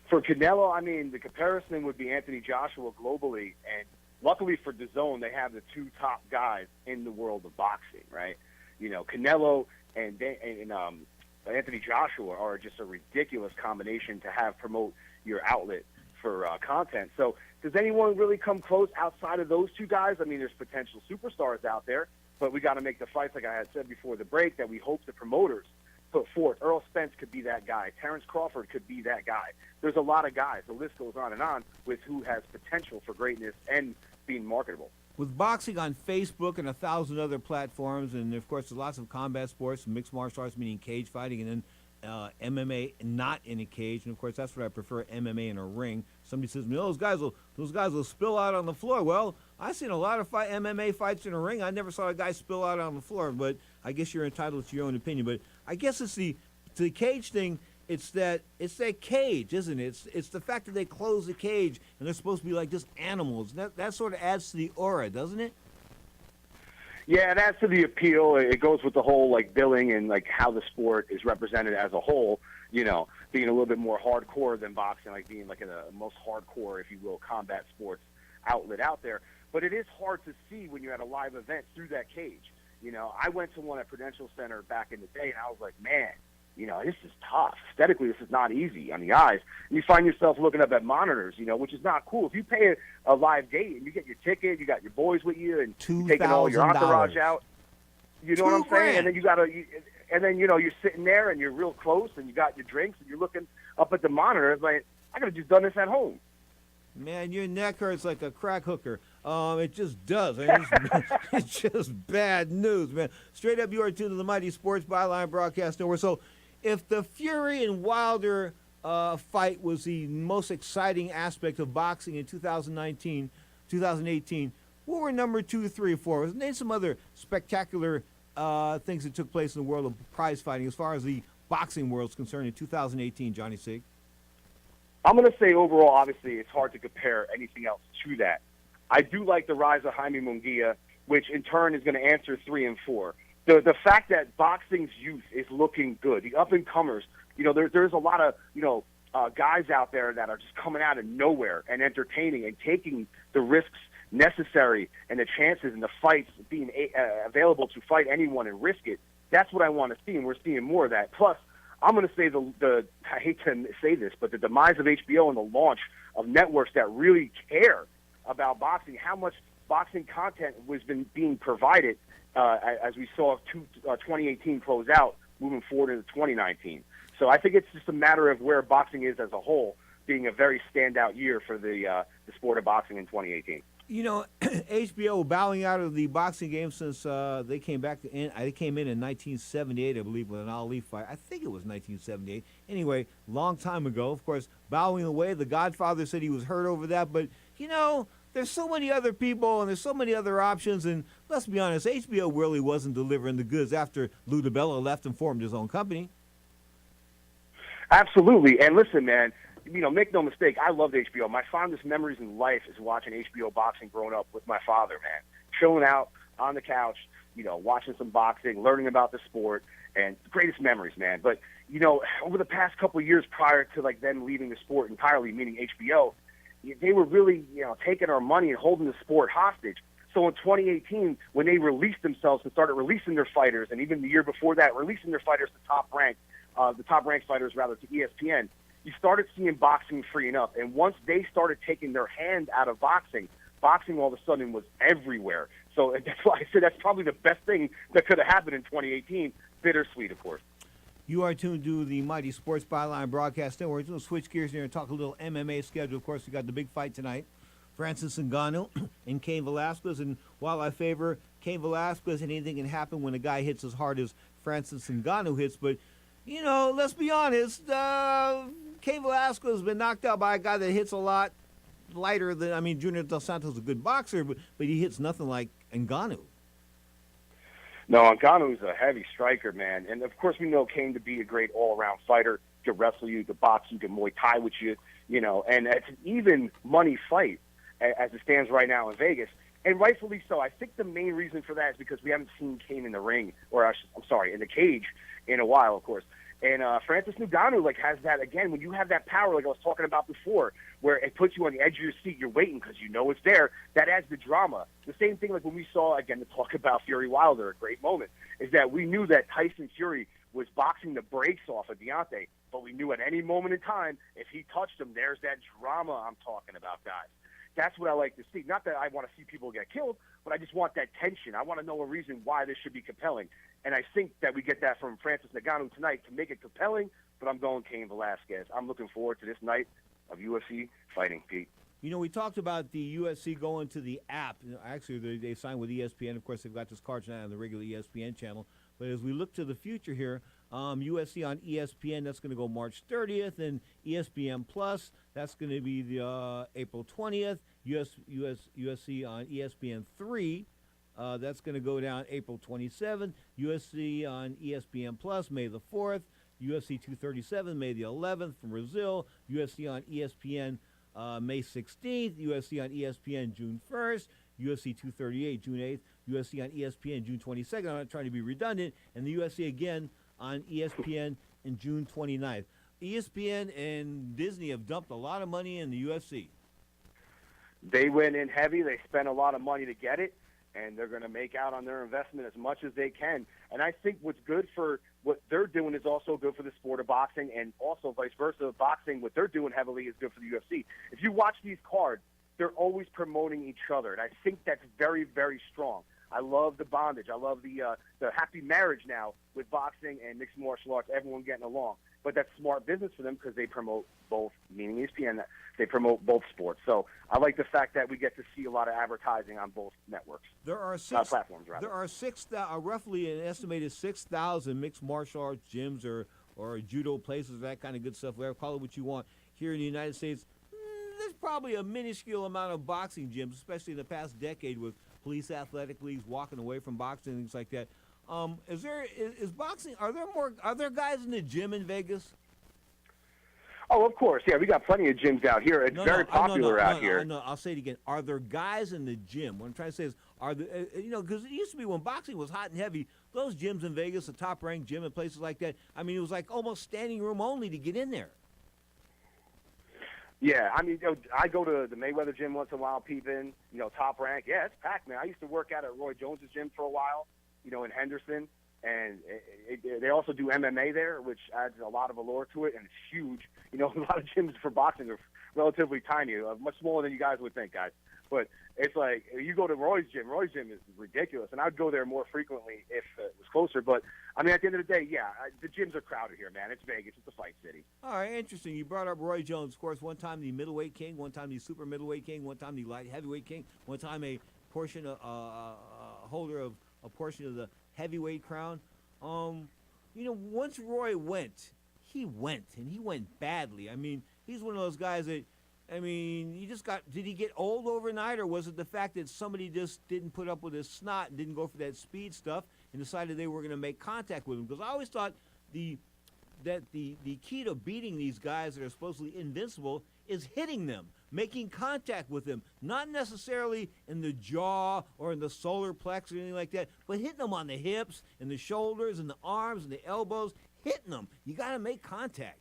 For Canelo, I mean, the comparison would be Anthony Joshua globally, and luckily for DAZN, they have the two top guys in the world of boxing, right? You know, Canelo and Anthony Joshua are just a ridiculous combination to have promote your outlet for content. So does anyone really come close outside of those two guys? I mean, there's potential superstars out there, but we got to make the fights, like I had said before the break, that we hope the promoters put forth. Earl Spence could be that guy. Terrence Crawford could be that guy. There's a lot of guys. The list goes on and on with who has potential for greatness and being marketable. With boxing on Facebook and 1,000 other platforms, and of course there's lots of combat sports, mixed martial arts, meaning cage fighting, and then MMA not in a cage, and of course that's what I prefer, MMA in a ring. Somebody says, those guys will spill out on the floor. Well, I've seen a lot of MMA fights in a ring. I never saw a guy spill out on the floor, but I guess you're entitled to your own opinion. But I guess it's the cage thing. It's that cage, isn't it? It's the fact that they close the cage and they're supposed to be like just animals. That sort of adds to the aura, doesn't it? Yeah, it adds to the appeal. It goes with the whole like billing and like how the sport is represented as a whole. You know, being a little bit more hardcore than boxing, like being like a most hardcore, if you will, combat sports outlet out there. But it is hard to see when you're at a live event through that cage. You know, I went to one at Prudential Center back in the day, and I was like, man, you know, this is tough. Aesthetically, this is not easy on the eyes. And you find yourself looking up at monitors, you know, which is not cool. If you pay a live gate and you get your ticket, you got your boys with you, and you're taking all your entourage out, you know what I'm saying? And then you're sitting there and you're real close, and you got your drinks, and you're looking up at the monitor. It's like, I could have just done this at home. Man, your neck hurts like a crack hooker. It just does. I mean, it's just bad news, man. Straight up, you are tuned to the Mighty Sports Byline Broadcast Network. So, if the Fury and Wilder fight was the most exciting aspect of boxing in 2018, what were number 2, 3, 4? Name some other spectacular things that took place in the world of prize fighting as far as the boxing world is concerned in 2018, Johnny Sig. I'm going to say overall, obviously, it's hard to compare anything else to that. I do like the rise of Jaime Munguia, which in turn is going to answer 3 and 4. The fact that boxing's youth is looking good, the up-and-comers, you know, there's a lot of, you know, guys out there that are just coming out of nowhere and entertaining and taking the risks necessary and the chances and the fights being available to fight anyone and risk it. That's what I want to see, and we're seeing more of that. Plus, I'm going to say I hate to say this, but the demise of HBO and the launch of networks that really care about boxing, how much boxing content was being provided as we saw 2018 close out, moving forward into 2019. So I think it's just a matter of where boxing is as a whole, being a very standout year for the sport of boxing in 2018. You know, HBO bowing out of the boxing game since they came back in. They came in 1978, I believe, with an Ali fight. I think it was 1978. Anyway, long time ago. Of course, bowing away. The Godfather said he was hurt over that. But, you know, there's so many other people and there's so many other options. And let's be honest, HBO really wasn't delivering the goods after Lou DiBella left and formed his own company. Absolutely. And listen, man, you know, make no mistake, I loved HBO. My fondest memories in life is watching HBO boxing growing up with my father, man. Chilling out on the couch, you know, watching some boxing, learning about the sport, and greatest memories, man. But, you know, over the past couple of years prior to, like, them leaving the sport entirely, meaning HBO, they were really, you know, taking our money and holding the sport hostage. So in 2018, when they released themselves and started releasing their fighters, and even the year before that, releasing their fighters to the top-ranked fighters, rather, to ESPN, you started seeing boxing freeing up. And once they started taking their hand out of boxing all of a sudden was everywhere. So that's why I said that's probably the best thing that could have happened in 2018. Bittersweet, of course. You are tuned to the Mighty Sports Byline Broadcast Network. We're going to switch gears here and talk a little MMA schedule. Of course, we got the big fight tonight. Francis Ngannou and Cain Velasquez. And while I favor Cain Velasquez, anything can happen when a guy hits as hard as Francis Ngannou hits. But, you know, let's be honest. Cain Velasquez has been knocked out by a guy that hits a lot lighter than, I mean, Junior Dos Santos is a good boxer, but he hits nothing like Ngannou. No, Ngannou's a heavy striker, man. And, of course, we know Cain to be a great all-around fighter. He can wrestle you, he can box you, he can Muay Thai with you, you know. And it's an even money fight as it stands right now in Vegas. And rightfully so. I think the main reason for that is because we haven't seen Cain in the ring, in the cage in a while, of course. And Francis Ngannou, has that, again, when you have that power, like I was talking about before, where it puts you on the edge of your seat, you're waiting because you know it's there, that adds the drama. The same thing like when we saw, again, to talk about Fury Wilder, a great moment, is that we knew that Tyson Fury was boxing the brakes off of Deontay, but we knew at any moment in time, if he touched him, there's that drama I'm talking about, guys. That's what I like to see. Not that I want to see people get killed, but I just want that tension. I want to know a reason why this should be compelling. And I think that we get that from Francis Ngannou tonight to make it compelling, but I'm going Cain Velasquez. I'm looking forward to this night of UFC fighting, Pete. You know, we talked about the UFC going to the app. Actually, they signed with ESPN. Of course, they've got this card tonight on the regular ESPN channel. But as we look to the future here, UFC on ESPN, that's going to go March 30th, and ESPN Plus, that's going to be the April 20th. UFC on ESPN 3, that's going to go down April 27th. UFC on ESPN Plus, May the 4th. UFC 237, May the 11th from Brazil. UFC on ESPN May 16th. UFC on ESPN June 1st. UFC 238 June 8th. UFC on ESPN June 22nd. I'm not trying to be redundant. And the UFC again on ESPN in June 29th. ESPN and Disney have dumped a lot of money in the UFC. They went in heavy. They spent a lot of money to get it, and they're going to make out on their investment as much as they can. And I think what's good for what they're doing is also good for the sport of boxing, and also vice versa. Boxing, what they're doing heavily is good for the UFC. If you watch these cards, they're always promoting each other, and I think that's very, very strong. I love the bondage. I love the happy marriage now with boxing and mixed martial arts, everyone getting along. But that's smart business for them because they promote both, meaning ESPN, they promote both sports. So I like the fact that we get to see a lot of advertising on both networks. There are platforms, rather. There are roughly an estimated 6,000 mixed martial arts gyms or judo places, that kind of good stuff, whatever, call it what you want. Here in the United States, there's probably a minuscule amount of boxing gyms, especially in the past decade with police athletic leagues walking away from boxing and things like that. Is boxing? Are there guys in the gym in Vegas? Oh, of course. Yeah, we got plenty of gyms out here. It's very popular out here. No, I'll say it again. Are there guys in the gym? What I'm trying to say is, are there? Because it used to be when boxing was hot and heavy, those gyms in Vegas, the top-ranked gym and places like that. I mean, it was like almost standing room only to get in there. Yeah, I mean, I go to the Mayweather gym once in a while, peeping. Top rank. Yeah, it's packed, man. I used to work out at Roy Jones' gym for a while, in Henderson. And they also do MMA there, which adds a lot of allure to it, and it's huge. A lot of gyms for boxing are relatively tiny, much smaller than you guys would think, guys. But it's like, you go to Roy's gym is ridiculous, and I'd go there more frequently if it was closer. But, I mean, at the end of the day, yeah, the gyms are crowded here, man. It's Vegas. It's a fight city. All right, interesting. You brought up Roy Jones, of course, one time the middleweight king, one time the super middleweight king, one time the light heavyweight king, one time a portion of, holder of a portion of the heavyweight crown. Once Roy went, and he went badly. I mean, he's one of those guys that, did he get old overnight, or was it the fact that somebody just didn't put up with his snot and didn't go for that speed stuff and decided they were going to make contact with him? Because I always thought the key to beating these guys that are supposedly invincible is hitting them, making contact with them, not necessarily in the jaw or in the solar plex or anything like that, but hitting them on the hips and the shoulders and the arms and the elbows, hitting them. You got to make contact.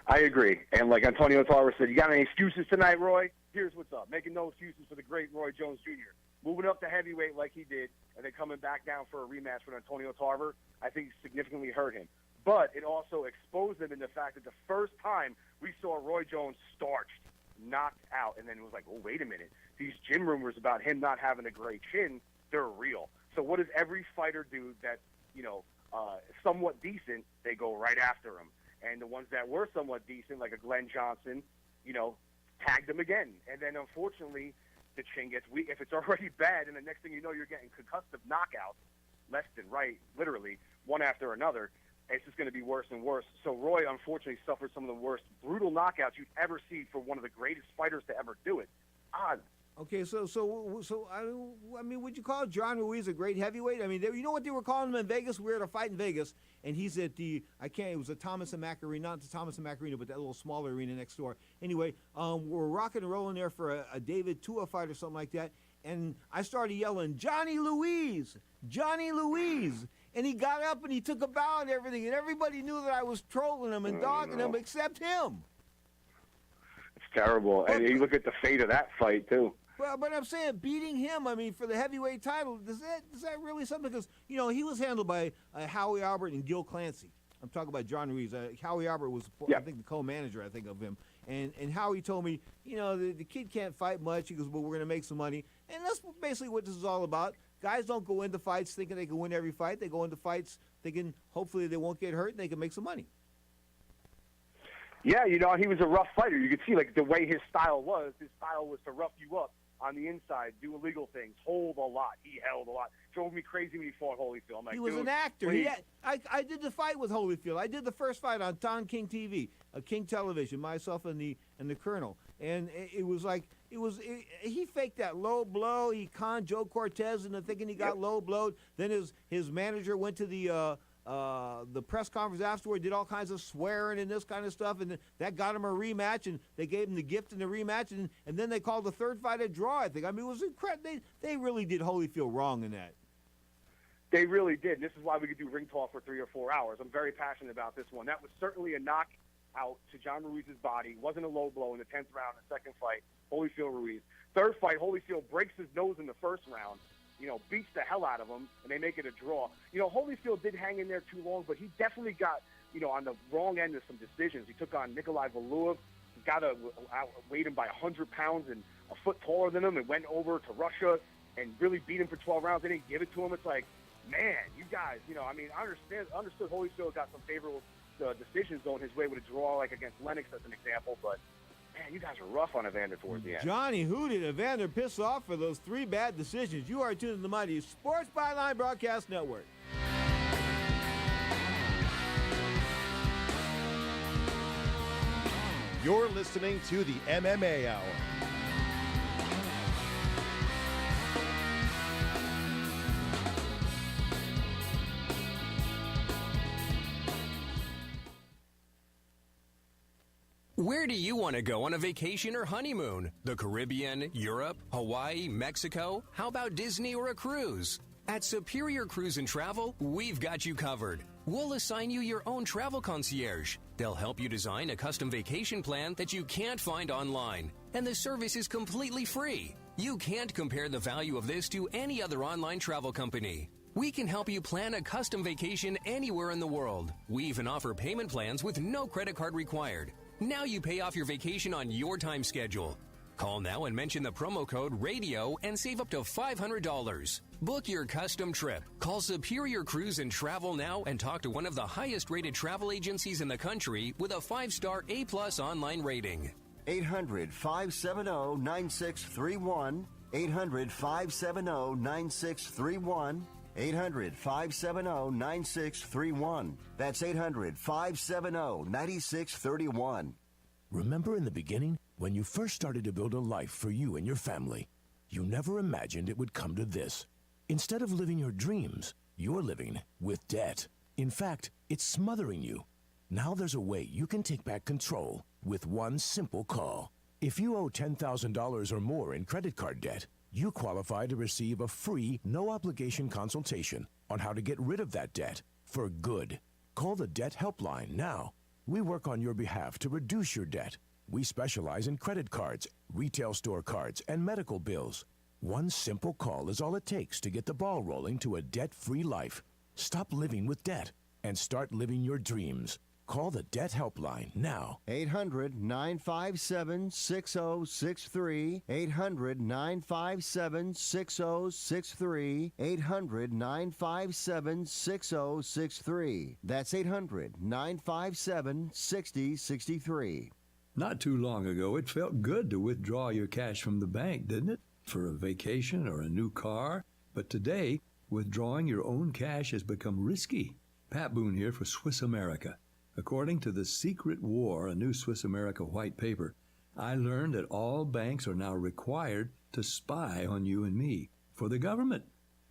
I agree. And like Antonio Tarver said, you got any excuses tonight, Roy? here's what's up. Making no excuses for the great Roy Jones Jr. Moving up to heavyweight like he did, and then coming back down for a rematch with Antonio Tarver, I think significantly hurt him. But it also exposed him in the fact that the first time we saw Roy Jones starched, knocked out, and then it was like, oh, wait a minute. These gym rumors about him not having a great chin, they're real. So what does every fighter do that's, somewhat decent? They go right after him. And the ones that were somewhat decent, like a Glenn Johnson, tagged him again. And then, unfortunately, the chin gets weak. If it's already bad, and the next thing you know, you're getting concussive knockouts, left and right, literally, one after another, it's just going to be worse and worse. So Roy, unfortunately, suffered some of the worst brutal knockouts you'd ever see for one of the greatest fighters to ever do it. Odd. Okay, so I mean, would you call John Ruiz a great heavyweight? I mean, you know what they were calling him in Vegas? We were at a fight in Vegas, and he's at it was a Thomas and Mack Arena, not the Thomas and Mack Arena, but that little smaller arena next door. Anyway, we're rocking and rolling there for a David Tua fight or something like that, and I started yelling, Johnny Louise! Johnny Louise! And he got up and he took a bow and everything, and everybody knew that I was trolling him and dogging him except him. It's terrible. And you look at the fate of that fight, too. Well, but I'm saying beating him, I mean, for the heavyweight title, is that really something? Because, he was handled by Howie Albert and Gil Clancy. I'm talking about John Ruiz. Howie Albert was, I think, the co-manager, of him. And Howie told me, the kid can't fight much. He goes, but we're going to make some money. And that's basically what this is all about. Guys don't go into fights thinking they can win every fight. They go into fights thinking hopefully they won't get hurt and they can make some money. Yeah, he was a rough fighter. You could see, the way his style was to rough you up on the inside, do illegal things, hold a lot. He held a lot. Drove me crazy when he fought Holyfield. I'm like, he was an actor. I did the fight with Holyfield. I did the first fight on Don King TV, King Television, myself and the Colonel. And it was like, he faked that low blow. He conned Joe Cortez into thinking he got low blowed. Then his manager went to the press conference afterward, did all kinds of swearing and this kind of stuff, and that got him a rematch, and they gave him the gift in the rematch, and then they called the third fight a draw, I think. I mean, it was incredible. They really did Holyfield wrong in that. They really did, and this is why we could do ring talk for 3 or 4 hours. I'm very passionate about this one. That was certainly a knockout to John Ruiz's body. It wasn't a low blow in the 10th round, the second fight, Holyfield-Ruiz. Third fight, Holyfield breaks his nose in the first round, beats the hell out of him, and they make it a draw. Holyfield did hang in there too long, but he definitely got, on the wrong end of some decisions. He took on Nikolai Valuev, outweighed him by 100 pounds and a foot taller than him, and went over to Russia and really beat him for 12 rounds. They didn't give it to him. It's like, man, you guys, I understood Holyfield got some favorable decisions going his way with a draw, like against Lennox as an example, but man, you guys are rough on Evander towards the end. Johnny, who did Evander piss off for those 3 bad decisions? You are tuned to the Mighty Sports Byline Broadcast Network. You're listening to the MMA Hour. Where do you want to go on a vacation or honeymoon? The Caribbean, Europe, Hawaii, Mexico? How about Disney or a cruise? At Superior Cruise and Travel, we've got you covered. We'll assign you your own travel concierge. They'll help you design a custom vacation plan that you can't find online. And the service is completely free. You can't compare the value of this to any other online travel company. We can help you plan a custom vacation anywhere in the world. We even offer payment plans with no credit card required. Now you pay off your vacation on your time schedule. Call now and mention the promo code RADIO and save up to $500. Book your custom trip. Call Superior Cruise and Travel now and talk to one of the highest rated travel agencies in the country with a 5-star A+ online rating. 800-570-9631. 800-570-9631. 800-570-9631. That's 800-570-9631. Remember in the beginning, when you first started to build a life for you and your family, you never imagined it would come to this. Instead of living your dreams, you're living with debt. In fact, it's smothering you. Now there's a way you can take back control with one simple call. If you owe $10,000 or more in credit card debt, you qualify to receive a free, no-obligation consultation on how to get rid of that debt for good. Call the Debt Helpline now. We work on your behalf to reduce your debt. We specialize in credit cards, retail store cards, and medical bills. One simple call is all it takes to get the ball rolling to a debt-free life. Stop living with debt and start living your dreams. Call the Debt Helpline now. 800-957-6063. 800-957-6063. 800-957-6063. That's 800-957-6063. Not too long ago, it felt good to withdraw your cash from the bank, didn't it? For a vacation or a new car. But today, withdrawing your own cash has become risky. Pat Boone here for Swiss America. According to The Secret War, a new Swiss America white paper, I learned that all banks are now required to spy on you and me for the government,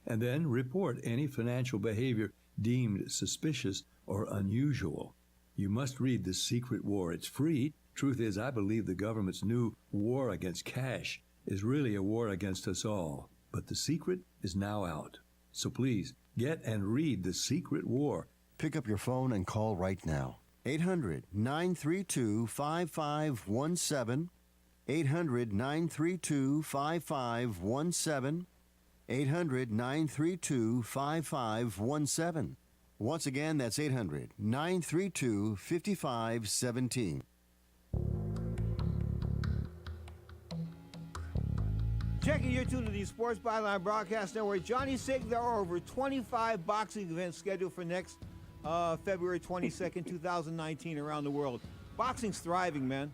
and then report any financial behavior deemed suspicious or unusual. You must read The Secret War. It's free. Truth is, I believe the government's new war against cash is really a war against us all. But The Secret is now out. So please, get and read The Secret War. Pick up your phone and call right now. 800-932-5517. 800-932-5517. 800-932-5517. Once again, that's 800-932-5517. Checking your tune to the Sports Byline Broadcast Network. Johnny Sig, there are over 25 boxing events scheduled for next February 22nd, 2019 around the world. Boxing's thriving, man.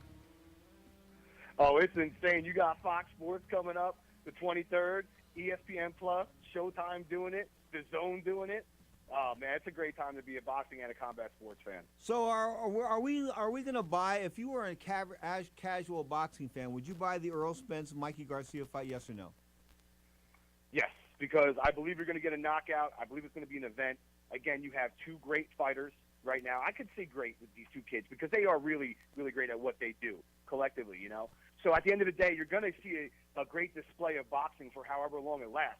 Oh, it's insane. You got Fox Sports coming up the 23rd, ESPN Plus, Showtime doing it, The Zone doing it. Oh, man, it's a great time to be a boxing and a combat sports fan. So are we going to buy, if you were a casual boxing fan, would you buy the Earl Spence-Mikey Garcia fight, yes or no? Yes, because I believe you're going to get a knockout. I believe it's going to be an event. Again, you have two great fighters right now. I could say great with these two kids because they are really, really great at what they do collectively, you know. So at the end of the day, you're going to see a great display of boxing for however long it lasts.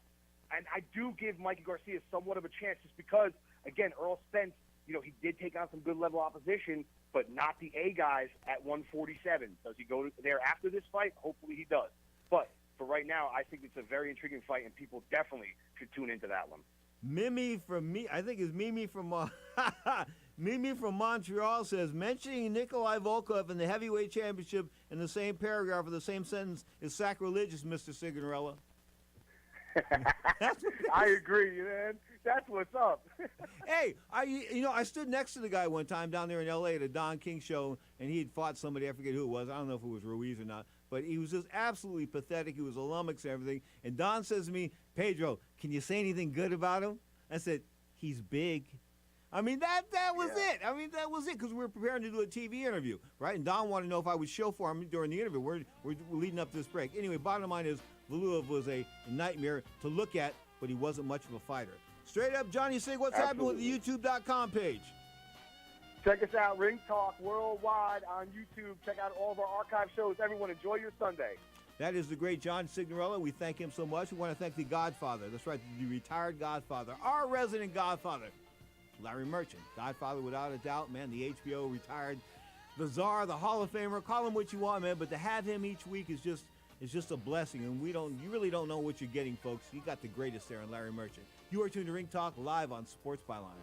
And I do give Mikey Garcia somewhat of a chance just because, again, Earl Spence, you know, he did take on some good level opposition, but not the A guys at 147. Does he go there after this fight? Hopefully he does. But for right now, I think it's a very intriguing fight, and people definitely should tune into that one. Mimi from Mimi from Montreal says, mentioning Nikolai Volkov in the heavyweight championship in the same paragraph or the same sentence is sacrilegious, Mr. Signorella. I agree, man. That's what's up. Hey, I stood next to the guy one time down there in L.A. at a Don King show, and he had fought somebody, I forget who it was. I don't know if it was Ruiz or not, but he was just absolutely pathetic. He was a lummox and everything. And Don says to me, Pedro, can you say anything good about him? I said, he's big. I mean, that was it. I mean, that was it because we were preparing to do a TV interview, right? And Don wanted to know if I would show for him during the interview. We're leading up to this break. Anyway, bottom line is, Valuev was a nightmare to look at, but he wasn't much of a fighter. Straight up, Johnny Sig, what's happening with the YouTube.com page? Check us out, Ring Talk Worldwide on YouTube. Check out all of our archive shows. Everyone, enjoy your Sunday. That is the great John Signorella. We thank him so much. We want to thank the Godfather. That's right, the retired Godfather, our resident Godfather, Larry Merchant. Godfather, without a doubt, man, the HBO retired, the Czar, the Hall of Famer. Call him what you want, man, but to have him each week is just a blessing, and you really don't know what you're getting, folks. You got the greatest there in Larry Merchant. You are tuned to Ring Talk live on Sports Byline.